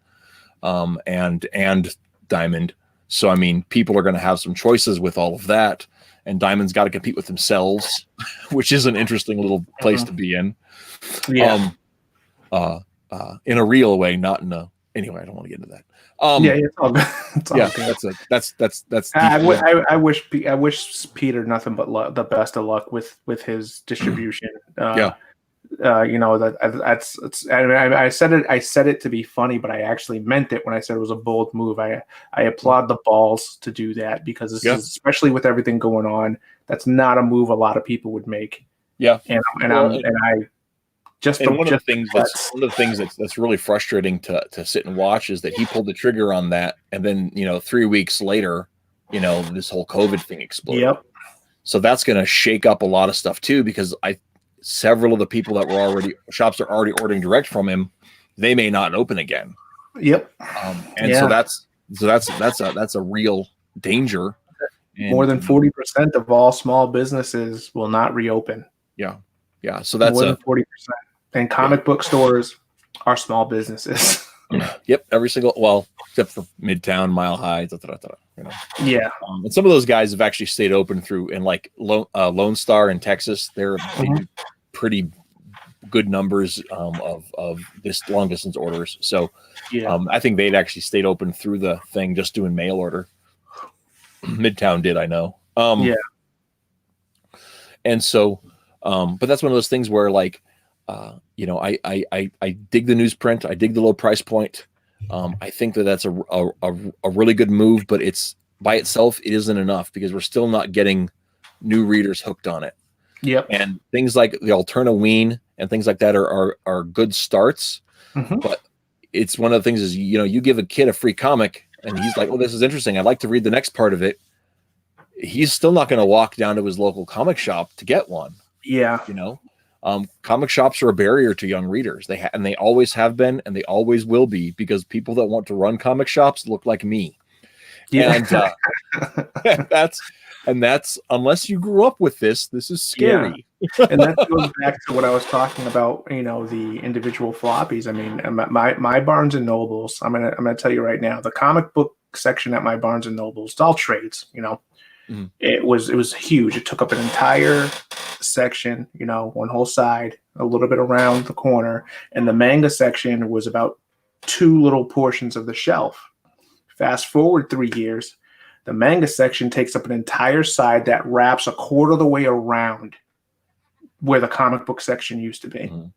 A: and Diamond. So I mean, people are going to have some choices with all of that, and Diamond's got to compete with themselves, which is an interesting little place to be in.
C: Yeah.
A: In a real way, not in a. Anyway, I don't want to get into that.
C: It's all good. It's all good.
A: That's.
C: I wish Peter nothing but the best of luck with his distribution. I said it to be funny, but I actually meant it when I said it was a bold move. I applaud the balls to do that, because this is, especially with everything going on, that's not a move a lot of people would make. Yeah, one of the things that's really frustrating to sit and watch is that he pulled the trigger on that, and then 3 weeks later, this whole COVID thing exploded. Yep. So that's going to shake up a lot of stuff too, because several of the people that were shops are already ordering direct from him, they may not open again. Yep. So that's a real danger. More than 40% of all small businesses will not reopen.
A: Yeah. Yeah. So that's
C: more than 40%. And comic book stores are small businesses.
A: Yep, every single, except for Midtown, Mile High,
C: Yeah.
A: And some of those guys have actually stayed open through, and like Lone Star in Texas, they do pretty good numbers of this long distance orders. So I think they'd actually stayed open through the thing, just doing mail order. Midtown did, I know. And so, but that's one of those things where like, I dig the newsprint. I dig the low price point. I think that's a really good move, but it's by itself, it isn't enough, because we're still not getting new readers hooked on it.
C: Yep.
A: And things like the Alternaween and things like that are good starts, but it's one of the things is, you give a kid a free comic and he's like, oh, this is interesting, I'd like to read the next part of it. He's still not going to walk down to his local comic shop to get one.
C: Yeah.
A: Comic shops are a barrier to young readers. They always have been, and they always will be, because people that want to run comic shops look like me.
C: Yeah.
A: And that's unless you grew up with this is scary.
C: Yeah. And that goes back to what I was talking about, the individual floppies. I mean, my Barnes and Nobles, I'm gonna tell you right now, the comic book section at my Barnes and Nobles, it's all trades, It was huge. It took up an entire section, one whole side, a little bit around the corner, and the manga section was about 2 little portions of the shelf. Fast forward 3 years, the manga section takes up an entire side that wraps a quarter of the way around where the comic book section used to be. Mm-hmm.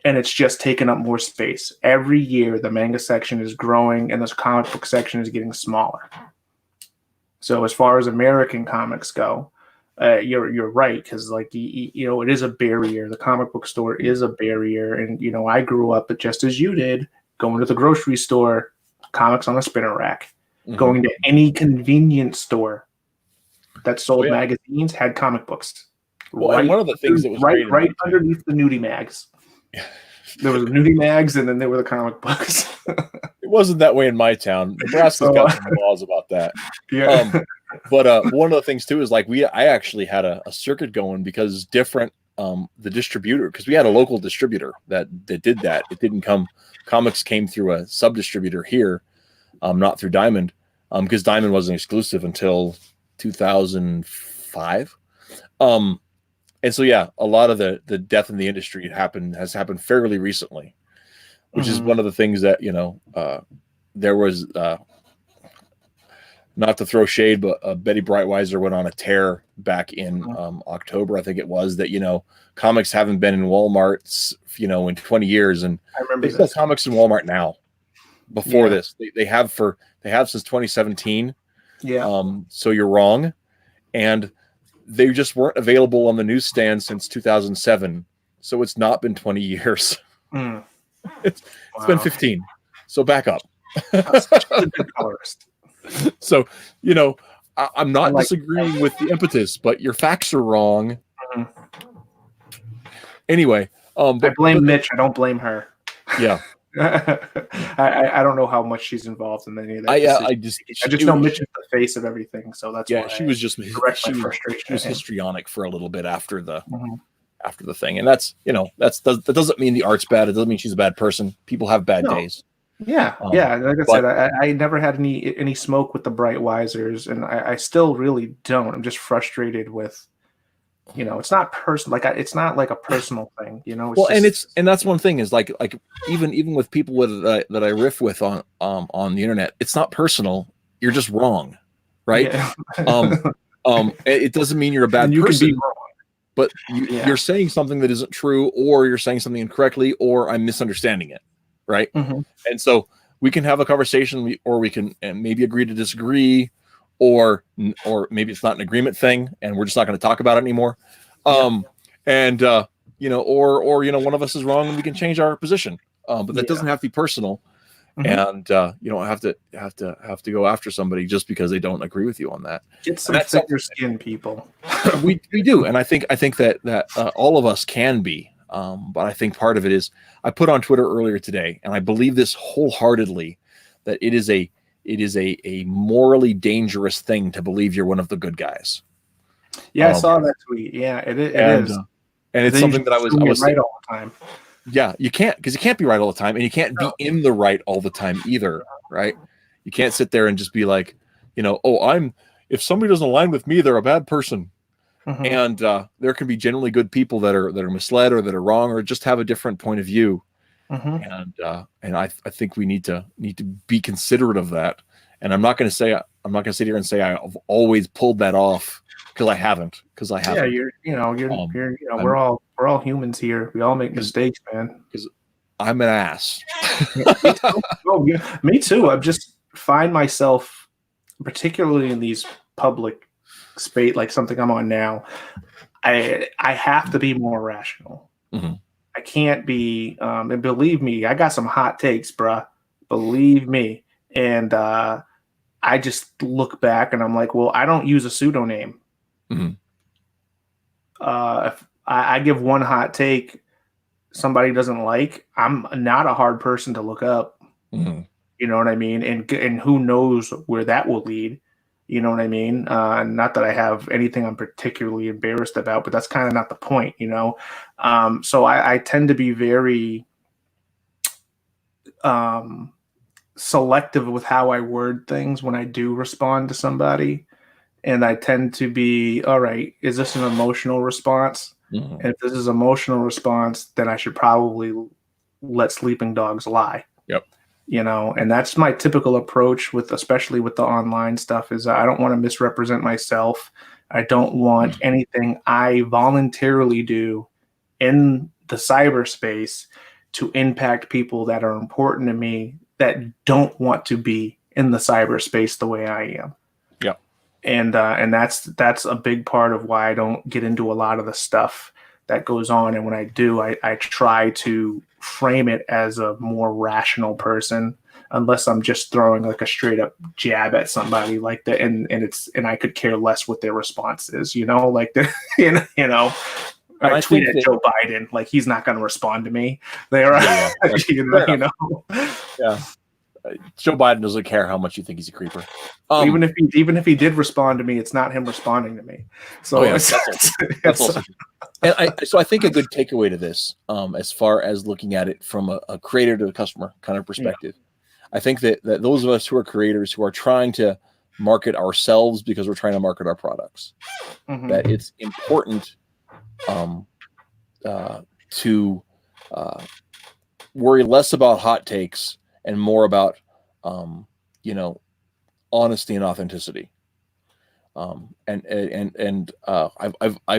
C: And it's just taking up more space. Every year, the manga section is growing and the comic book section is getting smaller. So as far as American comics go, you're right, because it is a barrier. The comic book store is a barrier. And, I grew up, just as you did, going to the grocery store, comics on a spinner rack. Mm-hmm. Going to any convenience store that sold magazines had comic books.
A: Well, and one of the things that was
C: right underneath the nudie mags. There was nudie mags, and then there were the comic books.
A: It wasn't that way in my town. Nebraska's got some laws about that.
C: Yeah.
A: But one of the things too is I actually had a circuit going because different the distributor, because we had a local distributor that did that. It didn't come. Comics came through a sub distributor here. Not through Diamond, because Diamond wasn't exclusive until 2005. And so, yeah, a lot of the death in the industry has happened fairly recently, which is one of the things that, there was, not to throw shade, but Betty Breitweiser went on a tear back in October, I think it was, that, comics haven't been in Walmart's, in 20 years. And
C: I remember
A: they sell comics in Walmart now. Before this, they have since 2017.
C: Yeah.
A: So you're wrong, and they just weren't available on the newsstand since 2007. So it's not been 20 years.
C: Mm.
A: It's been 15. So back up. So I'm not disagreeing with the impetus, but your facts are wrong.
C: Mm-hmm.
A: Anyway,
C: I blame Mitch. I don't blame her.
A: Yeah.
C: I don't know how much she's involved in any of that.
A: I just
C: know Mitch is the face of everything, so that's why
A: she was histrionic for a little bit after the thing, and that's that doesn't mean the art's bad. It doesn't mean she's a bad person. People have bad days.
C: Yeah, like I said, I never had any smoke with the Breitweisers, and I still really don't. I'm just frustrated with. It's not personal. It's not like a personal thing.
A: And that's one thing is like even with people that I riff with on the internet, it's not personal. You're just wrong, right? Yeah. It doesn't mean you're a bad person.
C: Can be wrong.
A: But you're saying something that isn't true, or you're saying something incorrectly, or I'm misunderstanding it, right? Mm-hmm. And so we can have a conversation, or we can maybe agree to disagree. Or maybe it's not an agreement thing, and we're just not going to talk about it anymore. Or one of us is wrong, and we can change our position. But that doesn't have to be personal, and you don't have to go after somebody just because they don't agree with you on that.
C: Get some thicker skin, people.
A: we do, and I think that all of us can be. But I think part of it is I put on Twitter earlier today, and I believe this wholeheartedly, that it is a morally dangerous thing to believe you're one of the good guys.
C: Yeah, I saw that tweet. Yeah, it is.
A: And it's something that I was
C: right all the time.
A: Yeah, you can't be right all the time, and you can't be in the right all the time either, right? You can't sit there and just be like, if somebody doesn't align with me, they're a bad person. Mm-hmm. And there can be generally good people that are misled or that are wrong or just have a different point of view. Mm-hmm. And I think we need to be considerate of that. And I'm not going to sit here and say I've always pulled that off, because I haven't.
C: Yeah, we're all humans here. We all make mistakes, man.
A: Because I'm an ass.
C: Me too. I just find myself, particularly in these public space, like something I'm on now, I have to be more rational. Mm-hmm. I can't be, and believe me, I got some hot takes, bruh. Believe me. And I just look back and I'm like, well, I don't use a pseudonym. Mm-hmm. If I give one hot take somebody doesn't like, I'm not a hard person to look up. Mm-hmm. You know what I mean? And who knows where that will lead? You know what I mean? Not that I have anything I'm particularly embarrassed about, but that's kind of not the point, you know? So I tend to be very selective with how I word things when I do respond to somebody. And I tend to be, all right, is this an emotional response?
A: Mm-hmm.
C: And if this is an emotional response, then I should probably let sleeping dogs lie.
A: Yep.
C: You know, and that's my typical approach with, especially with the online stuff, is I don't want to misrepresent myself. I don't want anything I voluntarily do in the cyberspace to impact people that are important to me that don't want to be in the cyberspace the way I am.
A: Yeah.
C: And that's a big part of why I don't get into a lot of the stuff that goes on. And when I do, I try to frame it as a more rational person, unless I'm just throwing like a straight up jab at somebody like that. And I could care less what their response is, you know, like, you know, I tweet at Joe Biden, like he's not going to respond to me. You know.
A: Yeah. Joe Biden doesn't care how much you think he's a creeper.
C: Even if he did respond to me, it's not him responding to me. So
A: that's also true. And so I think a good takeaway to this, as far as looking at it from a creator to a customer kind of perspective, I think that those of us who are creators who are trying to market ourselves because we're trying to market our products, that it's important to worry less about hot takes and more about, honesty and authenticity. I've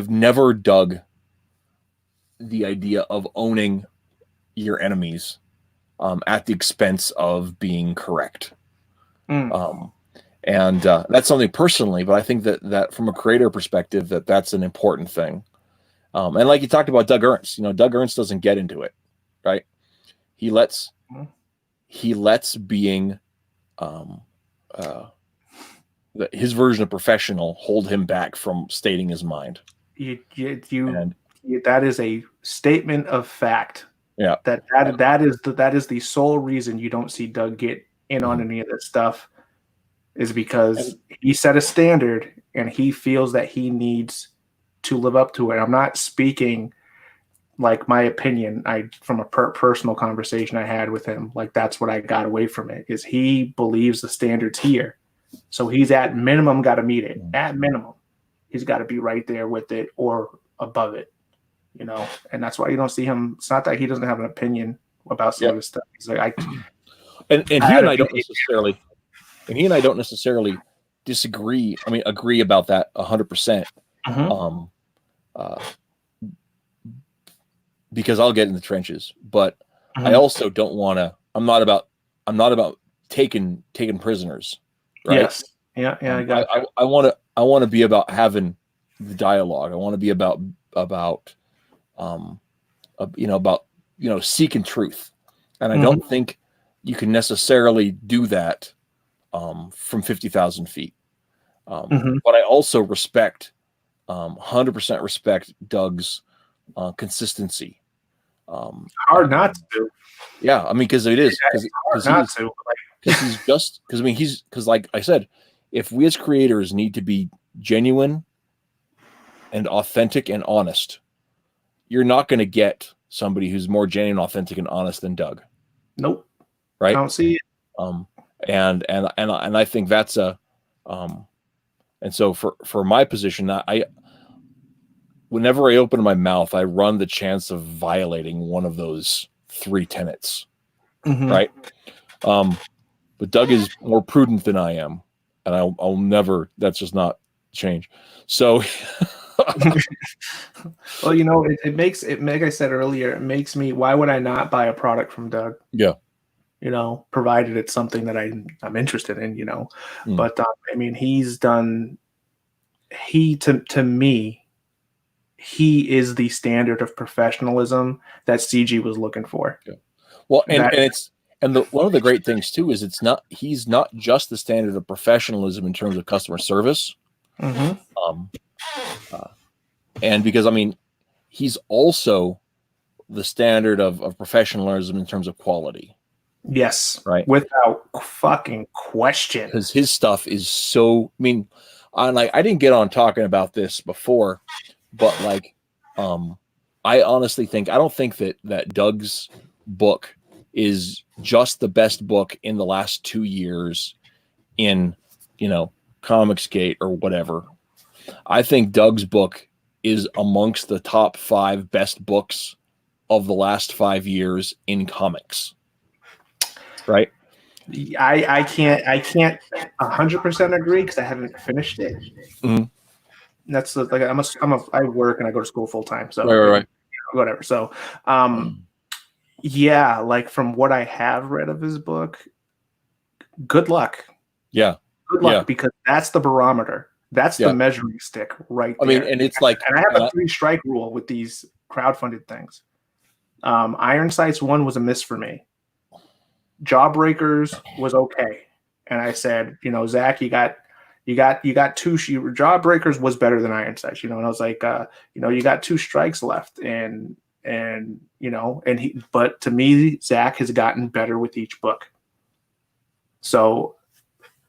A: never dug the idea of owning your enemies at the expense of being correct. And that's something personally, but I think that from a creator perspective, that's an important thing. And like you talked about Doug Ernst, Doug Ernst doesn't get into it, right? He lets being his version of professional hold him back from stating his mind.
C: That is a statement of fact.
A: Yeah.
C: That is the sole reason you don't see Doug get in on any of this stuff, is because he set a standard and he feels that he needs to live up to it. I'm not speaking like my opinion. From a personal conversation I had with him, like that's what I got away from it, is he believes the standard's here. So he's at minimum got to meet it. At minimum, he's got to be right there with it or above it, and that's why you don't see him. It's not that he doesn't have an opinion about some of this stuff. He's like,
A: and he and I don't necessarily disagree. I mean, agree about that 100%. Because I'll get in the trenches, but I also don't want to. I'm not about taking prisoners. Right?
C: Yes. Yeah. I got.
A: I want to be about having the dialogue. I want to be about seeking truth, and I don't think you can necessarily do that from 50,000 feet. But I also respect, 100% respect Doug's consistency.
C: Hard not to do.
A: Yeah, I mean, because it is because like I said, if we as creators need to be genuine and authentic and honest, you're not going to get somebody who's more genuine, authentic, and honest than Doug.
C: Nope.
A: Right.
C: I don't see it.
A: And I think that's and so for my position, whenever I open my mouth, I run the chance of violating one of those three tenets. Right. But Doug is more prudent than I am, and I'll never. That's just not change. So,
C: well, it makes it. Like I said earlier, it makes me. Why would I not buy a product from Doug?
A: Yeah.
C: Provided it's something that I'm interested in. But I mean, he's done. To me, he is the standard of professionalism that CG was looking for.
A: Yeah. Well, one of the great things too is he's not just the standard of professionalism in terms of customer service. And because, I mean, he's also the standard of professionalism in terms of quality.
C: Yes,
A: right?
C: Without fucking question.
A: Because his stuff is so. I mean, I didn't get on talking about this before, but like, I honestly think I don't think that Doug's book is just the best book in the last 2 years in, Comicsgate or whatever. I think Doug's book is amongst the top 5 best books of the last 5 years in comics. Right?
C: I can't 100% agree because I haven't finished it.
A: Mm-hmm.
C: That's like I work and I go to school full time, so
A: right.
C: Whatever. So, yeah, like from what I have read of his book, good luck.
A: Yeah,
C: good luck because that's the barometer. That's the measuring stick right there.
A: I mean, and it's like,
C: and I have a 3-strike rule with these crowdfunded things. Iron Sights 1 was a miss for me. Jawbreakers was okay, and I said, Zach, you got 2. Jawbreakers was better than Iron Sights, and I was like, you got 2 strikes left, and but to me, Zach has gotten better with each book. So,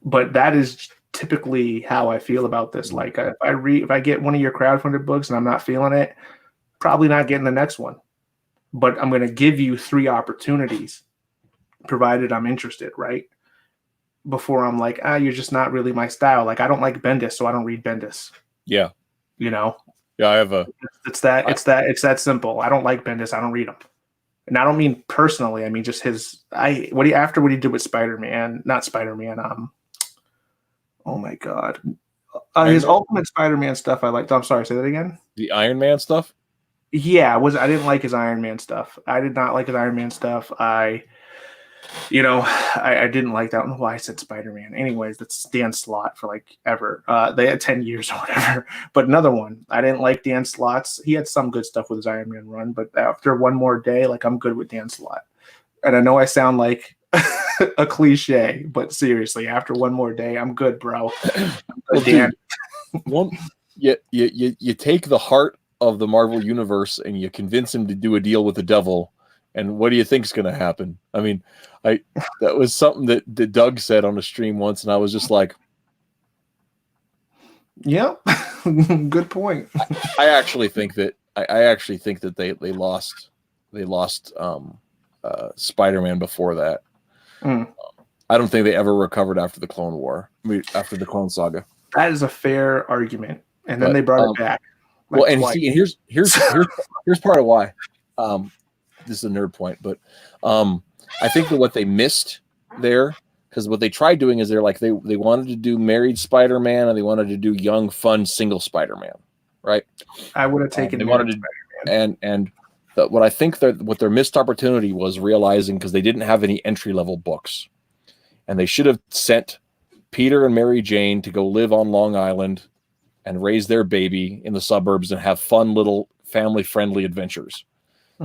C: but that is typically how I feel about this. Like if I get one of your crowdfunded books and I'm not feeling it, probably not getting the next one. But I'm going to give you 3 opportunities, provided I'm interested, right? Before I'm like, you're just not really my style. Like I don't like Bendis, so I don't read Bendis.
A: Yeah.
C: Yeah,
A: I have a.
C: It's that simple. I don't like Bendis. I don't read him. And I don't mean personally. I mean just what he did with Spider-Man, not Spider-Man. Oh my God, his Ultimate Spider-Man stuff. I liked. I'm sorry. Say that again.
A: The Iron Man stuff.
C: Yeah, I didn't like his Iron Man stuff. I did not like his Iron Man stuff. I didn't like that. I don't know why I said Spider-Man. Anyways, that's Dan Slott for like ever. They had 10 years or whatever. But another one, I didn't like Dan Slott's. He had some good stuff with his Iron Man run, but after One More Day, like I'm good with Dan Slott. And I know I sound like a cliche, but seriously, after One More Day, I'm good, bro.
A: Well, Dan. You take the heart of the Marvel universe and you convince him to do a deal with the devil. And what do you think is going to happen? I mean, that was something that Doug said on a stream once, and I was just like,
C: "Yep, good point."
A: I actually think that they lost Spider-Man before that. I don't think they ever recovered after the Clone War. After the Clone Saga.
C: That is a fair argument, and then they brought it back.
A: Like here's part of why. This is a nerd point, but I think that what they missed there, because what they tried doing is they wanted to do married Spider-Man and they wanted to do young, fun, single Spider-Man, right?
C: I would have taken.
A: They wanted to, Spider-Man. What I think what their missed opportunity was realizing, because they didn't have any entry-level books, and they should have sent Peter and Mary Jane to go live on Long Island and raise their baby in the suburbs and have fun little family-friendly adventures.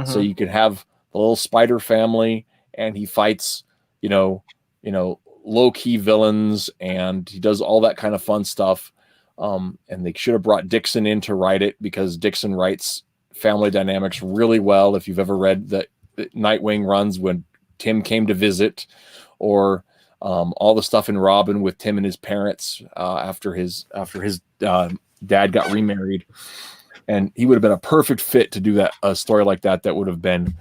A: So you could have the little spider family, and he fights, low-key villains, and he does all that kind of fun stuff. And they should have brought Dixon in to write it, because Dixon writes family dynamics really well. If you've ever read that Nightwing runs when Tim came to visit, or all the stuff in Robin with Tim and his parents after his dad got remarried. And he would have been a perfect fit to do that, a story like that would have been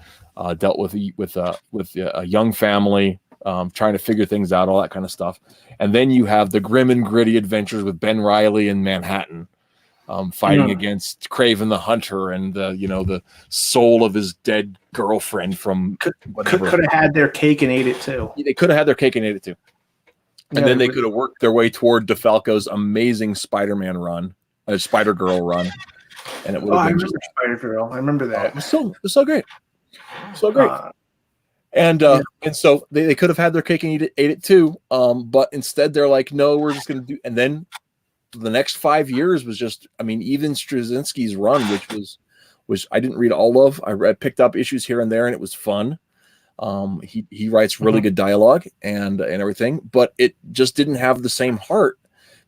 A: dealt with a young family trying to figure things out, all that kind of stuff. And then you have the grim and gritty adventures with Ben Reilly in Manhattan, fighting against Kraven the Hunter and the soul of his dead girlfriend from whatever.
C: Could have had their cake and ate it too.
A: They could have had their cake and ate it too. And then they could have worked their way toward DeFalco's amazing Spider-Man run, Spider-Girl run. And it would have been
C: Spider-Girl. I remember that.
A: It was so great. So great. And so they could have had their cake and ate it too. But instead they're like, no, we're just going to do. And then the next 5 years was just, even Straczynski's run, which I didn't read all of. I picked up issues here and there, and it was fun. He writes really good dialogue and everything, but it just didn't have the same heart,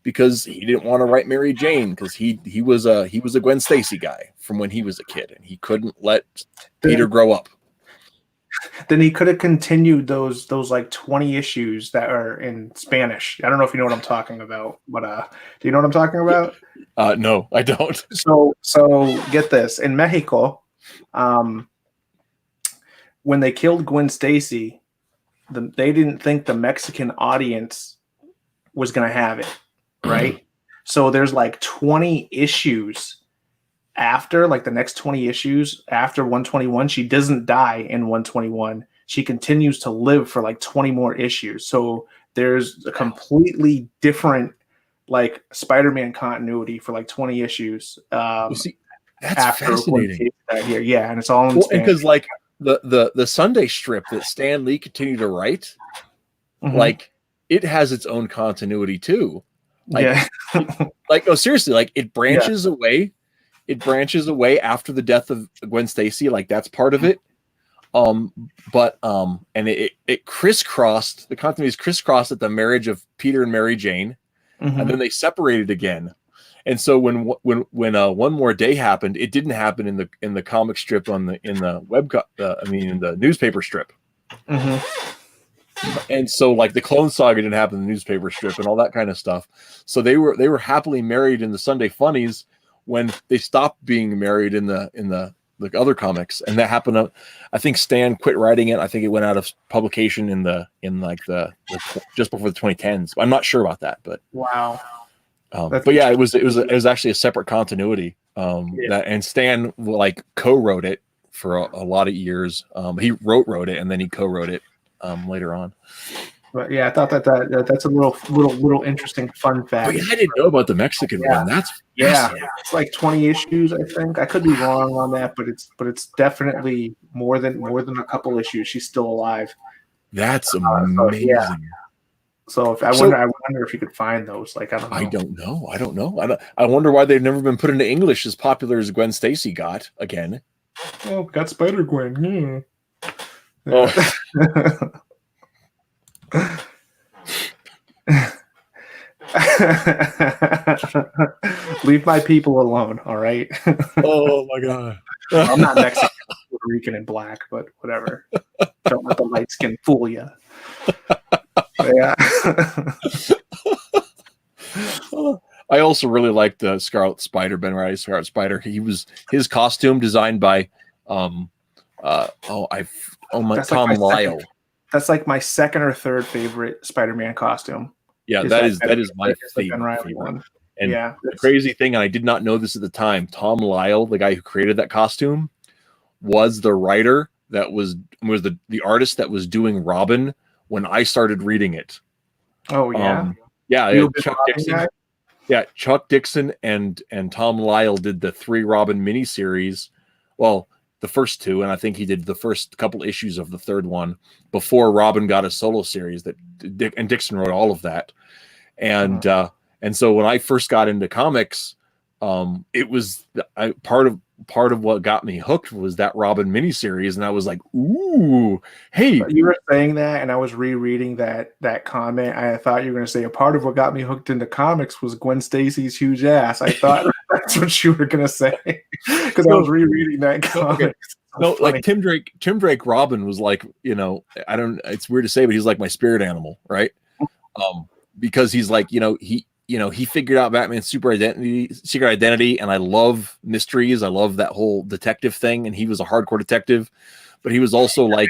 A: because he didn't want to write Mary Jane, because he was a Gwen Stacy guy from when he was a kid, and he couldn't let Peter grow up.
C: then he could have continued those like 20 issues that are in Spanish. I don't know if you know what I'm talking about, but do you know what I'm talking about?
A: No, I don't.
C: So get this. In Mexico, when they killed Gwen Stacy, they didn't think the Mexican audience was going to have it, right? So there's like 20 issues after, like the next 20 issues after 121. She doesn't die in 121. She continues to live for like 20 more issues. So there's a completely different like Spider-Man continuity for like 20 issues.
A: See, that's fascinating.
C: Here. Yeah, and it's all in Spanish.
A: Because like the Sunday strip that Stan Lee continued to write, like it has its own continuity too. Like, like no, seriously, like it branches away. It branches away after the death of Gwen Stacy. Like that's part of it. And it crisscrossed. The continuity is crisscrossed at the marriage of Peter and Mary Jane, and then they separated again. And so when One More Day happened, it didn't happen in the comic strip in the newspaper strip. And so like the Clone Saga didn't happen in the newspaper strip and all that kind of stuff. So they were happily married in the Sunday Funnies when they stopped being married in the other comics, and that happened. I think Stan quit writing it. I think it went out of publication in just before the 2010s. I'm not sure about that, but
C: wow.
A: But yeah, it was actually a separate continuity. And Stan like co-wrote it for a lot of years. He wrote it, and then he co-wrote it later on.
C: But yeah, I thought that's a little interesting fun fact.
A: But yeah, I didn't know about the Mexican one. That's
C: it's like 20 issues, I think. I could be wrong on that, but it's definitely more than a couple issues. She's still alive.
A: That's amazing.
C: So I wonder if you could find those. Like I don't know.
A: I wonder why they've never been put into English as popular as Gwen Stacy got again.
C: Oh, got Spider Gwen.
A: Oh.
C: Leave my people alone, all right?
A: Oh my god.
C: I'm not Mexican, Puerto Rican, and black, but whatever. Don't let the light skin fool you. Yeah.
A: I also really liked the Scarlet Spider, Ben Riley's Scarlet Spider. His costume designed by Tom Lyle.
C: That's like my second or third favorite Spider-Man costume.
A: Yeah, that is my favorite
C: one.
A: And the crazy thing, and I did not know this at the time, Tom Lyle, the guy who created that costume, was the writer that was the artist that was doing Robin when I started reading it.
C: Oh yeah.
A: Chuck Dixon. Guy? Yeah, Chuck Dixon and Tom Lyle did the 3 Robin miniseries. Well, the first 2, and I think he did the first couple issues of the third one before Robin got a solo series and Dixon wrote all of that. And so when I first got into comics, it was part of what got me hooked was that Robin miniseries, and I was like, ooh, hey.
C: You were saying that, and I was rereading that comment. I thought you were going to say a part of what got me hooked into comics was Gwen Stacy's huge ass. I thought that's what you were going to say because I was rereading that comic.
A: No, like Tim Drake Robin was like, it's weird to say, but he's like my spirit animal, right? Because he's like, he figured out Batman's secret identity, and I love mysteries. I love that whole detective thing, and he was a hardcore detective, but he was also like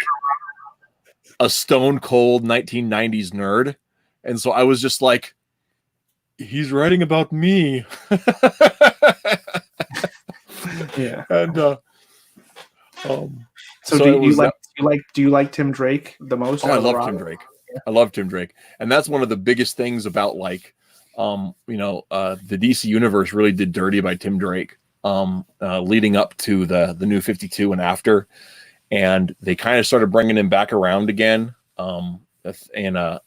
A: a stone cold 1990s nerd, and so I was just like, he's writing about me.
C: Yeah,
A: and
C: so do you like Tim Drake the most?
A: Oh, I love Tim Drake. Yeah. I love Tim Drake, and that's one of the biggest things about like. The DC universe really did dirty by Tim Drake, leading up to the New 52 and after, and they kind of started bringing him back around again. I can't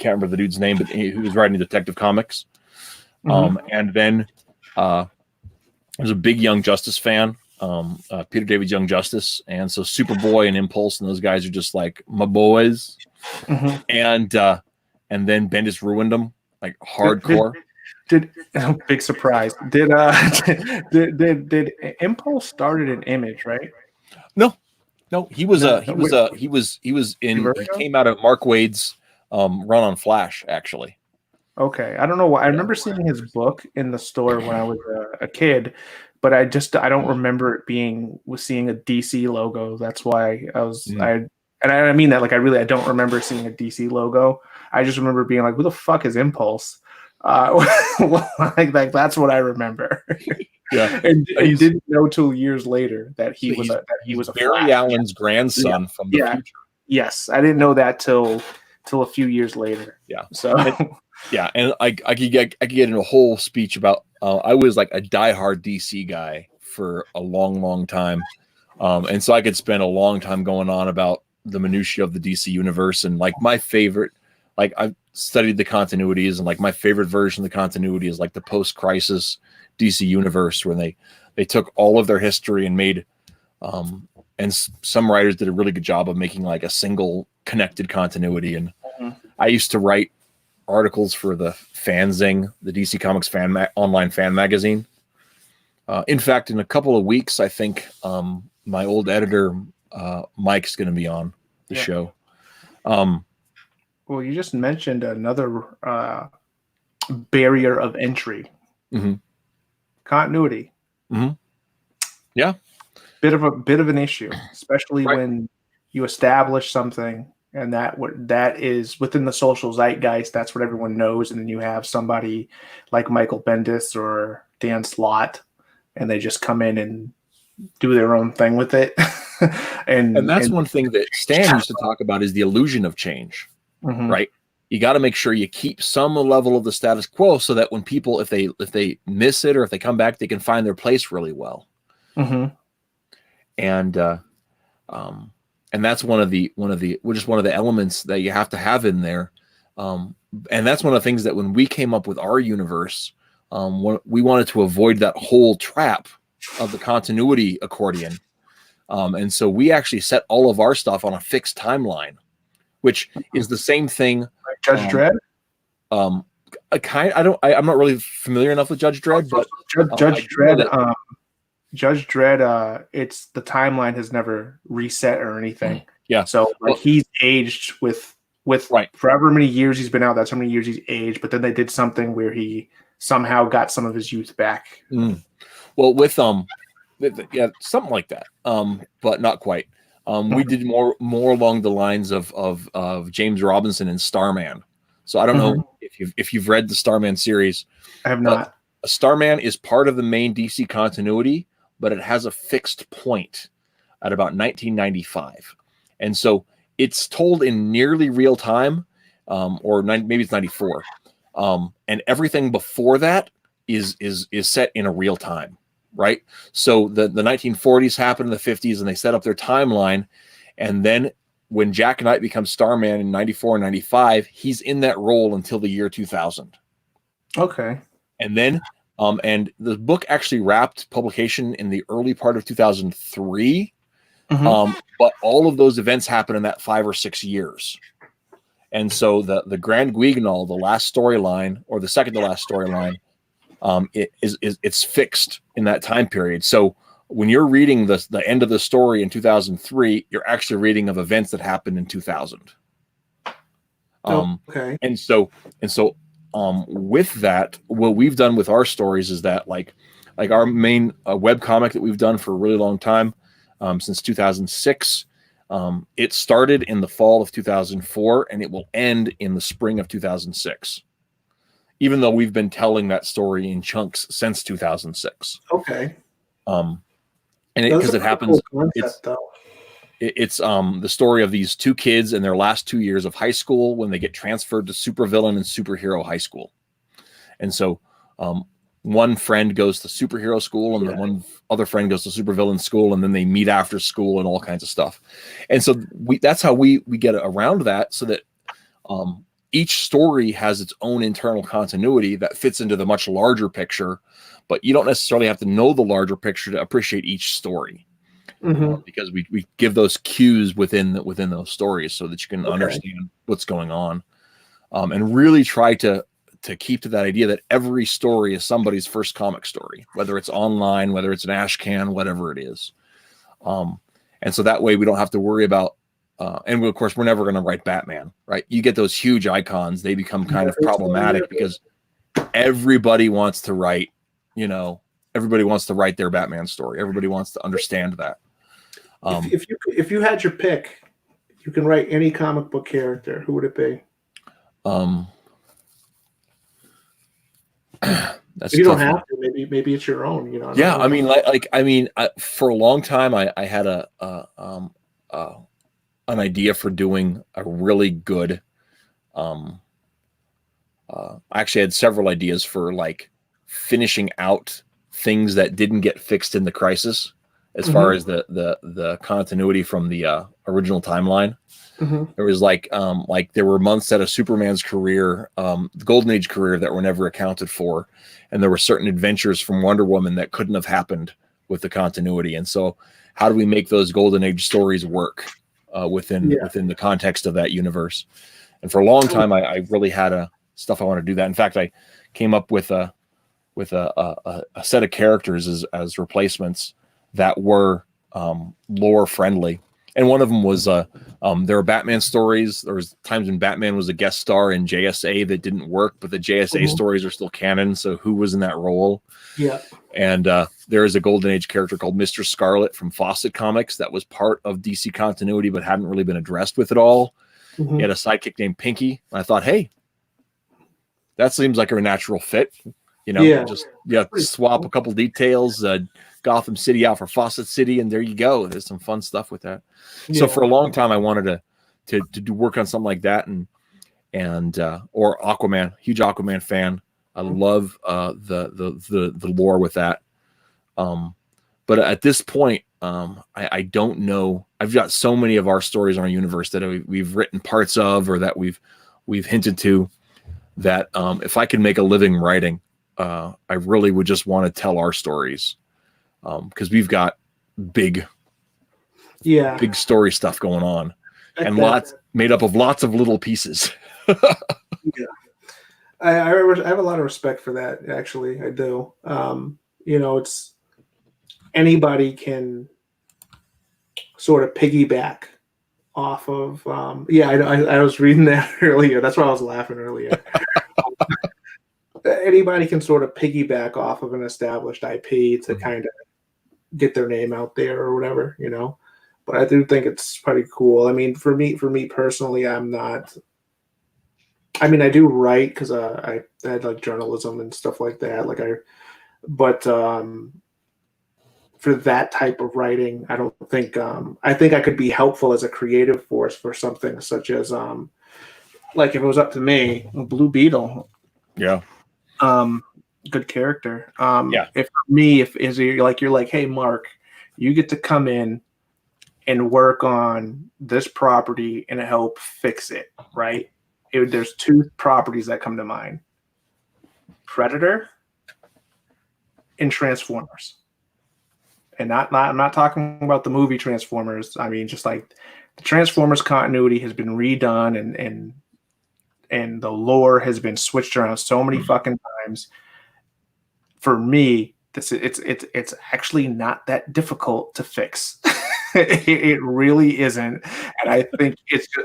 A: remember the dude's name, but he was writing Detective Comics. And then I was a big Young Justice fan, Peter David's Young Justice, and so Superboy and Impulse and those guys are just like my boys. And then Bendis ruined them. Like hardcore.
C: Did big surprise? Did Impulse started an Image, right?
A: No, No, he was he came out of Mark Waid's run on Flash, actually.
C: Okay, I don't know why. I remember seeing his book in the store when I was a kid, but I don't remember it seeing a DC logo. That's why I mean that, like, I don't remember seeing a DC logo. I just remember being like, "Who the fuck is Impulse?" Like that's what I remember.
A: Yeah,
C: and didn't know till years later that he was a
A: Barry
C: Flash.
A: Allen's grandson from the future.
C: Yes, I didn't know that till a few years later.
A: Yeah.
C: So.
A: Yeah, and I could get into a whole speech about. I was like a diehard DC guy for a long time, and so I could spend a long time going on about the minutiae of the DC universe and like my favorite. Like I've studied the continuities, and like my favorite version of the continuity is like the post-crisis DC universe, where they took all of their history and made, and some writers did a really good job of making like a single connected continuity. And I used to write articles for the Fanzine, the DC Comics online fan magazine. In fact, in a couple of weeks, I think my old editor, Mike's going to be on the show.
C: Well, you just mentioned another barrier of entry.
A: Mm-hmm.
C: Continuity.
A: Mm-hmm. Yeah.
C: Bit of an issue, especially when you establish something and that is within the social zeitgeist. That's what everyone knows, and then you have somebody like Michael Bendis or Dan Slott, and they just come in and do their own thing with it. and
A: that's one thing that Stan used to talk about is the illusion of change, right? You got to make sure you keep some level of the status quo so that when people, if they miss it or if they come back, they can find their place really well. And that's one of the elements that you have to have in there. And that's one of the things that when we came up with our universe, we wanted to avoid that whole trap of the continuity accordion. And so we actually set all of our stuff on a fixed timeline, which is the same thing.
C: Like Judge Dredd?
A: I'm not really familiar enough with Judge Dredd, but
C: Judge Dredd, Judge Dredd, it's the timeline has never reset or anything.
A: Yeah.
C: So like he's aged with forever many years he's been out. That's how many years he's aged. But then they did something where he somehow got some of his youth back.
A: Well, with something like that. But not quite. We did more along the lines of James Robinson and Starman. So I don't know if you've read the Starman series.
C: I have not.
A: Starman is part of the main DC continuity, but it has a fixed point at about 1995. And so it's told in nearly real time, maybe it's 94. And everything before that is set in a real time, right? So the 1940s happened in the 50s and they set up their timeline. And then when Jack Knight becomes Starman in 94 and 95, he's in that role until the year 2000.
C: Okay.
A: And then and the book actually wrapped publication in the early part of 2003. But all of those events happened in that 5 or 6 years. And so the Grand Guignol, the last storyline, or the second to last storyline, it's fixed in that time period. So when you're reading the end of the story in 2003, you're actually reading of events that happened in 2000.
C: Okay.
A: And so with that, what we've done with our stories is that like our main web comic that we've done for a really long time, since 2006, it started in the fall of 2004 and it will end in the spring of 2006, even though we've been telling that story in chunks since 2006.
C: Okay.
A: And because it happens, it's the story of these two kids in their last 2 years of high school when they get transferred to supervillain and superhero high school. And so one friend goes to superhero school and then one other friend goes to supervillain school, and then they meet after school and all kinds of stuff. And so that's how we get around that, so that each story has its own internal continuity that fits into the much larger picture, but you don't necessarily have to know the larger picture to appreciate each story. Because we give those cues within those stories so that you can understand what's going on, and really try to keep to that idea that every story is somebody's first comic story, whether it's online, whether it's an ash can, whatever it is. And so that way we don't have to worry about, and of course we're never going to write Batman, right? You get those huge icons, they become kind of problematic because everybody wants to write, everybody wants to write their Batman story. Everybody wants to understand that.
D: If you had your pick, you can write any comic book character, who would it be?
A: That's
D: you don't have to. Maybe it's your own.
A: Yeah, I mean, for a long time, I had an idea for doing a really good. I actually had several ideas for like finishing out things that didn't get fixed in the Crisis, as far as the continuity from the original timeline. There was like there were months out of Superman's career, the Golden Age career, that were never accounted for, and there were certain adventures from Wonder Woman that couldn't have happened with the continuity. And so, how do we make those Golden Age stories work within the context of that universe? And for a long time, I really had stuff I want to do that. In fact, I came up with a set of characters as replacements that were lore friendly. And one of them was there were Batman stories. There was times when Batman was a guest star in JSA that didn't work, but the JSA stories are still canon. So who was in that role?
D: Yeah.
A: And there is a Golden Age character called Mr. Scarlet from Fawcett Comics that was part of DC continuity, but hadn't really been addressed with it all. He had a sidekick named Pinky. And I thought, hey, that seems like a natural fit. Just swap a couple details, Gotham City out for Fawcett City, and there you go. There's some fun stuff with that. Yeah. So for a long time, I wanted to do work on something like that, and or Aquaman. Huge Aquaman fan. I love the lore with that. But at this point, I don't know. I've got so many of our stories in our universe that we've written parts of, or that we've hinted to, that if I could make a living writing, I really would just want to tell our stories, because we've got big story stuff going on, and lots made up of lots of little pieces.
D: I have a lot of respect for that. Actually, I do. It's anybody can sort of piggyback off of. I was reading that earlier. That's why I was laughing earlier. Anybody can sort of piggyback off of an established IP to kind of get their name out there or whatever, But I do think it's pretty cool. I mean, for me personally, I'm not. I mean, I do write because I had like journalism and stuff like that. But for that type of writing, I don't think. I think I could be helpful as a creative force for something such as, like if it was up to me, Blue Beetle.
A: Yeah.
D: Good character. If you're like, hey, Mark, you get to come in and work on this property and help fix it, right? There's two properties that come to mind: Predator and Transformers. And I'm not talking about the movie Transformers. I mean, just like the Transformers continuity has been redone, and the lore has been switched around so many fucking times. For me, it's actually not that difficult to fix. It really isn't. And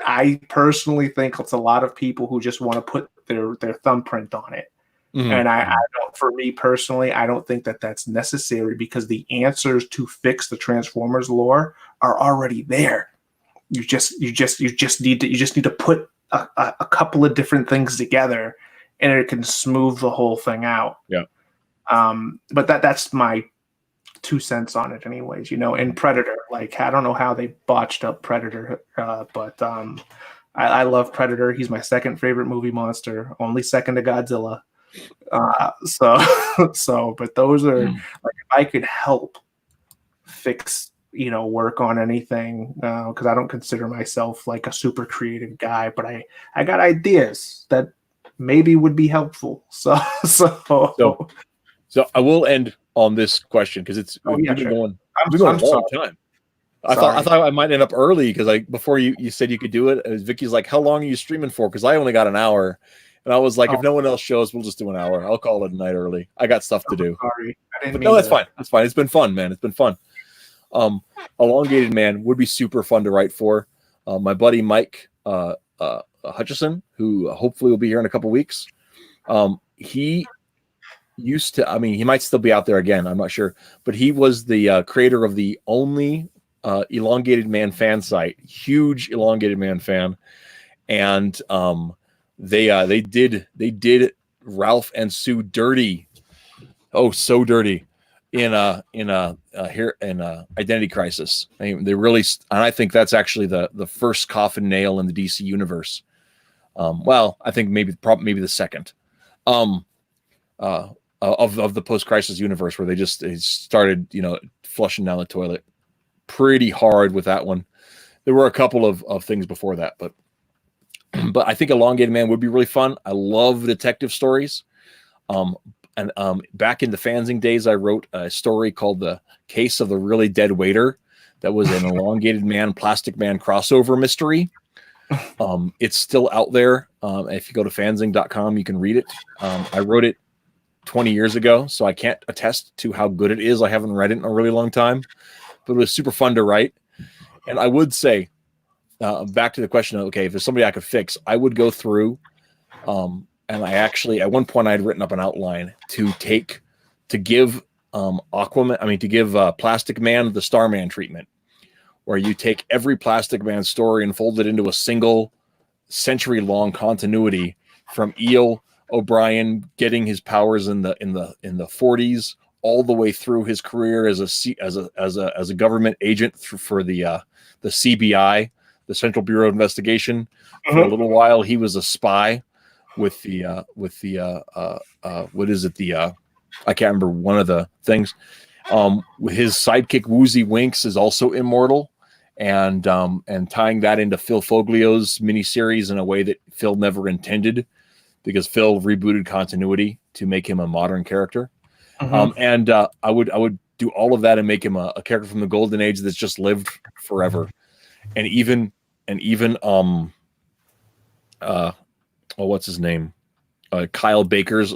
D: I personally think it's a lot of people who just want to put their thumbprint on it. And I don't, for me personally, I don't think that that's necessary, because the answers to fix the Transformers lore are already there. You just need to put a couple of different things together, and it can smooth the whole thing out.
A: Yeah.
D: But that's my 2 cents on it anyways, and Predator, like, I don't know how they botched up Predator, but I love Predator. He's my second favorite movie monster, only second to Godzilla. But those are like, if I could help fix, work on anything, because I don't consider myself like a super creative guy, but I got ideas that maybe would be helpful. So
A: I will end on this question, because we've been going a long time. I thought I might end up early, because before you said you could do it, Vicky's like, how long are you streaming for? Because I only got an hour. And I was like, if no one else shows, we'll just do an hour. I'll call it a night early. I got stuff to do.
D: Sorry.
A: But no, that's fine. That's fine. It's been fun, man. It's been fun. Elongated Man would be super fun to write for. My buddy Mike Hutchison, who hopefully will be here in a couple weeks. He used to, I mean, he might still be out there again, I'm not sure, but he was the creator of the only Elongated Man fan site, huge Elongated Man fan. And they did Ralph and Sue dirty. Oh, so dirty in Identity Crisis. I mean, they really, and I think that's actually the first coffin nail in the DC universe. Well, I think maybe the second of the post-crisis universe, where they started, flushing down the toilet pretty hard with that one. There were a couple of things before that, but I think Elongated Man would be really fun. I love detective stories. And back in the fanzine days, I wrote a story called The Case of the Really Dead Waiter. That was an Elongated Man, Plastic Man crossover mystery. It's still out there. If you go to fanzine.com, you can read it. I wrote it 20 years ago, so I can't attest to how good it is. I haven't read it in a really long time, but it was super fun to write. And I would say, back to the question of, okay, if there's somebody I could fix, I would go through, and I actually, at one point I had written up an outline to give Plastic Man the Starman treatment, where you take every Plastic Man story and fold it into a single century-long continuity from Eel O'Brien getting his powers in the 40s all the way through his career as a government agent for the CBI, the Central Bureau of Investigation. For a little while, he was a spy with the what is it? I can't remember one of the things. His sidekick Woozy Winks is also immortal, and tying that into Phil Foglio's miniseries in a way that Phil never intended, because Phil rebooted continuity to make him a modern character. And I would do all of that and make him a character from the golden age that's just lived forever. And even what's his name? Kyle Baker's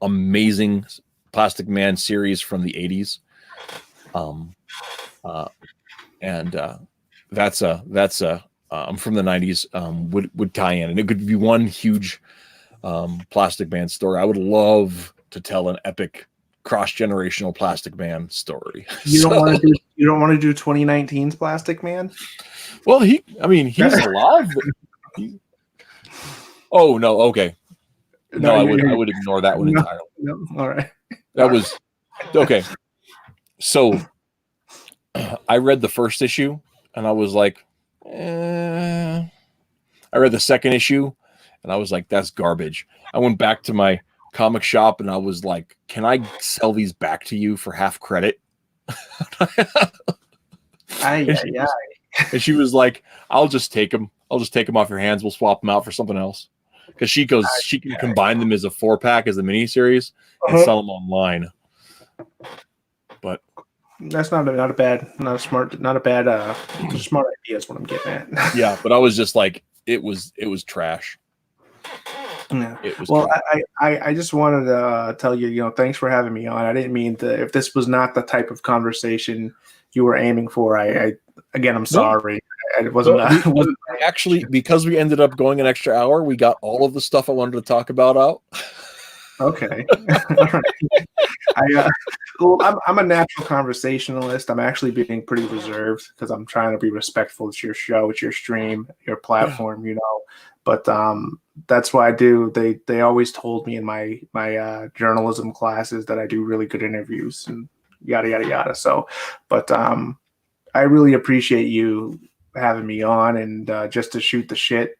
A: amazing Plastic Man series from the 80s. That's from the 90s, would tie in, and it could be one huge Plastic Man story. I would love to tell an epic cross-generational Plastic Man story.
D: You don't want to do 2019's Plastic Man?
A: Well, he's alive. Oh no, okay. No, I would ignore that one entirely.
D: No, all right.
A: That was okay. So I read the first issue and I was like, I read the second issue and I was like, that's garbage. I went back to my comic shop and I was like, can I sell these back to you for half credit? And she was like, I'll just take them. I'll just take them off your hands. We'll swap them out for something else. Because she can combine them as a 4-pack, as a miniseries, and sell them online. But
D: that's not a bad smart idea is what I'm getting at.
A: Yeah, but I was just like, it was trash.
D: Yeah. Well, I just wanted to tell you, thanks for having me on. I didn't mean to, if this was not the type of conversation you were aiming for, I'm sorry. It wasn't,
A: actually, because we ended up going an extra hour, we got all of the stuff I wanted to talk about out.
D: Okay. All right. I'm a natural conversationalist. I'm actually being pretty reserved because I'm trying to be respectful. It's your show, it's your stream, your platform, But that's what I do. They always told me in my journalism classes that I do really good interviews and yada yada yada. So, but I really appreciate you having me on and just to shoot the shit.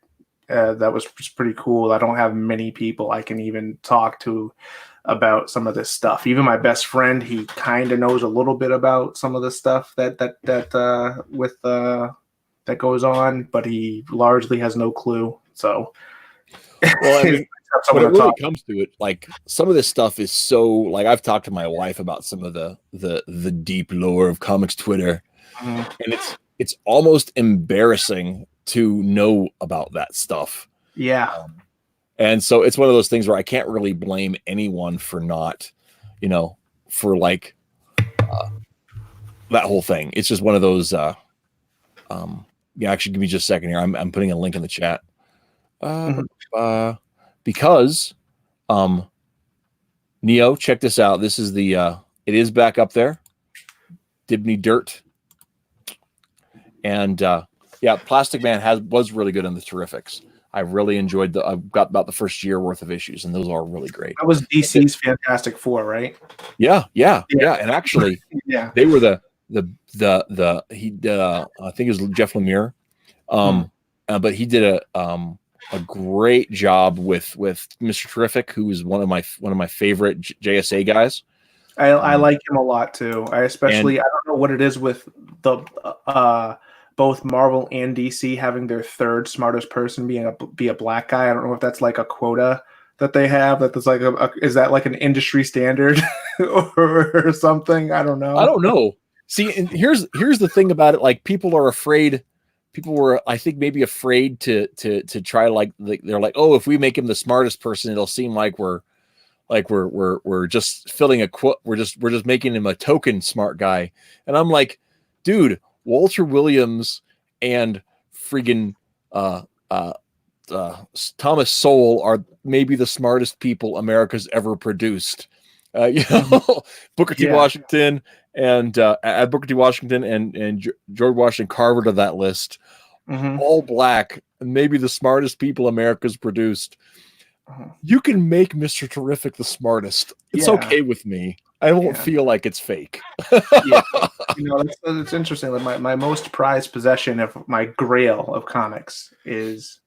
D: That was pretty cool. I don't have many people I can even talk to about some of this stuff. Even my best friend, he kind of knows a little bit about some of the stuff that goes on, but he largely has no clue. So,
A: well, I mean, when it really comes to it, like some of this stuff is so, like, I've talked to my wife about some of the deep lore of comics Twitter, and it's almost embarrassing to know about that stuff.
D: Yeah.
A: And so it's one of those things where I can't really blame anyone for not, for like that whole thing. It's just one of those. Yeah, actually, give me just a second here. I'm putting a link in the chat. Because Neo, check this out. This is the it is back up there. Dibney Dirt. And yeah, Plastic Man was really good in the Terrifics. I really enjoyed I've got about the first year worth of issues, and those are really great.
D: That was DC's Fantastic Four, right?
A: Yeah. And actually,
D: yeah,
A: they were I think it was Jeff Lemire. But he did a great job with Mr. Terrific, who is one of my favorite JSA guys.
D: I like him a lot too. I don't know what it is with the both Marvel and DC having their third smartest person be a black guy. I don't know if that's like a quota that they have. That's like is that like an industry standard or something? I don't know.
A: I don't know. See, and here's the thing about it. Like, people are afraid. People were, I think, maybe afraid to try, like, they're like, oh, if we make him the smartest person, it'll seem like we're just filling we're just making him a token smart guy. And I'm like, dude, Walter Williams and friggin' Thomas Sowell are maybe the smartest people America's ever produced. Booker T. Washington and add Booker T. Washington and George Washington Carver to that list. All black, maybe the smartest people America's produced. You can make Mr. Terrific the smartest. It's okay with me. I won't feel like it's fake.
D: It's interesting. Like my most prized possession of my grail of comics is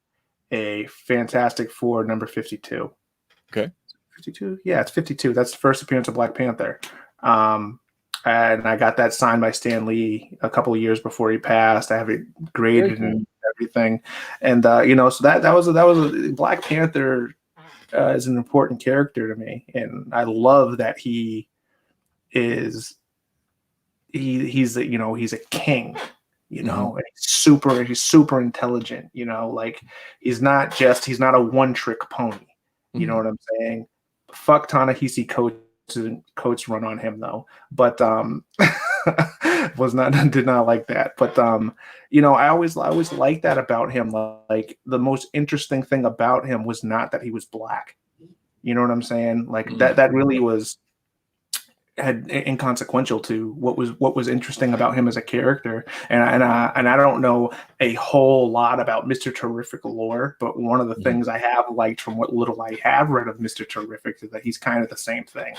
D: a Fantastic Four number 52.
A: Okay.
D: 52? Yeah, it's 52. That's the first appearance of Black Panther. And I got that signed by Stan Lee a couple of years before he passed. I have it graded and everything. And so that was a Black Panther is an important character to me. And I love that he's a king, and he's super intelligent, like he's not a one-trick pony. You know what I'm saying? Fuck Ta-Nehisi Coates run on him though, but did not like that. But I always liked that about him. Like, the most interesting thing about him was not that he was black. You know what I'm saying? Like that really was inconsequential to what was interesting about him as a character. And I don't know a whole lot about Mr. Terrific lore, but one of the things I have liked from what little I have read of Mr. Terrific is that he's kind of the same thing.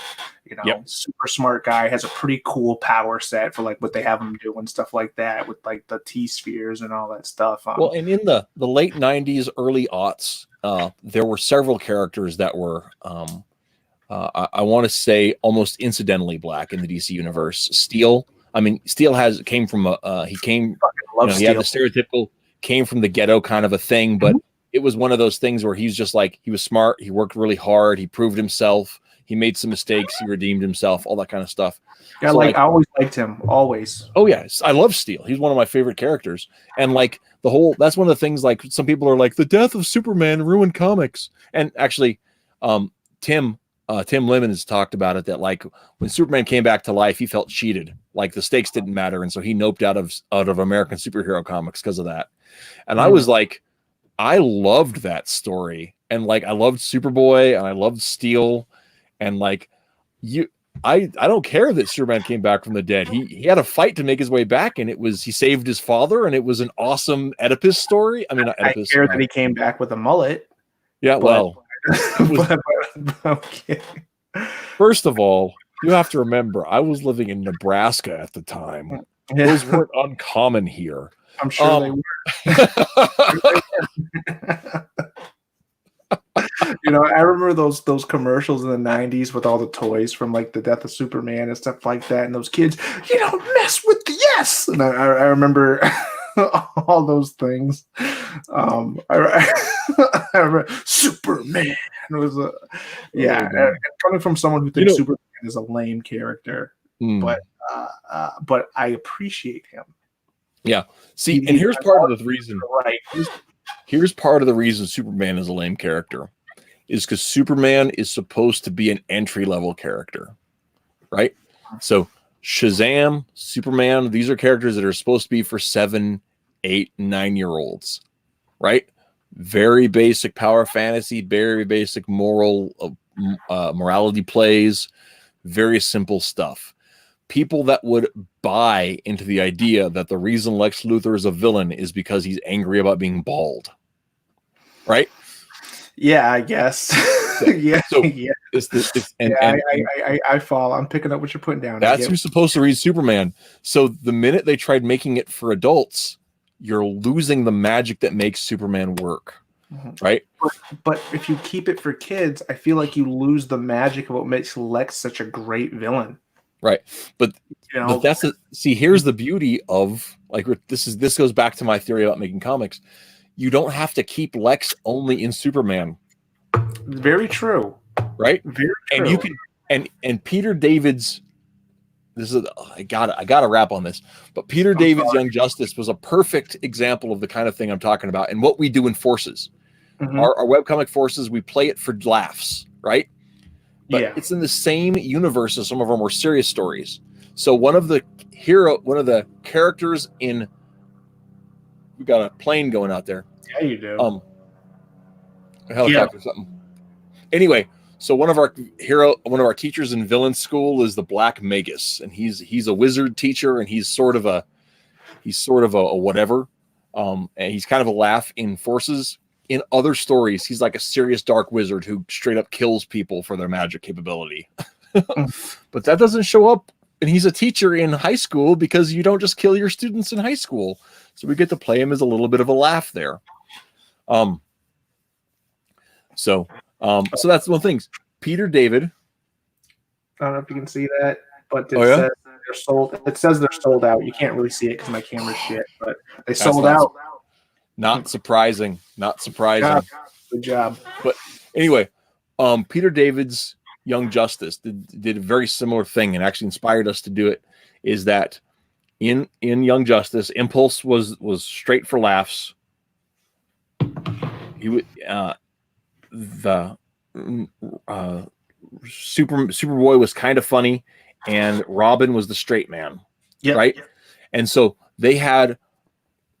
D: Super smart guy, has a pretty cool power set for like what they have him do and stuff like that with like the T-spheres and all that stuff.
A: Well, and in the late 90s, early aughts, there were several characters that were I want to say almost incidentally black in the DC universe. Steel. I mean, Steel came from he had the stereotypical came from the ghetto kind of a thing, but it was one of those things where he's just like, he was smart, he worked really hard, he proved himself, he made some mistakes, he redeemed himself, all that kind of stuff.
D: Yeah, so I always liked him, always.
A: Oh yeah, I love Steel. He's one of my favorite characters, and like that's one of the things. Like, some people are like, the death of Superman ruined comics, and actually, Tim Lemon has talked about it, that like when Superman came back to life, he felt cheated. Like, the stakes didn't matter, and so he noped out of American superhero comics because of that. And I was like, I loved that story, and like I loved Superboy, and I loved Steel, and like I don't care that Superman came back from the dead. He had a fight to make his way back, and he saved his father, and it was an awesome Oedipus story. I mean, not Oedipus.
D: I care that he came back with a mullet.
A: Yeah, well.
D: Okay.
A: First of all, you have to remember, I was living in Nebraska at the time. Those weren't uncommon here.
D: I'm sure they were. I remember those commercials in the 90s with all the toys from like the death of Superman and stuff like that, and those kids, you don't mess with the yes. And I remember all those things. I remember Superman. It was coming from someone who thinks Superman is a lame character, but I appreciate him.
A: Yeah. See, and here's part of the reason. Right. Here's part of the reason Superman is a lame character, is because Superman is supposed to be an entry-level character, right? So Shazam, Superman, these are characters that are supposed to be for 7, 8, 9-year-olds, right? Very basic power fantasy, very basic morality plays, very simple stuff. People that would buy into the idea that the reason Lex Luthor is a villain is because he's angry about being bald, right?
D: Yeah, I guess. Yeah,
A: so
D: yeah. I fall. I'm picking up what you're putting down.
A: That's who's supposed to read Superman. So the minute they tried making it for adults, you're losing the magic that makes Superman work, right?
D: But if you keep it for kids, I feel like you lose the magic of what makes Lex such a great villain.
A: Right. But that's here's the beauty of this goes back to my theory about making comics. You don't have to keep Lex only in Superman.
D: Very true.
A: Right?
D: Very true.
A: And you can and Peter David's I gotta wrap on this, but Peter David's Young Justice was a perfect example of the kind of thing I'm talking about and what we do in Forces. Our webcomic Forces, we play it for laughs, right? But it's in the same universe as some of our more serious stories. So one of the characters in, we got a plane going out there.
D: Yeah, you do.
A: A helicopter or something. Anyway, so one of our teachers in villain school is the Black Magus, and he's a wizard teacher, and he's sort of a whatever. And he's kind of a laugh in Forces. In other stories, he's like a serious dark wizard who straight up kills people for their magic capability. But that doesn't show up, and he's a teacher in high school because you don't just kill your students in high school. So we get to play him as a little bit of a laugh there. So that's one thing. Peter David.
D: I don't know if you can see that, but says they're sold. It says they're sold out. You can't really see it because my camera's shit, but they sold out.
A: Not surprising.
D: Good job.
A: But anyway, Peter David's Young Justice did a very similar thing and actually inspired us to do it. Is that in Young Justice, Impulse was straight for laughs. He would Superboy was kind of funny, and Robin was the straight man, right? And so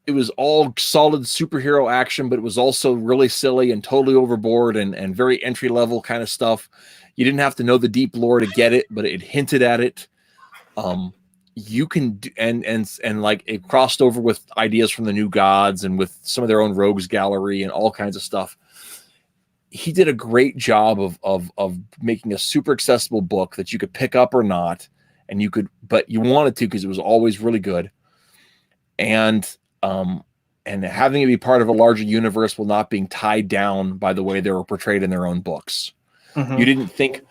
A: it was all solid superhero action, but it was also really silly and totally overboard and very entry level kind of stuff. You didn't have to know the deep lore to get it, but it hinted at it. You can do, and like it crossed over with ideas from the New Gods and with some of their own rogues gallery and all kinds of stuff. He did a great job of making a super accessible book that you could pick up or not, but you wanted to because it was always really good. And having it be part of a larger universe while not being tied down by the way they were portrayed in their own books. You didn't think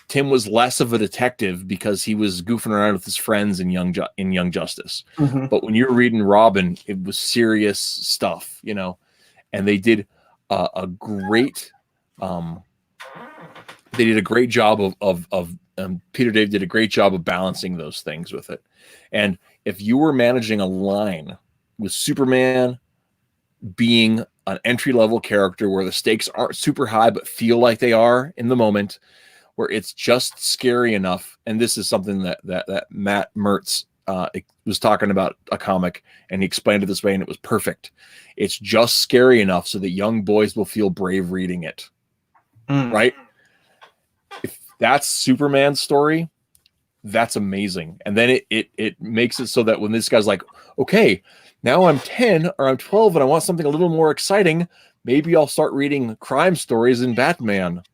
A: Tim was less of a detective because he was goofing around with his friends in Young Justice. But when you're reading Robin, it was serious stuff, and they did a great job of Peter David did a great job of balancing those things with it. And if you were managing a line with Superman being an entry-level character where the stakes aren't super high but feel like they are in the moment, where it's just scary enough, and this is something that Matt Mertz was talking about a comic, and he explained it this way, and it was perfect. It's just scary enough so that young boys will feel brave reading it, right? If that's Superman's story, that's amazing. And then it makes it so that when this guy's like, okay, now I'm 10 or I'm 12 and I want something a little more exciting, maybe I'll start reading crime stories in Batman.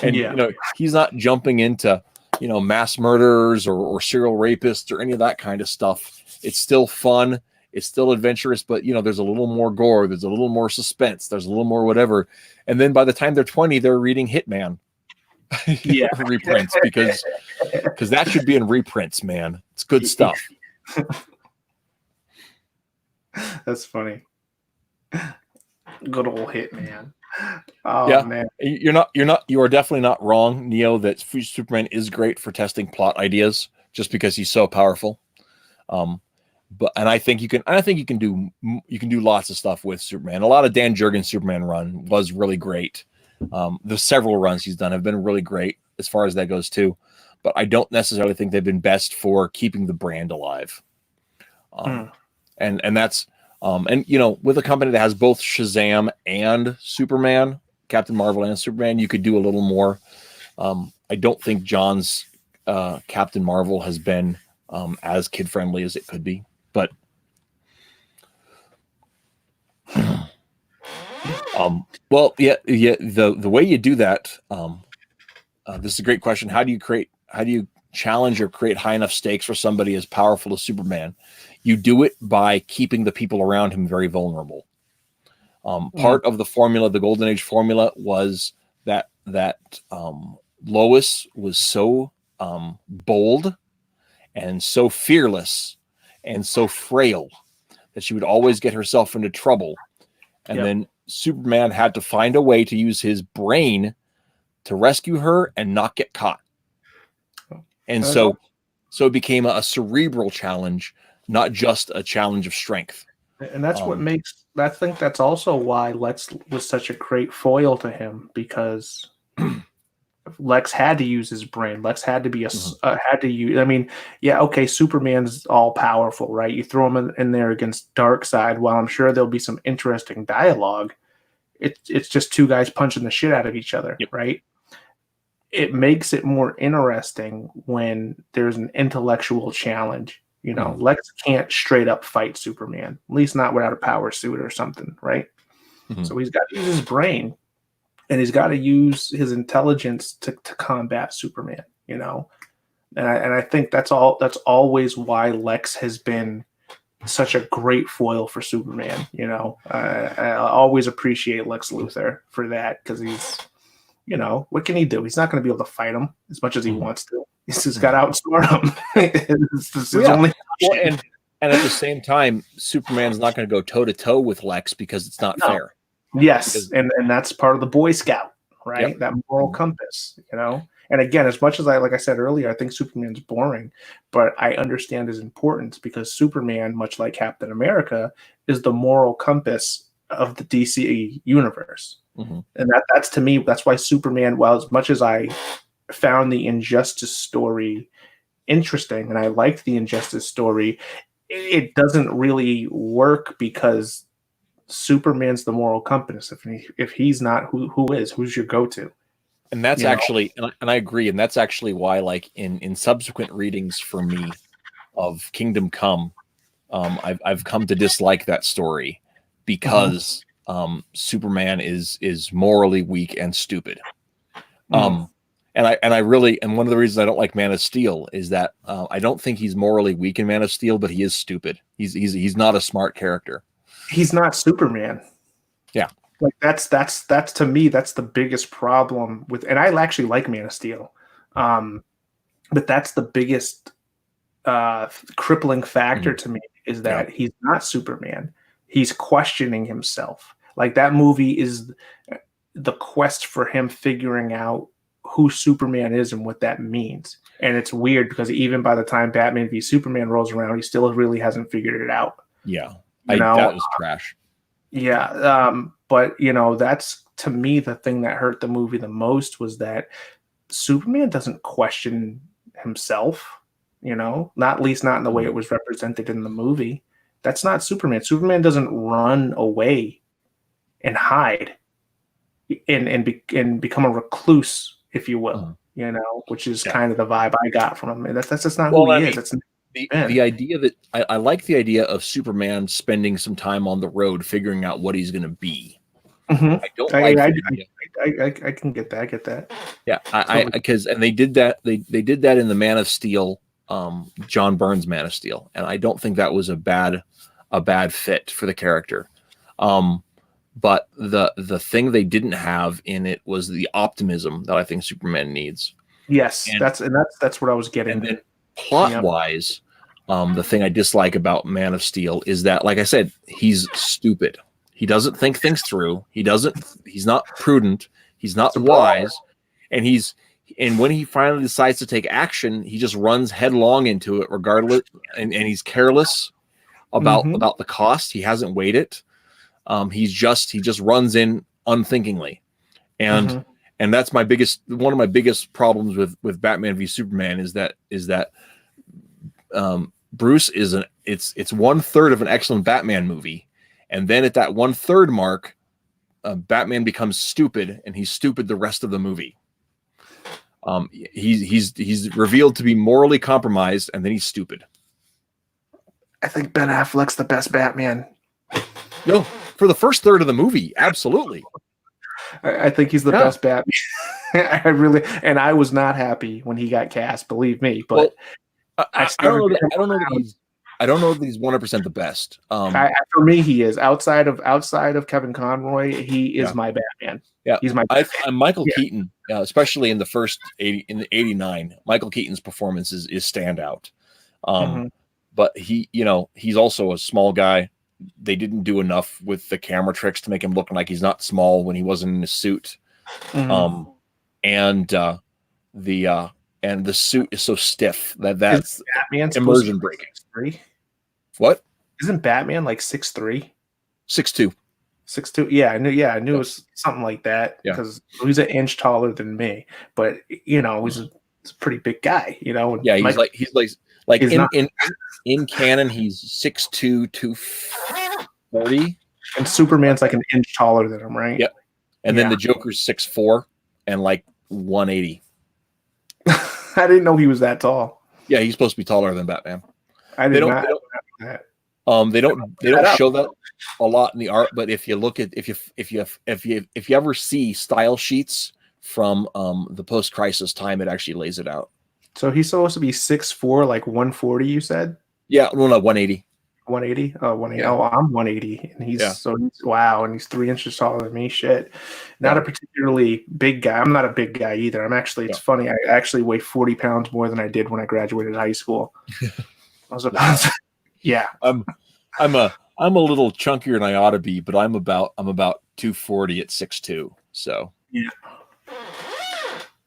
A: And he's not jumping into mass murderers or serial rapists or any of that kind of stuff. It's still fun, it's still adventurous, but there's a little more gore, there's a little more suspense, there's a little more whatever. And then by the time they're 20, they're reading Hitman reprints because that should be in reprints, man. It's good stuff.
D: That's funny. Good old Hitman. Oh man,
A: you are definitely not wrong, Neo, that Superman is great for testing plot ideas just because he's so powerful. I think you can do lots of stuff with Superman. A lot of Dan Jurgens' Superman run was really great. The several runs he's done have been really great as far as that goes too. but I don't necessarily think they've been best for keeping the brand alive. And that's and you know, with a company that has both Shazam and Superman, Captain Marvel and Superman, you could do a little more. I don't think John's Captain Marvel has been as kid friendly as it could be, but well, yeah, the way you do that, this is a great question. How do you challenge or create high enough stakes for somebody as powerful as Superman? You do it by keeping the people around him very vulnerable. Part of the formula, the Golden Age formula, was that Lois was so bold and so fearless and so frail that she would always get herself into trouble. And then Superman had to find a way to use his brain to rescue her and not get caught. And so it became a cerebral challenge, not just a challenge of strength.
D: And that's what makes, I think that's also why Lex was such a great foil to him, because Lex had to use his brain. Lex had to be had to use, I mean, yeah, okay, Superman's all powerful, right? You throw him in there against Darkseid, while I'm sure there'll be some interesting dialogue, it's just two guys punching the shit out of each other, right? It makes it more interesting when there's an intellectual challenge. You know, Lex can't straight up fight Superman, at least not without a power suit or something, right? So he's got to use his brain, and he's got to use his intelligence to combat Superman, you know? And I think that's always why Lex has been such a great foil for Superman, you know? I always appreciate Lex Luthor for that, because he's, you know, what can he do? He's not going to be able to fight him as much as he wants to. He's just got to outsmart him. It's his only option.
A: And at the same time, Superman's not going to go toe-to-toe with Lex because it's not fair.
D: Yes, and that's part of the Boy Scout, right? That moral compass, you know? And again, as much as like I said earlier, I think Superman's boring, but I understand his importance, because Superman, much like Captain America, is the moral compass of the DC universe. And that's to me, that's why Superman, well, as much as I found the Injustice story interesting and I liked the Injustice story, it doesn't really work, because Superman's the moral compass. If he's not, who's your go-to?
A: And that's actually, and I agree, and that's actually why, like in subsequent readings for me of Kingdom Come, I've come to dislike that story, because Superman is morally weak and stupid. And I really, and one of the reasons I don't like Man of Steel is that I don't think he's morally weak in Man of Steel, but he is stupid. He's not a smart character.
D: He's not Superman.
A: Yeah.
D: Like that's to me, that's the biggest problem with, and I actually like Man of Steel. But that's the biggest crippling factor to me, is that he's not Superman. He's questioning himself. Like, that movie is the quest for him figuring out who Superman is and what that means. And it's weird, because even by the time Batman v Superman rolls around, he still really hasn't figured it out.
A: Yeah. That was trash.
D: Yeah. But, you know, that's, to me, the thing that hurt the movie the most, was that Superman doesn't question himself, you know, not at least not in the way it was represented in the movie. That's not Superman. Superman doesn't run away and hide and become a recluse, if you will, you know, which is kind of the vibe I got from him. And that's just not who he is. That's
A: the idea that I like the idea of Superman spending some time on the road figuring out what he's going to be. I don't like
D: I can get that. I get that.
A: Yeah, because and they did that. They did that in the Man of Steel, John Byrne's Man of Steel, and I don't think that was a bad fit for the character. But the thing they didn't have in it was the optimism that I think Superman needs.
D: Yes, that's what I was getting.
A: And then plot-wise, the thing I dislike about Man of Steel is that, like I said, he's stupid. He doesn't think things through. He's not prudent. He's not wise. And when he finally decides to take action, he just runs headlong into it regardless. And he's careless about the cost. He hasn't weighed it. He just runs in unthinkingly. And and that's one of my biggest problems with Batman v Superman is that Bruce is it's 1/3 of an excellent Batman movie, and then at that 1/3 mark, Batman becomes stupid, and he's stupid the rest of the movie. He's revealed to be morally compromised, and then he's stupid.
D: I think Ben Affleck's the best Batman.
A: No, for the first third of the movie, absolutely.
D: I think he's the best Batman. And I was not happy when he got cast, believe me. But
A: I don't know that he's 100% the best.
D: For me, he is outside of Kevin Conroy. He is my Batman.
A: Yeah,
D: he's my.
A: I'm Michael Keaton, especially in the first 89. Michael Keaton's performance is standout. But he's also a small guy. They didn't do enough with the camera tricks to make him look like he's not small when he wasn't in a suit. And the suit is so stiff that's immersion breaking. What?
D: Isn't Batman like 6'3"?
A: 6'2".
D: 6'2". Yeah, I knew it was something like that because he's an inch taller than me. But he's a pretty big guy.
A: Yeah, he's in canon he's 6'2", 240,
D: and Superman's like an inch taller than him, right?
A: Yep. And then the Joker's 6'4" and like 180.
D: I didn't know he was that tall.
A: Yeah, he's supposed to be taller than Batman.
D: They don't
A: show that a lot in the art, but if you look at if you ever see style sheets from the post-crisis time, it actually lays it out.
D: So he's supposed to be 6'4", like 140, you said?
A: Yeah, well, no, 180.
D: 180? Oh, 180.
A: Yeah.
D: Oh, I'm 180. And he's wow, and he's 3 inches taller than me. Shit. Not a particularly big guy. I'm not a big guy either. It's funny. I actually weigh 40 pounds more than I did when I graduated high school. I was about yeah.
A: I'm a little chunkier than I ought to be, but I'm about 240 at 6'2". So
D: yeah.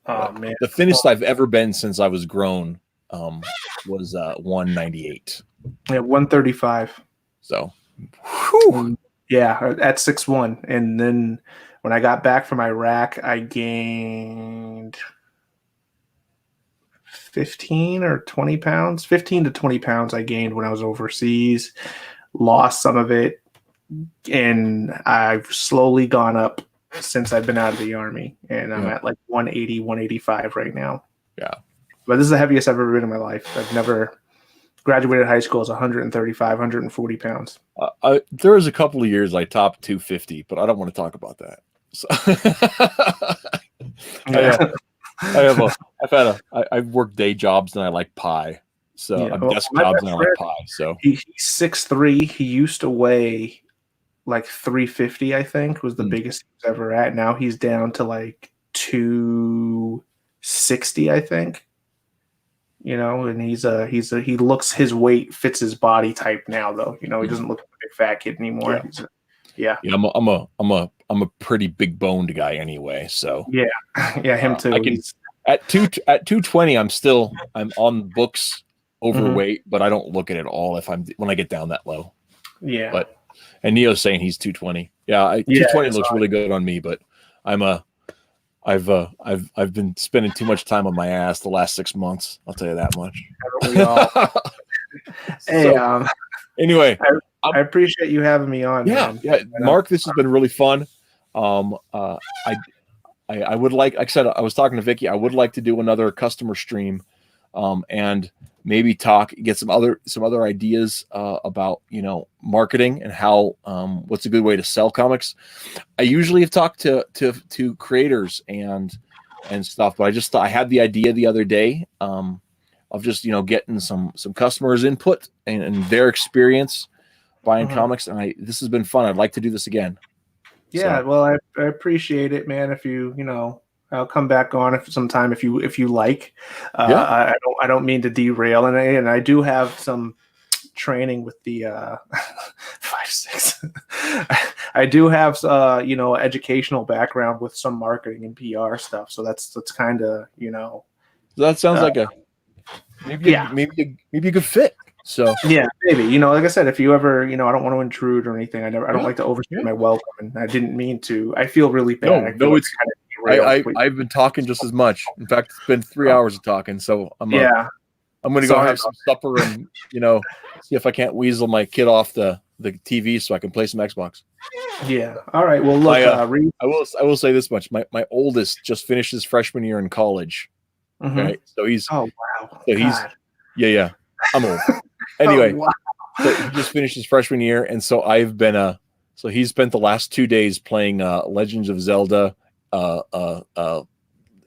D: Oh man.
A: The thinnest I've ever been since I was grown was 198.
D: Yeah, 135.
A: So
D: yeah, at 6'1". And then when I got back from Iraq, I gained 15 or 20 pounds. 15 to 20 pounds I gained when I was overseas. Lost some of it, and I've slowly gone up since I've been out of the Army, and I'm at like 180, 185 right now.
A: Yeah.
D: But this is the heaviest I've ever been in my life. I've never graduated high school as 135, 140 pounds.
A: There was a couple of years I topped 250, but I don't want to talk about that. So I've worked day jobs and I like pie. So I'm desk jobs and I like pie. So
D: he's 6'3". He used to weigh like 350, I think, was the biggest he was ever at. Now he's down to like 260, I think. And he looks, his weight fits his body type now, though. He doesn't look like a big fat kid anymore. Yeah.
A: I'm a pretty big boned guy anyway. So
D: yeah, him too.
A: I can at 220. I'm on books overweight, but I don't look at it all when I get down that low.
D: Yeah.
A: And Neo's saying he's 220. Yeah, 220 looks really good on me, but I've been spending too much time on my ass the last 6 months. I'll tell you that much.
D: Hey,
A: anyway,
D: I appreciate you having me on.
A: Yeah, Mark, this has been really fun. I would like I said, I was talking to Vicky. I would like to do another customer stream, and maybe get some other ideas about marketing and how what's a good way to sell comics. I usually have talked to creators and stuff, but I just thought I had the idea the other day of just getting some customers' input and their experience buying comics, and this has been fun. I'd like to do this again.
D: Yeah, well, I appreciate it, man. If I'll come back on sometime if you like. I don't mean to derail, and I do have some training with the 5-6. I do have educational background with some marketing and PR stuff, so that's kind of
A: That sounds like maybe a good fit. So
D: yeah, maybe like I said, if you ever I don't want to intrude or anything. I don't like to overstay my welcome, and I didn't mean to. I feel really bad.
A: No, it's
D: kind of
A: I've been talking just as much. In fact, it's been 3 hours of talking. So I'm going to go have some supper and see if I can't weasel my kid off the TV so I can play some Xbox.
D: Yeah. All right. Well, look,
A: I will say this much: my oldest just finished his freshman year in college.
D: Mm-hmm.
A: Right, so he's
D: wow. So
A: he's I'm old. Anyway,
D: wow.
A: So he just finished his freshman year, and so I've been so he's spent the last 2 days playing Legends of Zelda,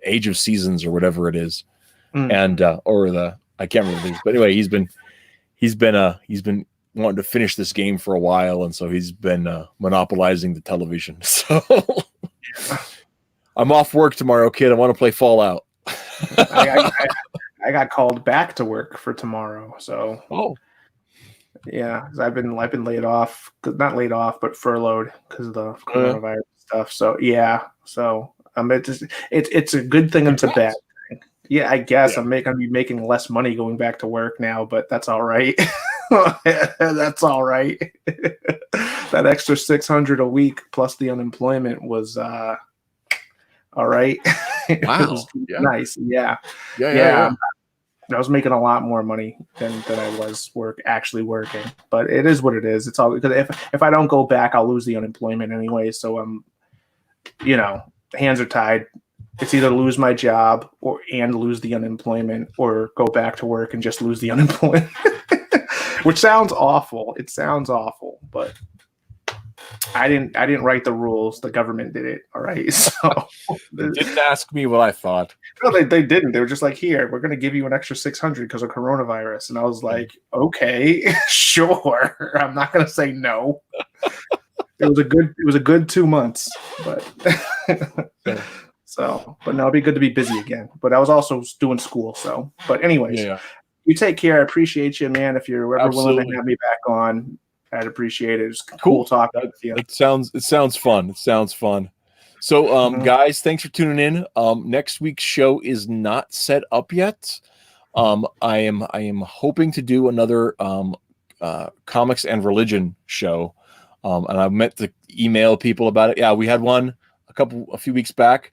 A: Age of Seasons or whatever it is, and I can't remember these, but anyway, he's been wanting to finish this game for a while, and so he's been monopolizing the television. So I'm off work tomorrow, kid. I want to play Fallout.
D: I got called back to work for tomorrow, so yeah, I've been laid off, not laid off, but furloughed because of the coronavirus stuff. So yeah, it's a good thing and it's a bad thing. Yeah, I guess I'm gonna be making less money going back to work now, but that's all right. That's all right. That extra $600 a week plus the unemployment was all right.
A: Wow.
D: It was nice. Yeah. I was making a lot more money than I was actually working, but it is what it is. It's all because if I don't go back, I'll lose the unemployment anyway. So I'm, hands are tied. It's either lose my job and lose the unemployment, or go back to work and just lose the unemployment. Which sounds awful. It sounds awful, but I didn't write the rules. The government did it. All right. So
A: they didn't ask me what I thought.
D: No, they didn't. They were just like, here, we're going to give you an extra $600 because of coronavirus. And I was like, okay, sure. I'm not going to say no. It was a good 2 months, but but no, it'd be good to be busy again. But I was also doing school. So, but anyways, you take care. I appreciate you, man. If you're ever willing to have me back on, I'd appreciate it. It's cool talking with you.
A: It sounds fun. It sounds fun. So, guys, thanks for tuning in. Next week's show is not set up yet. I am hoping to do another comics and religion show. And I meant to email people about it. Yeah, we had one a few weeks back.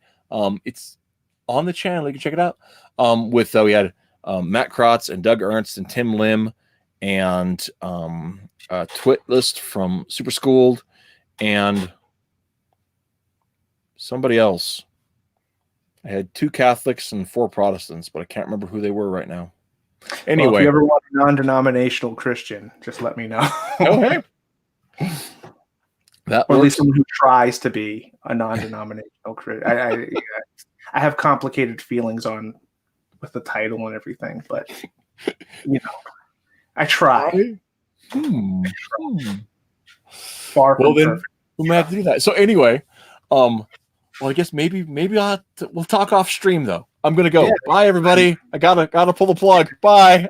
A: It's on the channel. You can check it out. We had Matt Krotz and Doug Ernst and Tim Lim and Twitlist from Super Schooled and somebody else. I had 2 Catholics and 4 Protestants, but I can't remember who they were right now. Anyway,
D: if you ever want a non-denominational Christian, just let me know.
A: Okay.
D: Or at least someone who tries to be a non-denominational Christian. I have complicated feelings with the title and everything, but I try. Far from
A: then
D: perfect.
A: we might have to do that. So anyway, I guess maybe we'll talk off stream though. I'm gonna go. Bye everybody. I gotta pull the plug. Bye.